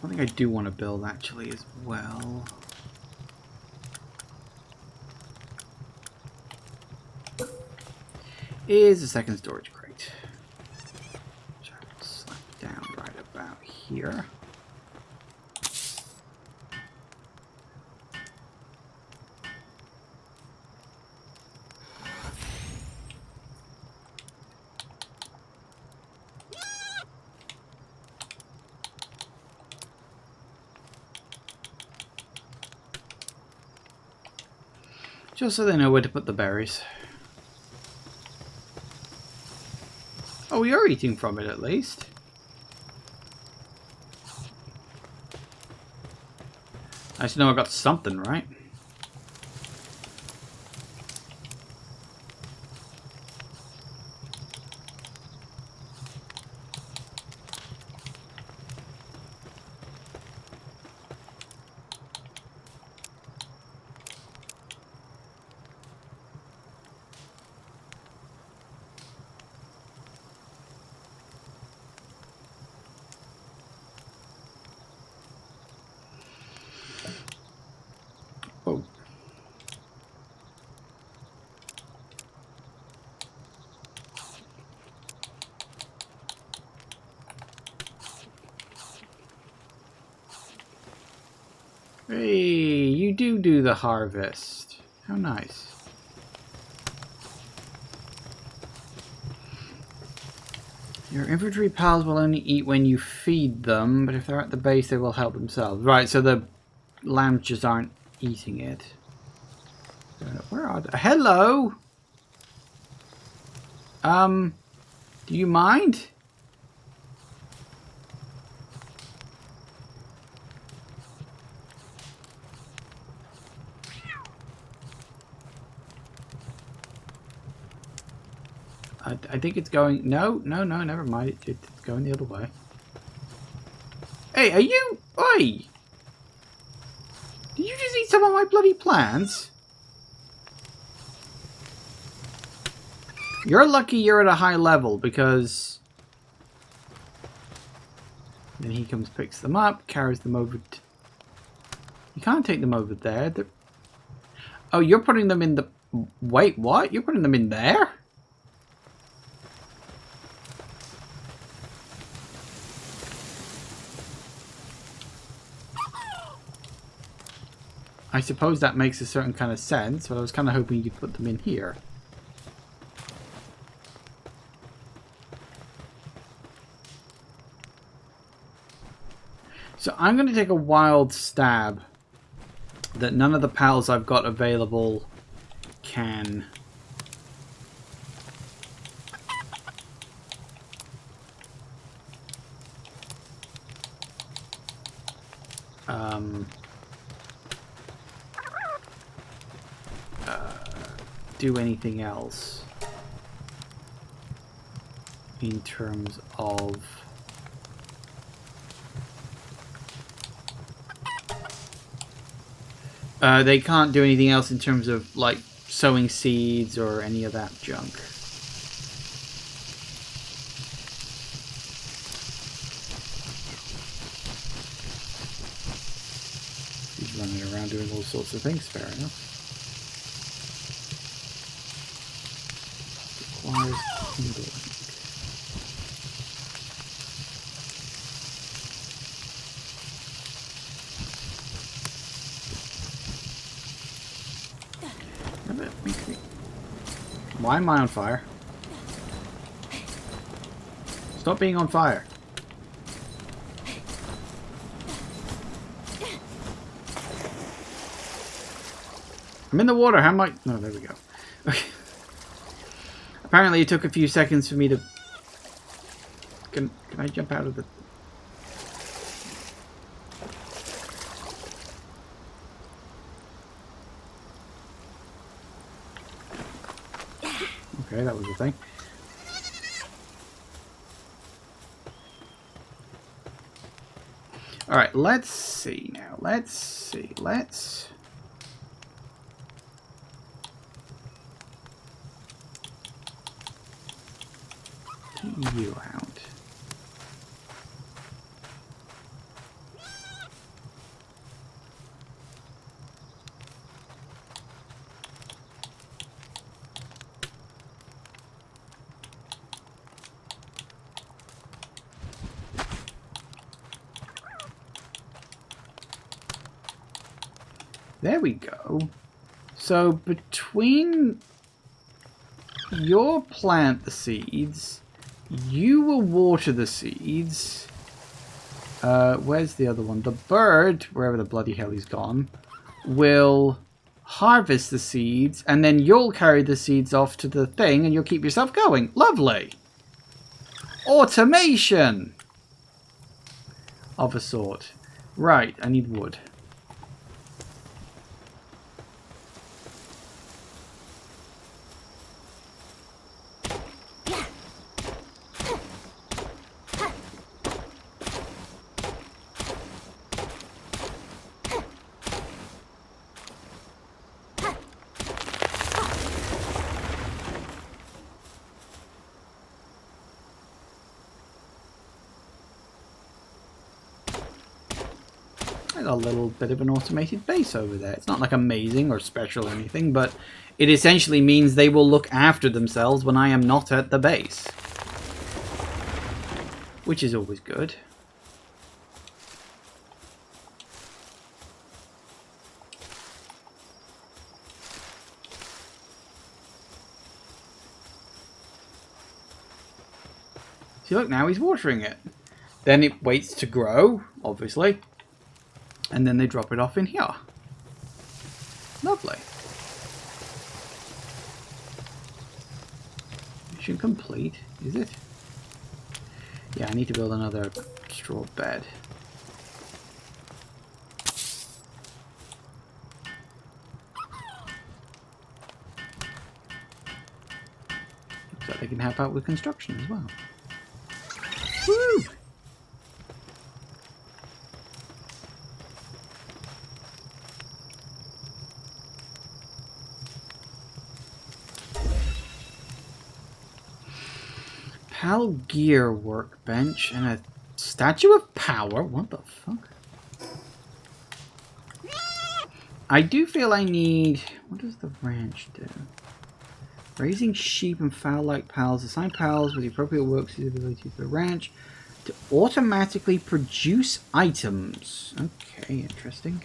One thing I do want to build, actually, as well... is a second storage crate. Which I will slap down right about here. Just so they know where to put the berries. Oh, we are eating from it at least. Nice to know I got something right. Oh. Hey, you do the harvest. How nice. Your infantry pals will only eat when you feed them, but if they're at the base, they will help themselves. Right, so the lambs just aren't eating it. Where are they? Hello! Do you mind? I think it's going... No, never mind. It's going the other way. Hey, are you... Oi! Did you just eat some of my bloody plants? You're lucky you're at a high level, because... Then he comes, picks them up, carries them over... You can't take them over there. Oh, you're putting them in the... Wait, what? You're putting them in there? I suppose that makes a certain kind of sense, but I was kind of hoping you'd put them in here. So I'm going to take a wild stab that none of the pals I've got available can... do anything else in terms of they can't do anything else in terms of like sowing seeds or any of that junk. He's running around doing all sorts of things, fair enough. Requires kindling. Why am I on fire? Stop being on fire. I'm in the water. How am I? No, there we go. Okay. Apparently it took a few seconds for me to... Can I jump out of the... Okay, that was the thing. Alright, let's see now. Let's see. you out. There we go. So between you'll plant the seeds, you will water the seeds. Where's the other one? The bird, wherever the bloody hell he's gone, will harvest the seeds, and then you'll carry the seeds off to the thing and you'll keep yourself going. Lovely! Automation! Of a sort. Right, I need wood. A little bit of an automated base over there. It's not like amazing or special or anything, but it essentially means they will look after themselves when I am not at the base. Which is always good. See, look, now he's watering it. Then it waits to grow, obviously. And then they drop it off in here. Lovely. Mission complete, is it? Yeah, I need to build another straw bed. Looks like they can help out with construction as well. Woo! Gear workbench and a statue of power. What the fuck? I do feel I need... What does the ranch do? Raising sheep and fowl-like pals. Assign pals with the appropriate work suitability for the ranch to automatically produce items. Okay, interesting.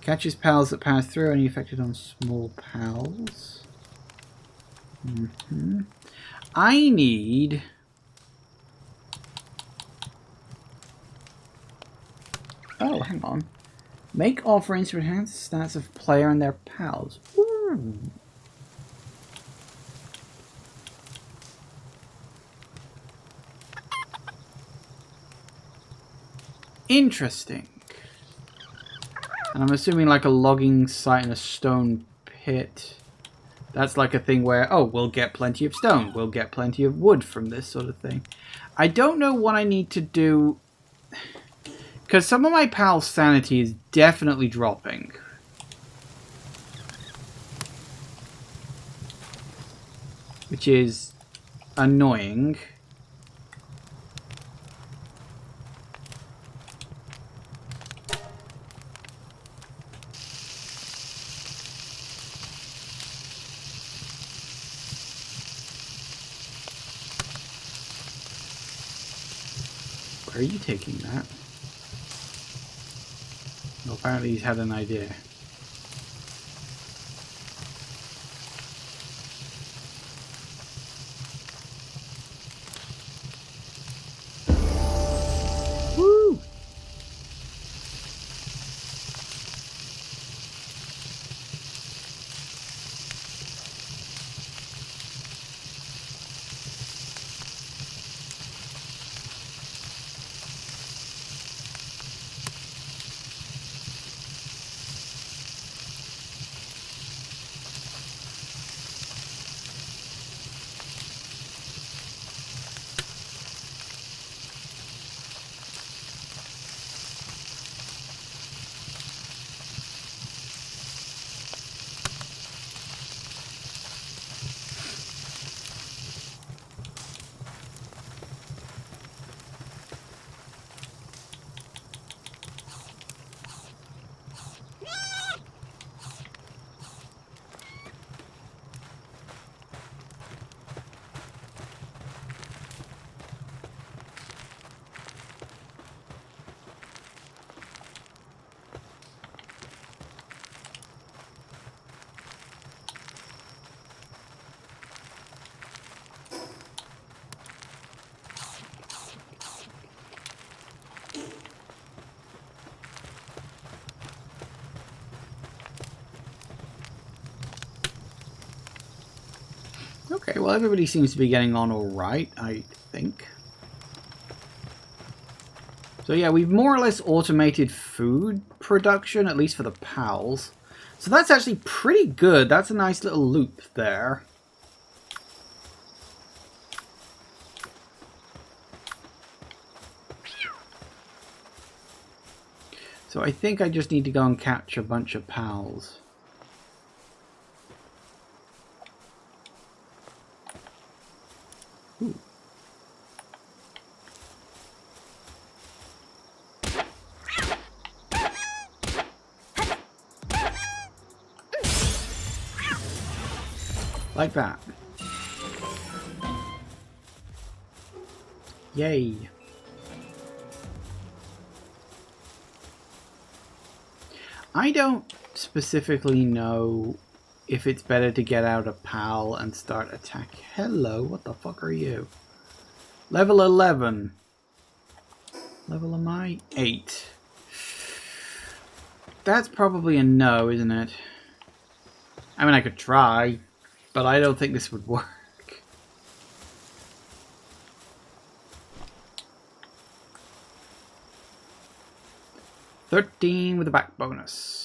Catches pals that pass through. Any affected on small pals. I need... Oh, hang on. Make offerings to enhance the stats of player and their pals. Ooh. Interesting. And I'm assuming like a logging site and a stone pit. That's like a thing where, oh, we'll get plenty of stone. We'll get plenty of wood from this sort of thing. I don't know what I need to do. Because some of my pals' sanity is definitely dropping. Which is annoying. Where are you taking that? Well, apparently he's had an idea. Woo! Okay, well everybody seems to be getting on alright, I think. So yeah, we've more or less automated food production, at least for the pals. So that's actually pretty good. That's a nice little loop there. So I think I just need to go and catch a bunch of pals. Ooh. Like that. Yay. I don't specifically know if it's better to get out a pal and start attack. Hello, what the fuck are you? Level 11. Level am I? 8. That's probably a no, isn't it? I mean, I could try, but I don't think this would work. $13 with a back bonus.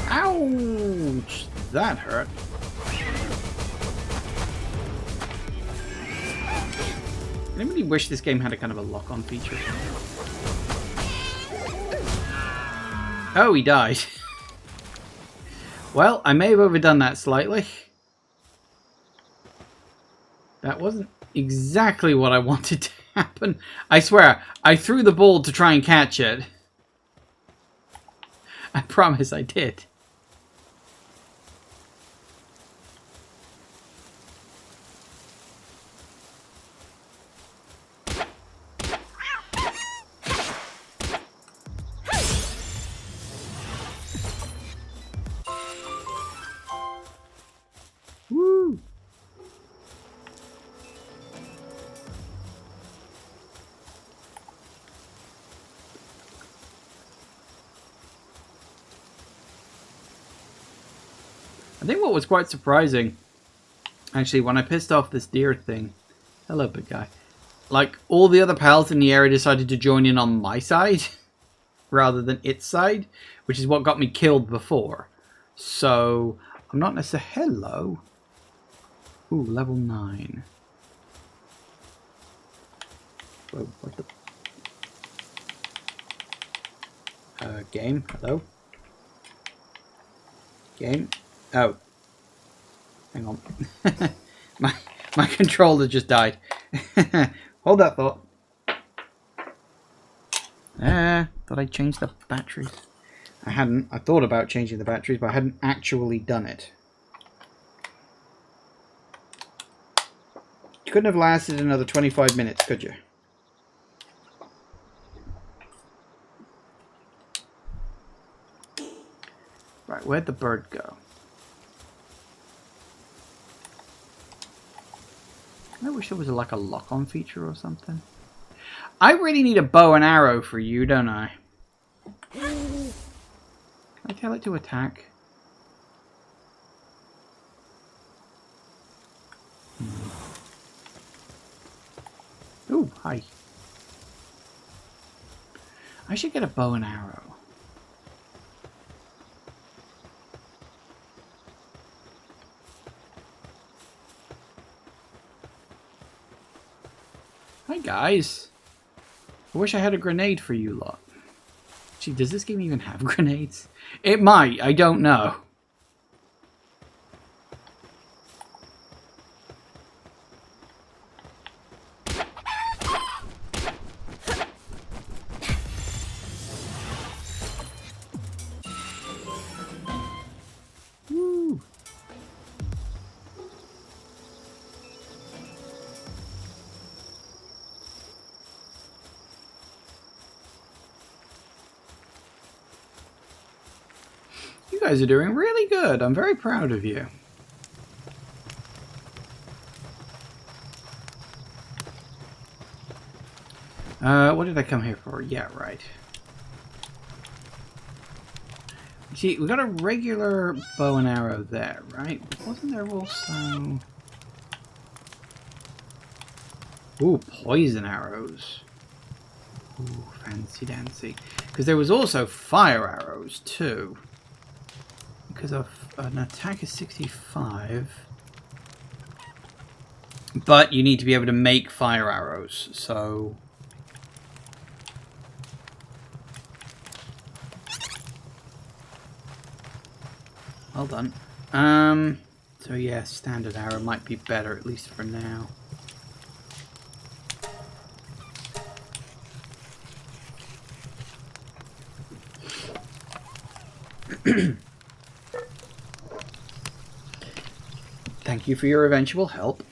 Ouch! That hurt. Anybody wish this game had a kind of a lock-on feature? Oh, he died. Well, I may have overdone that slightly. That wasn't exactly what I wanted to happen. I swear, I threw the ball to try and catch it. I promise I did. Woo! I think what was quite surprising, actually, when I pissed off this deer thing, hello big guy, like all the other pals in the area decided to join in on my side rather than its side, which is what got me killed before. So I'm not necessarily... Hello. Ooh, level 9. Whoa, what the... game, hello? Game? Oh. Hang on. my controller just died. Hold that thought. Thought I'd change the batteries. I hadn't. I thought about changing the batteries, but I hadn't actually done it. You couldn't have lasted another 25 minutes, could you? Right, where'd the bird go? I wish there was like a lock-on feature or something. I really need a bow and arrow for you, don't I? Can I tell it to attack? Ooh, hi. I should get a bow and arrow. Hi guys. I wish I had a grenade for you lot. Gee, does this game even have grenades? It might, I don't know. Woo. You guys are doing really good. I'm very proud of you. What did I come here for? Yeah, right. See, we got a regular bow and arrow there, right? Wasn't there also... Ooh, poison arrows. Ooh, fancy dancy. Because there was also fire arrows, too. Because of an attack is 65. But you need to be able to make fire arrows, so... Well done. So yeah, standard arrow might be better, at least for now. Thank you for your eventual help.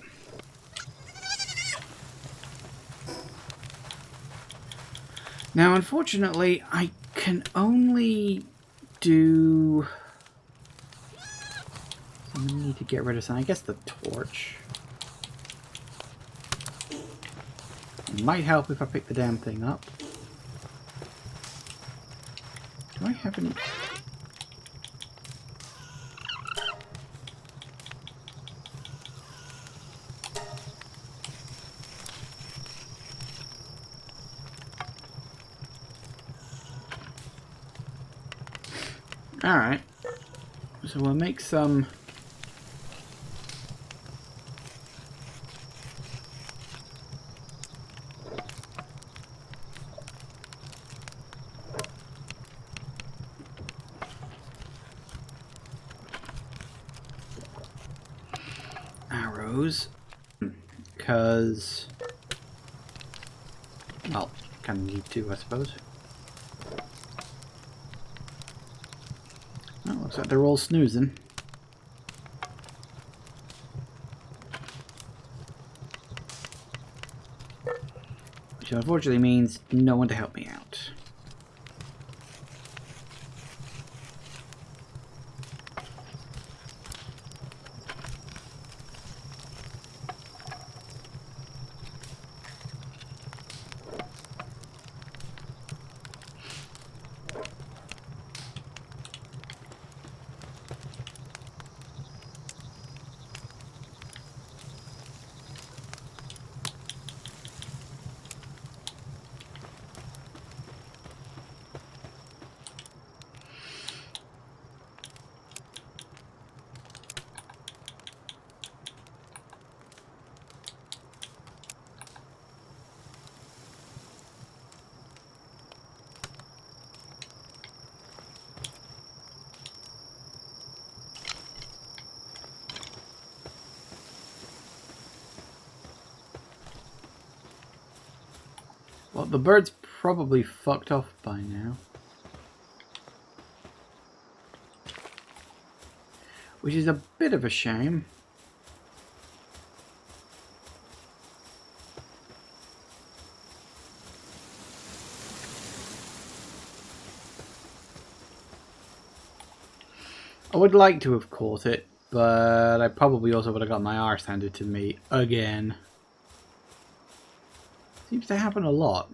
Now, unfortunately, I can only do... I need to get rid of something. I guess the torch. It might help if I pick the damn thing up. Do I have any... Alright. So we'll make some... arrows. Because... well, kind of need to, I suppose. Oh, looks like they're all snoozing. Which unfortunately means no one to help me out. Well, the bird's probably fucked off by now. Which is a bit of a shame. I would like to have caught it, but I probably also would have got my arse handed to me again. Seems to happen a lot.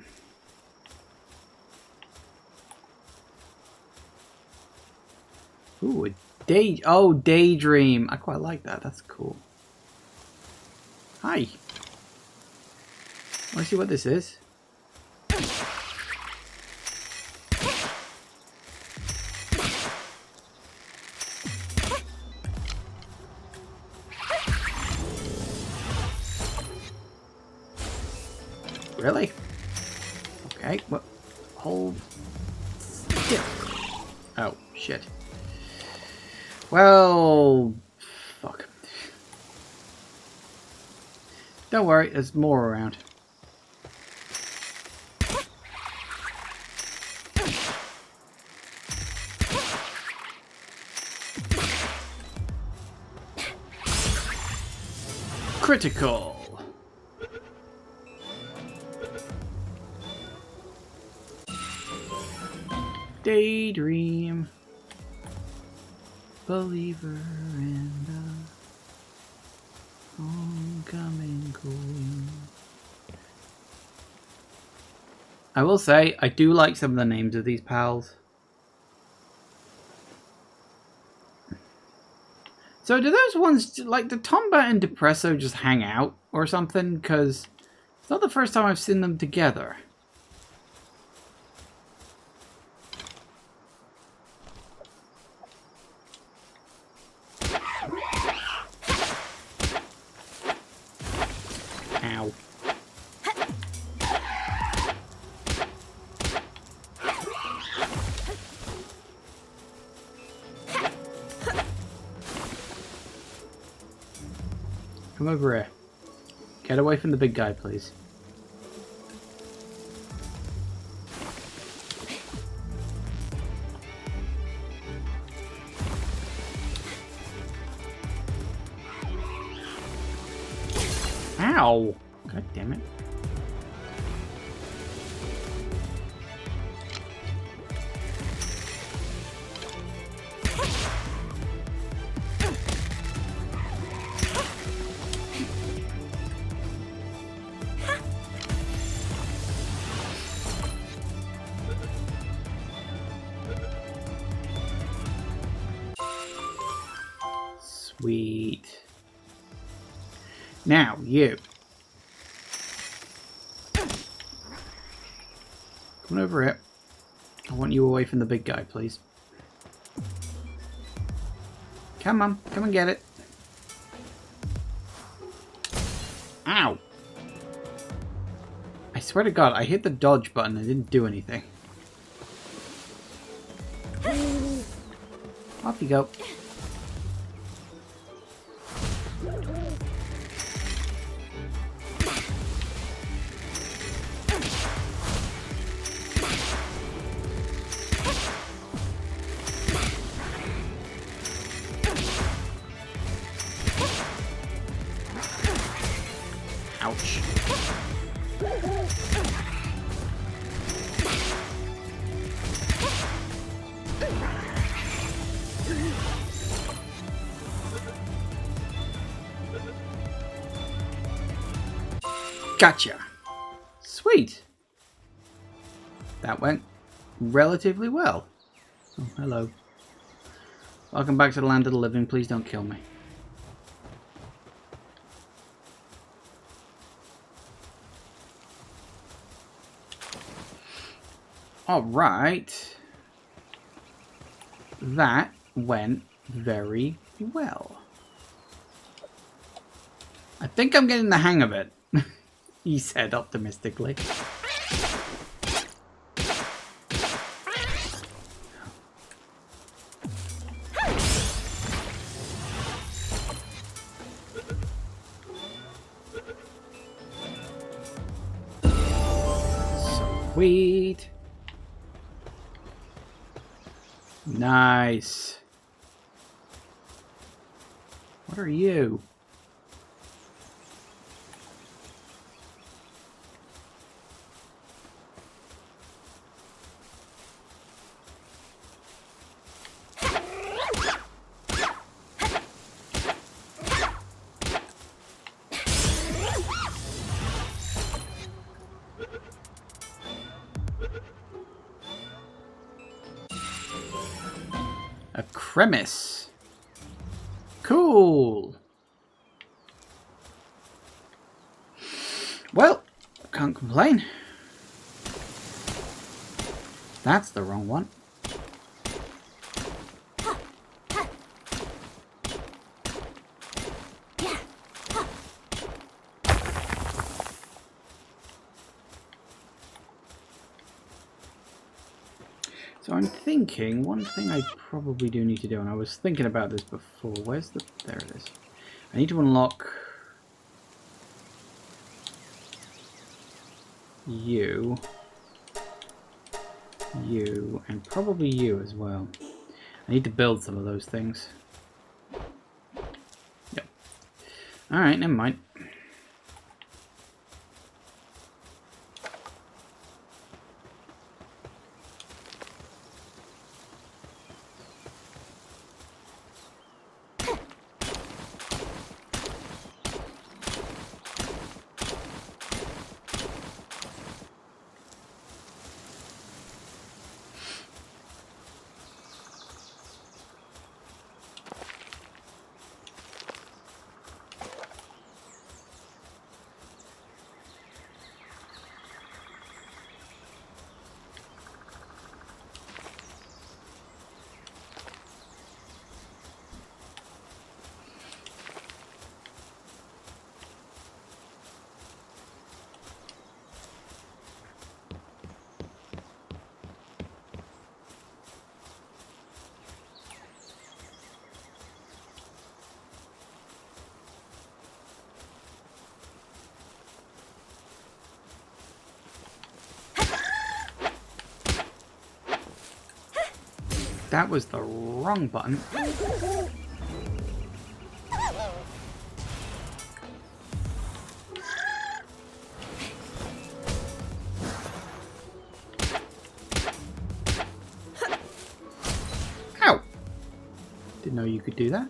Ooh, daydream. I quite like that. That's cool. Hi. Want to see what this is? Really? Okay, what? Hold. Shit. Oh, shit. Well, fuck. Don't worry, there's more around. Critical. Daydream. believer and a homecoming queen. I will say, I do like some of the names of these pals. So do those ones, like, the Tombat and Depresso just hang out or something? Because it's not the first time I've seen them together. Ow. Come over here. Get away from the big guy, please. Ow! God damn it. Sweet. Now, you. Come over here. I want you away from the big guy, please. Come on. Come and get it. Ow. I swear to God, I hit the dodge button and it didn't do anything. Off you go. Ouch. Gotcha. Sweet. That went relatively well. Oh, hello. Welcome back to the land of the living. Please don't kill me. Alright. That went very well. I think I'm getting the hang of it, he said optimistically. Sweet. Nice. What are you? A cremis. Cool. Well, can't complain. That's the wrong one. So I'm thinking, one thing I probably do need to do, and I was thinking about this before. Where's the... There it is. I need to unlock you, you, and probably you as well. I need to build some of those things. Yep. Alright, never mind. That was the wrong button. Ow! Didn't know you could do that.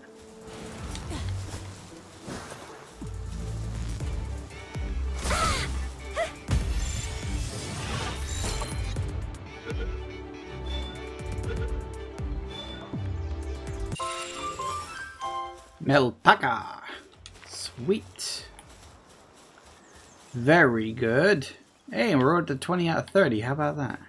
Melpaka. Sweet. Very good. Hey, we're at the 20 out of 30. How about that?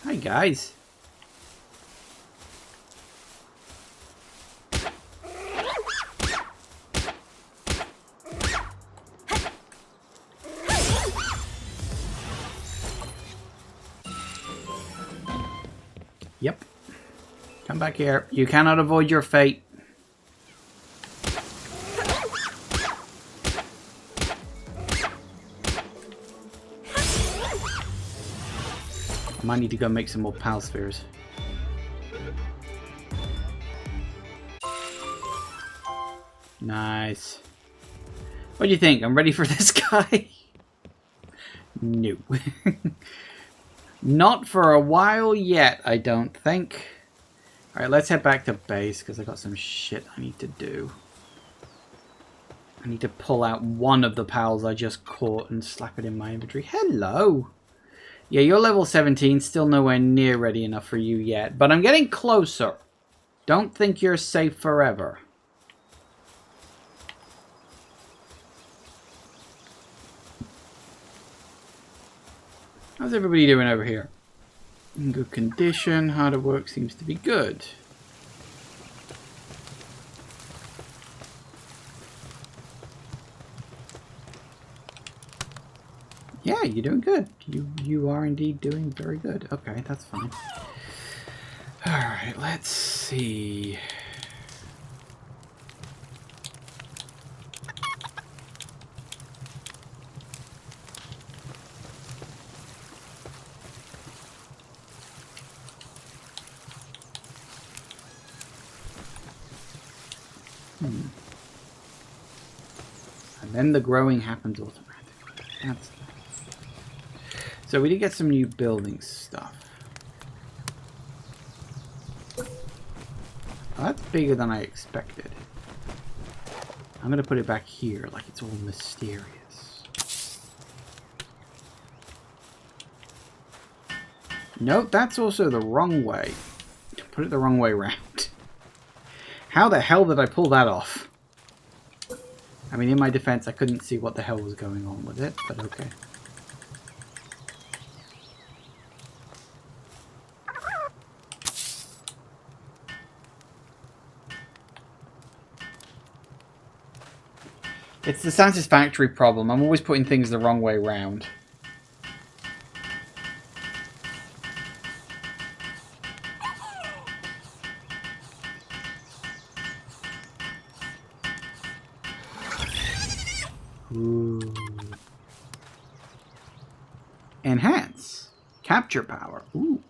Hi, guys. Yep. Come back here. You cannot avoid your fate. I might need to go make some more pal spheres. Nice. What do you think? I'm ready for this guy? No. Not for a while yet, I don't think. Alright, let's head back to base, because I got some shit I need to do. I need to pull out one of the pals I just caught and slap it in my inventory. Hello! Yeah, you're level 17, still nowhere near ready enough for you yet, but I'm getting closer. Don't think you're safe forever. How's everybody doing over here? In good condition. Harder work seems to be good. Yeah, you're doing good. You are indeed doing very good. Okay, that's fine. Alright, let's see. And then the growing happens automatically. That's nice. So we did get some new building stuff. Oh, that's bigger than I expected. I'm going to put it back here like it's all mysterious. Nope, that's also the wrong way. Put it the wrong way around. How the hell did I pull that off? I mean, in my defense, I couldn't see what the hell was going on with it, but okay. It's the satisfactory problem. I'm always putting things the wrong way around. Ooh. Enhance. Capture power. Ooh.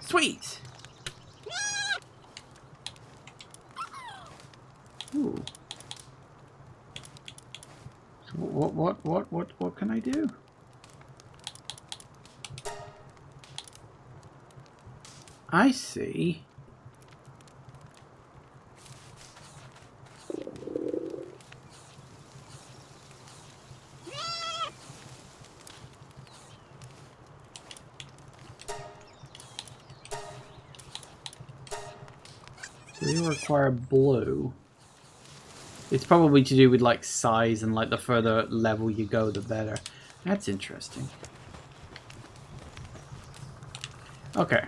Sweet. Ooh. So what can I do? I see. We require blue. It's probably to do with like size and like the further level you go, the better. That's interesting. Okay.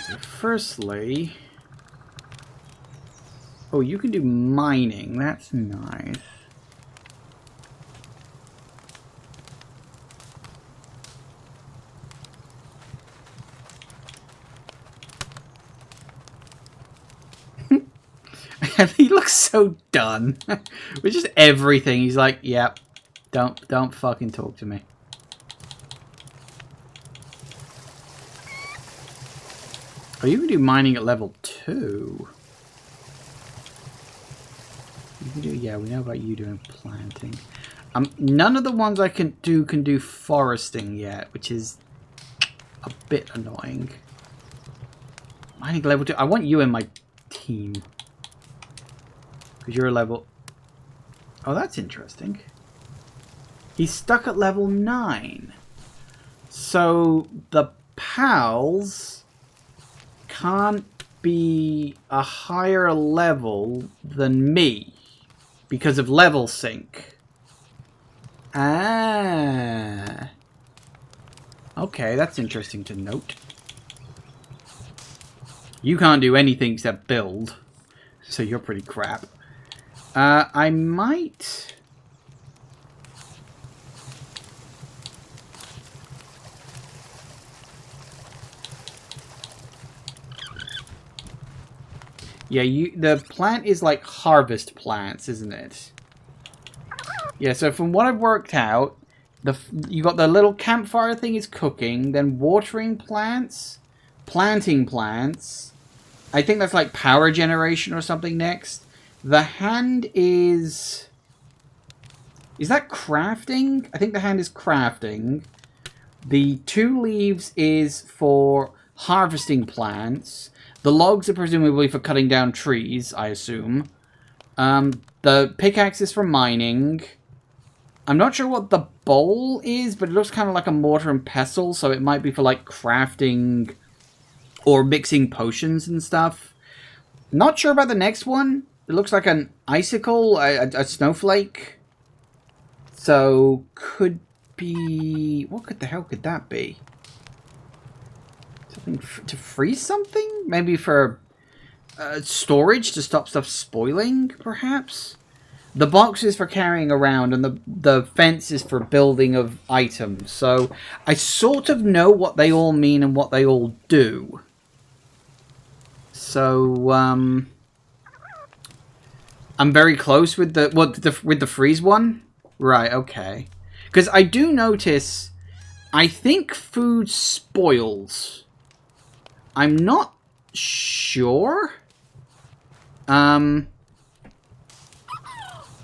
So firstly, oh, you can do mining. That's nice. He looks so done. With just everything. He's like, yep, don't fucking talk to me. Oh, you can do mining at level 2. You can do, yeah, we know about you doing planting. None of the ones I can do foresting yet, which is a bit annoying. Mining level 2. I want you in my team. Because you're a level... Oh, that's interesting. He's stuck at level 9. So the pals can't be a higher level than me because of level sync. Ah. Okay, that's interesting to note. You can't do anything except build, so you're pretty crap. I might... Yeah, the plant is like harvest plants, isn't it? Yeah, so from what I've worked out, you got the little campfire thing is cooking, then watering plants, planting plants. I think that's like power generation or something next. The hand is... Is that crafting? I think the hand is crafting. The 2 leaves is for harvesting plants. The logs are presumably for cutting down trees, I assume. The pickaxe is for mining. I'm not sure what the bowl is, but it looks kind of like a mortar and pestle, so it might be for, like, crafting or mixing potions and stuff. Not sure about the next one. It looks like an icicle, a snowflake. So, could be... What the hell could that be? Something to freeze something? Maybe for storage to stop stuff spoiling, perhaps? The box is for carrying around, and the fence is for building of items. So I sort of know what they all mean and what they all do. So I'm very close with the freeze one. Right, okay. Because I do notice, I think food spoils. I'm not sure.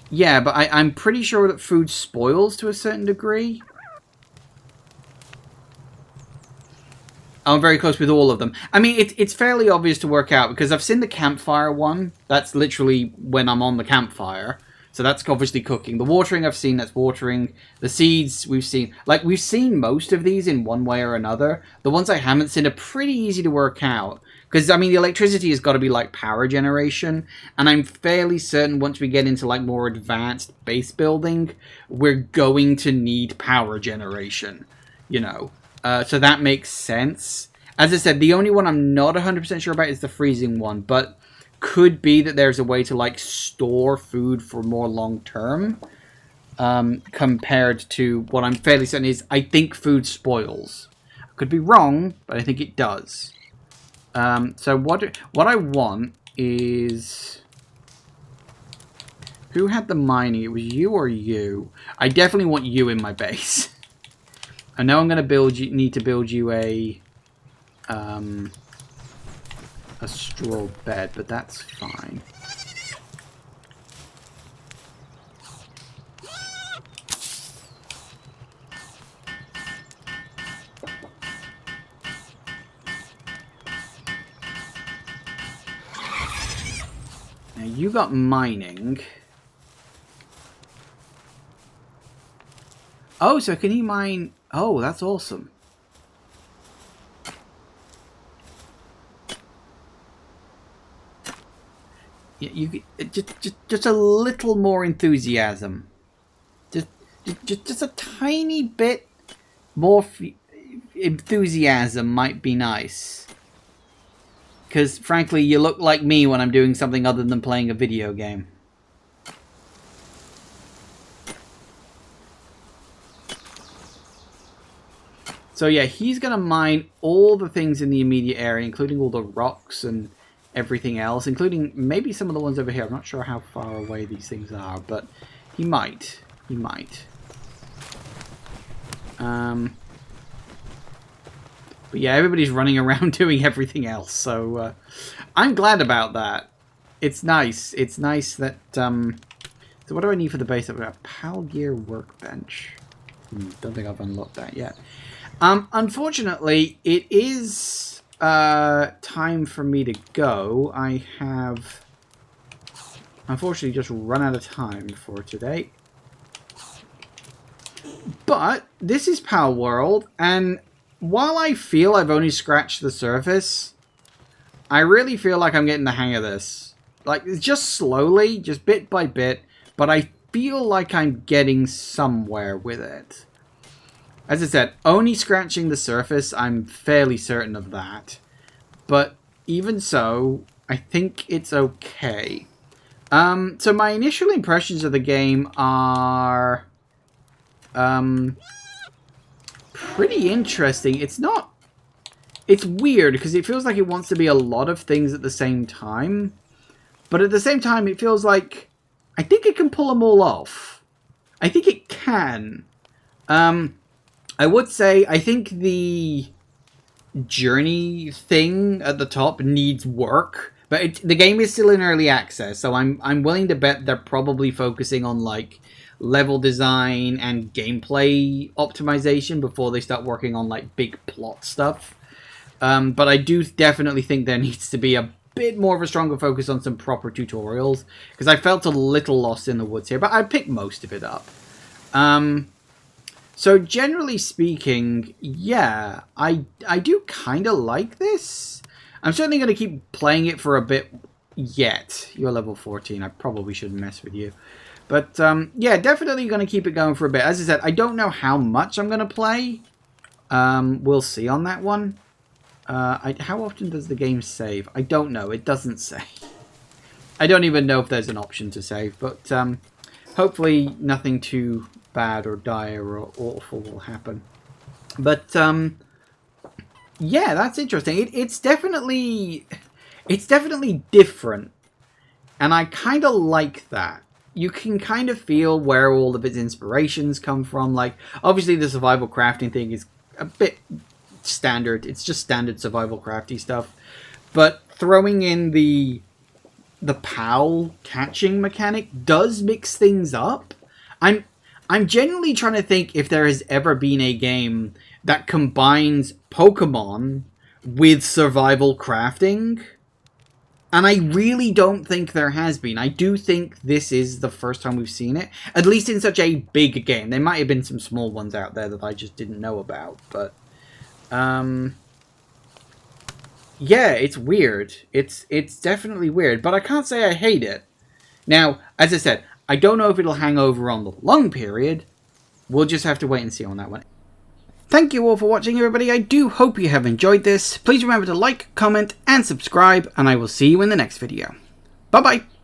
Yeah, but I'm pretty sure that food spoils to a certain degree. I'm very close with all of them. I mean, it's fairly obvious to work out, because I've seen the campfire one. That's literally when I'm on the campfire. So that's obviously cooking. The watering I've seen, that's watering. The seeds we've seen. Like, we've seen most of these in one way or another. The ones I haven't seen are pretty easy to work out. Because, I mean, the electricity has got to be, like, power generation. And I'm fairly certain once we get into, like, more advanced base building, we're going to need power generation. You know. So that makes sense. As I said, the only one I'm not 100% sure about is the freezing one. But could be that there's a way to, like, store food for more long term. Compared to what I'm fairly certain is, I think food spoils. I could be wrong, but I think it does. So what I want is... Who had the mining? It was you or you? I definitely want you in my base. I know I'm going to need to build you a straw bed, but that's fine. Now you got mining. Oh, so can he mine? Oh, that's awesome. Yeah, you just a little more enthusiasm. Just a tiny bit more enthusiasm might be nice. Because, frankly, you look like me when I'm doing something other than playing a video game. So, yeah, he's going to mine all the things in the immediate area, including all the rocks and everything else, including maybe some of the ones over here. I'm not sure how far away these things are, but he might. He might. But yeah, everybody's running around doing everything else, so I'm glad about that. It's nice. It's nice that... so what do I need for the base? I've got a Palgear workbench. Don't think I've unlocked that yet. Unfortunately, it is time for me to go. I have unfortunately just run out of time for today. But this is Palworld, and while I feel I've only scratched the surface, I really feel like I'm getting the hang of this. Like, just slowly, just bit by bit, but I feel like I'm getting somewhere with it. As I said, only scratching the surface, I'm fairly certain of that. But even so, I think it's okay. So my initial impressions of the game are pretty interesting. It's not... It's weird, because it feels like it wants to be a lot of things at the same time. But at the same time, it feels like... I think it can pull them all off. I think it can. I would say, I think the journey thing at the top needs work. But the game is still in early access, so I'm willing to bet they're probably focusing on, like, level design and gameplay optimization before they start working on, like, big plot stuff. But I do definitely think there needs to be a bit more of a stronger focus on some proper tutorials, because I felt a little lost in the woods here, but I picked most of it up. So generally speaking, yeah, I do kind of like this. I'm certainly going to keep playing it for a bit yet. You're level 14, I probably shouldn't mess with you. But yeah, definitely going to keep it going for a bit. As I said, I don't know how much I'm going to play. We'll see on that one. How often does the game save? I don't know. It doesn't say. I don't even know if there's an option to save. But hopefully nothing too bad or dire or awful will happen. But yeah, that's interesting. It's definitely different. And I kind of like that. You can kind of feel where all of its inspirations come from. Like, obviously the survival crafting thing is a bit... standard. It's just standard survival crafty stuff, but throwing in the PAL catching mechanic does mix things up. I'm genuinely trying to think if there has ever been a game that combines Pokemon with survival crafting, and I really don't think there has been. I do think this is the first time we've seen it, at least in such a big game. There might have been some small ones out there that I just didn't know about, but yeah, it's weird. It's definitely weird, but I can't say I hate it. Now, as I said, I don't know if it'll hang over on the long period. We'll just have to wait and see on that one. Thank you all for watching, everybody. I do hope you have enjoyed this. Please remember to like, comment, and subscribe, and I will see you in the next video. Bye-bye.